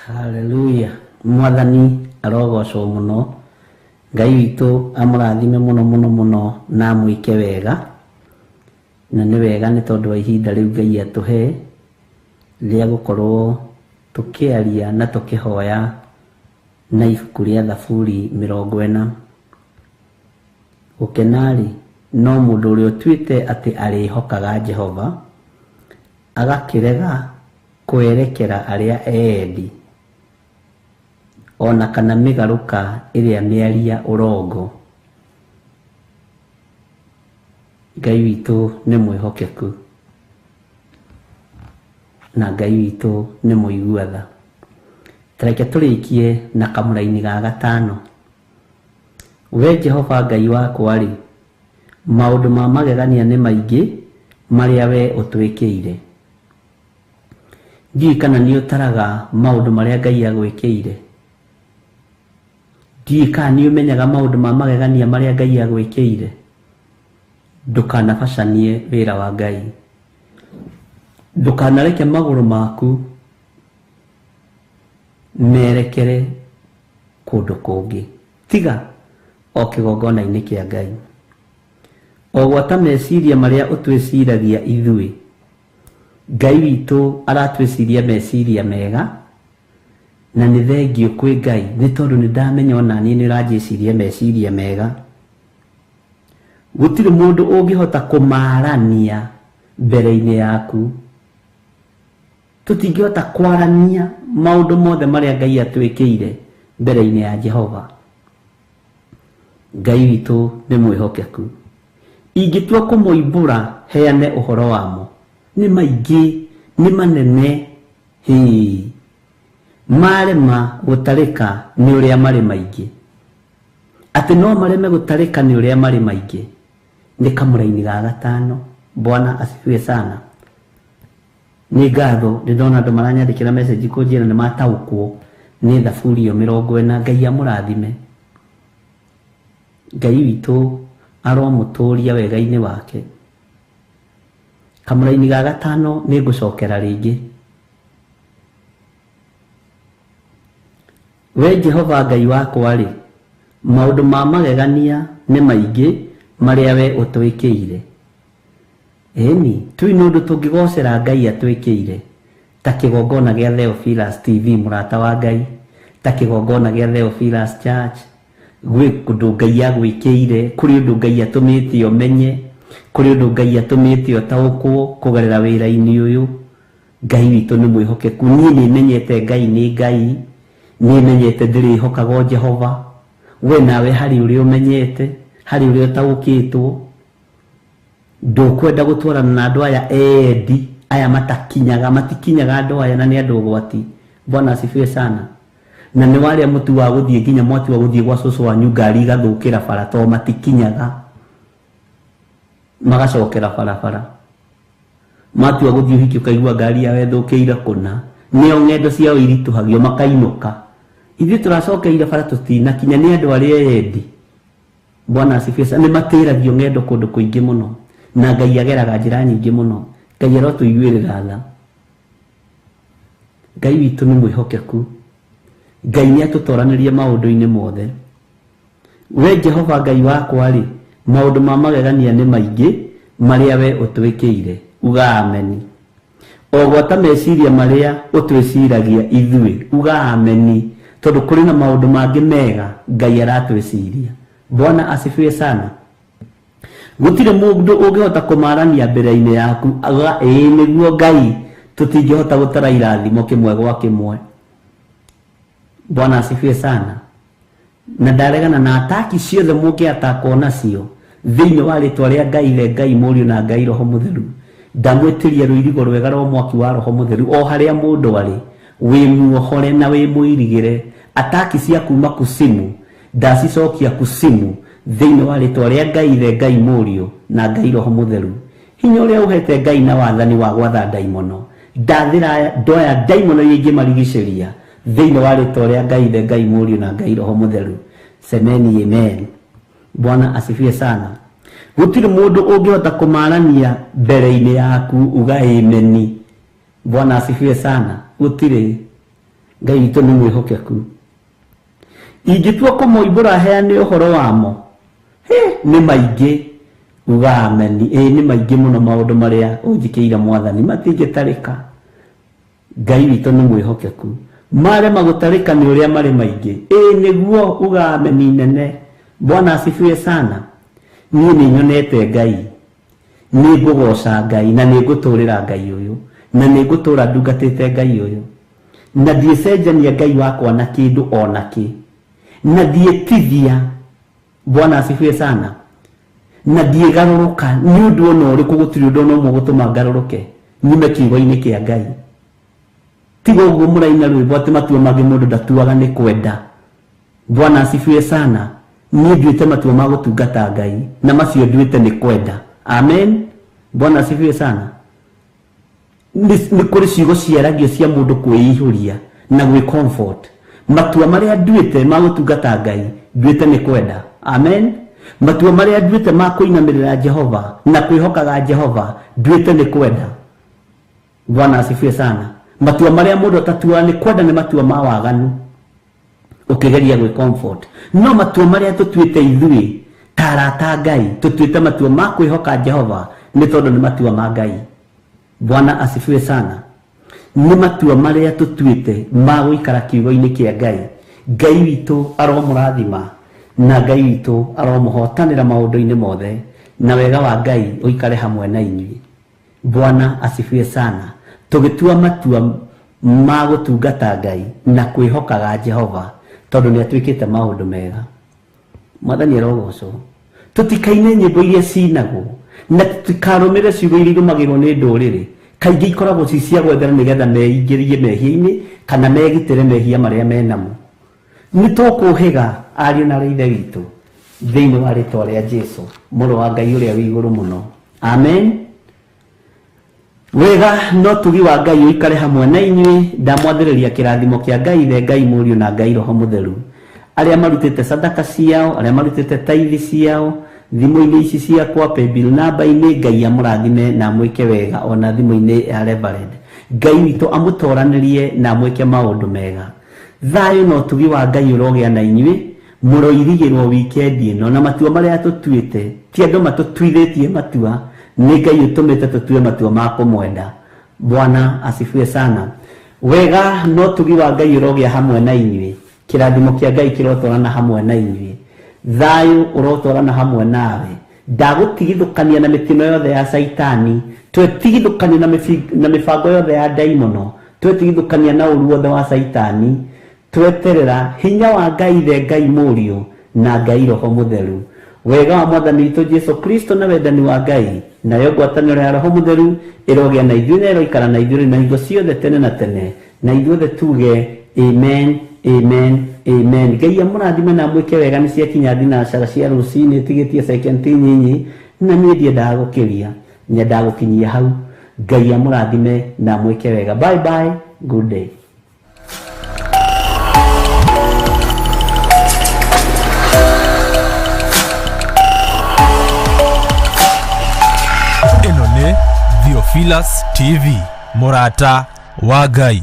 Haleluya. Mwathani arogocwo muno. Ngai witũ amũrathime muno muno muno na mwĩke wega. Na nĩ wega nĩ tondũ wa ihinda rĩu Ngai atũhe rĩa gũkorwo tũkĩaria na tũkĩhoya na ibuku rĩa Thaburi 40. Gũkenarĩ no mũndũ ũrĩa ũtuĩte atĩ arĩhokaga Jehova agakĩrega kwerekera arĩa endi ona kana mĩgarũka ĩrĩa mĩaria ũrongo. Ngai witũ nĩ mwĩhokeku na Ngai witũ nĩ mũiguatha. Tareke tũrĩkie na kamũraini ga gatano. We Jehova Ngai wakwa rĩ, maũndũ ma magegania nĩ maingĩ marĩa we ũtwĩkĩire. Ndiũĩ kana nĩ ũtaraga maũndũ marĩa Ngai agwĩkĩire. Ndiũĩ kana nĩ ũmenyaga maũndũ ma magegania marĩa Ngai agwĩkĩire. Ndũkanabacanie wĩra wa Ngai. Ndũkanareke magũrũ maku merekere kũndũ kũngĩ tiga o kĩgongona-inĩ kĩa Ngai. O gwata meciria marĩa ũtwĩciragia ithuĩ, Ngai witũ aratwĩciria meciria mega, na nĩ thengio kwĩ Ngai nĩ tondũ nĩ ndamenya ona niĩ nĩ ũranjĩciria meciria mega. Gũtirĩ mũndũ ũngĩhota kũmarania mbere-inĩ yaku. Tũtingĩhota kwarania maũndũ mothe marĩa Ngai atwĩkĩire mbere-inĩ ya Jehova. Ngai witũ nĩ mwĩhokeku. Ingĩtua kũmoimbũra heane ũhoro wamo, nĩ maingĩ, nĩ manene. Marema gũtarĩka nĩ ũrĩa marĩ maingĩ. Atĩ no mareme gũtarĩka nĩ ũrĩa marĩ maingĩ. Nĩ kamũraini ga gatano. Bwana asifiwe sana. Nĩ ngatho ndĩrona andũ maranyandĩkĩra message kũnjĩra nĩ mataũkwo nĩ Thaburi 40. Ngai amũrathime. Ngai witũ aromũtũria wega-inĩ wake. Kamũraini ga gatano nĩ ngũcokera rĩngĩ. We Jehova Ngai wakwa rĩ, maũndũ ma magegania nĩ maingĩ marĩa we ũtwĩkĩire. Ĩni, tũi nũndũ tũngĩgocera Ngai atwĩkĩire ta kĩgongona gĩa Theophilus TV mũrata wa Ngai, ta kĩgongona gĩa Theophilus Church. Gwĩ kũndũ Ngai agwĩkĩire, kũrĩ ũndũ Ngai atũmĩte ũmenye, kũrĩ ũndũ Ngai atũmĩte ũtaũkwo kũgerera wĩra-inĩ ũyũ. Ngai witũ nĩ mwĩhokeku. Niĩ nĩ menyete Ngai nĩ Ngai, nĩ menyete ndĩrĩhokaga Jehova. We nawe harĩ ũrĩa ũmenyete, harĩ ũrĩa ũtaũkĩtwo. Ndũkwenda gũtwarana na andũ aya endi, aya matikinyaga andũ aya na nĩ andũ ũgwati. Bwana asifiwe sana. Na nĩ warĩa mũtu wa gũthiĩ nginya mwati wa gũthiĩ gwa cũcũ wanyu ngari igathũkĩra bara to matikinyaga, magacokera barabara. Matua gũthiĩ ũhiki ũkaigua ngari yawe thũkĩire kũna, nĩo ng'endo ciao iritũhagio makainũka. Ithuĩ tũracokeire bara tũtinakinya nĩ andũ arĩa endi. Bwana asifiwe sana. Nĩ matĩragio ng'endo kũndũ kũingĩ mũno, na Ngai ageraga njĩra nyingĩ mũno. Ngai arotũiguĩrĩra tha. Ngai witũ nĩ mwĩhokeku. Ngai nĩ atũtoranĩria maũndũ-inĩ mothe. We Jehova Ngai wakwa rĩ, maũndũ ma magegania nĩ maingĩ marĩa we ũtwĩkĩire. Uga ameni. O gwata meciria marĩa ũtwĩciragia ithuĩ. Uga ameni. Tondũ kũrĩ na maũndũ mangĩ mega Ngai aratwĩciria. Bwana asifiwe sana. Gũtirĩ mũndũ ũngĩhota kũmarania mbere-inĩ yaku. Aga nĩguo Ngai tũtingĩhota gũtara irathimo kĩmwe gwa kĩmwe. Bwana asifiwe sana. Na ndaregana na ataki ciothe mũngĩatakwo nacio thĩinĩ wa rĩtwa rĩa Ngai le Ngai Mũriũ na Ngai Roho Mũtheru. Ndamwĩtĩria rũirigo rwega rwa mwaki wa Roho Mũtheru o harĩa mũndũ arĩ. Wĩ muohore na wĩ mũirigĩre. Ataki cia kuma kusimu ndacicokia kusimu thĩinĩ wa rĩtwa rĩa Ngai le Ngai Mũriũ na Ngai Roho Mũtheru. Hinya ũrĩa ũhete Ngai na wathani wa gwatha ndaimono, ndathĩra ndoya ndaimono iria ingĩmarigicĩria thĩinĩ wa rĩtwa rĩa Ngai le Ngai Mũriũ na Ngai Roho Mũtheru. Semeni amen. Bwana asifiwe sana. Gũtirĩ mũndũ ũngĩhota kũmarania mbere-inĩ yaku. Uga ameni. Bwana asifiwe sana. Gũtirĩ. Ngai witũ nĩ mwĩhokeku. Ingĩtua kũmoimbũra heane ũhoro wamo, nĩ maingĩ, uga ameni. Nĩ maingĩ mũno maũndũ marĩa ũnjĩkĩire Mwathani matingĩtarĩka. Ngai witũ nĩ mwĩhokeku. Marema gũtarĩka nĩ ũrĩa marĩ maingĩ. Nĩguo, uga ameni nene. Bwana asifiwe sana. Niĩ nĩ nyonete Ngai, nĩ ngũgoca Ngai na nĩ ngũtũũrĩra Ngai ũyũ, na nĩ ngũtũũra ndungatĩte Ngai ũyũ, na ndiĩcenjania Ngai wakwa na kĩndũ o nakĩ, na ndiĩtithia. Bwana asifiwe sana. Na ndiĩgarũrũka nĩ ũndũ ona ũrĩkũ, gũtirĩ ũndũ ona ũmwe gũtũma ngarũrũke nyume kiugo-inĩ kĩa Ngai. Tiga ũguo mũraina rwĩmbo atĩ matua mangĩ mũndũ ndatuaga nĩ kwenda. Bwana asifiwe sana. Niĩ nduĩte matua ma gũtungata Ngai, na macio nduĩte nĩ kwenda. Amen. Bwana asifiwe sana. Nĩ kũrĩ ciugo ciaragio cia mũndũ kwĩihũria na gwĩ comfort. Matua marĩa nduĩte ma gũtungata Ngai nduĩte nĩ kwenda. Amen. Matua marĩa nduĩte ma kũinamĩrĩra Jehova na kwĩhokaga Jehova nduĩte nĩ kwenda. Bwana asifiwe sana. Matua marĩa mũndũ atatuaga nĩ kwenda nĩ matua ma waganu, ũkĩgeria gwĩ comfort. No matua marĩa tũtuĩte ithuĩ ta arata Ngai, tũtuĩte matua ma kwĩhoka Jehova nĩ tondũ nĩ matua ma Ngai. Bwana asifiwe sana. Nĩ matua marĩa tũtuĩte ma gũikara kiugo-inĩ kĩa Ngai. Ngai witũ aromũrathima, na Ngai witũ aromũhotanĩra maũndũ-inĩ mothe, na wega wa Ngai ũikare hamwe na inyuĩ. Bwana asifiwe sana. Tũgĩtua matua ma gũtungata Ngai na kwĩhokaga Jehova tondũ nĩ atuĩkĩte maũndũ mega. Mwathani arogocwo. Tũtikaine nyĩmbo iria cinagwo na tũtikarũmĩre ciugo iria irũmagĩrwo nĩ ndũrĩrĩ, kaingĩ ikoragwo ci cia gwethera nĩgetha meingĩrie mehia-inĩ kana megitĩre mehia marĩa menamo. Nĩ tũkũhĩga ariũ na ithe witũ thĩinĩ wa rĩĩtwa rĩa Jesũ, mũrũ wa Ngai ũrĩa wĩ igũrũ mũno. Amen. Wega no tugi wa Ngai ũikare hamwe na inyuĩ. Ndamwathĩrĩria kĩrathimo kĩa Ngai Ithe, Ngai Mũriũ na Ngai Roho Mũtheru, arĩa marutĩte sadaka ciao, arĩa marutĩte tithe ciao thimũ-inĩ ici ciakwa, paybill namba-inĩ. Ngai amũrathime na amwĩke wega, ona thimũ-inĩ ya Reverend. Ngai witũ amũtoranĩrie na amwĩke maũndũ mega. Thayũ no tugi wa Ngai ũrogĩa na inyuĩ, mũroirigĩrwo wikendi ĩno, na matua marĩa tũtuĩte ti andũ matũtuithĩtie matua, nĩ Ngai ũtũmĩte tũtue matua ma kũmwenda. Bwana asifiwe sana. Wega no tugi wa Ngai ũrogĩa hamwe na inyuĩ, kĩrathimo kĩa Ngai kĩrotwarana hamwe na inyuĩ, thayũ ũrotwarana hamwe nawe. Ndagũtigithũkania na mĩtino yothe ya Saitani, twetigithũkania na mĩbango yothe ya ndaimono, twetigithũkania na ũru wothe wa Saitani, tweterera hinya wa Ngai Ithe, Ngai Mũriũ na Ngai Roho Mũtheru. Wega wa Mwathani witũ Jesũ Kristo na wendani wa Ngai nayo ngwatanĩro ya Roho Mũtheru ĩrogĩa na ithuĩ na ĩroikara na ithuĩ na hingo ciothe tene na tene, na ithuothe tuge amen, amen, amen. Ngai amũrathime na mwĩke wega. Nĩ ciakinya thinacara cia rũcinĩ, tigĩtie sekendi nyinyi, na niĩ ndiendaga gũkĩria, nyendaga gũkinyia hau. Ngai amũrathime na mwĩke wega. Bye bye, good day. Theophilus TV, mũrata wa Ngai.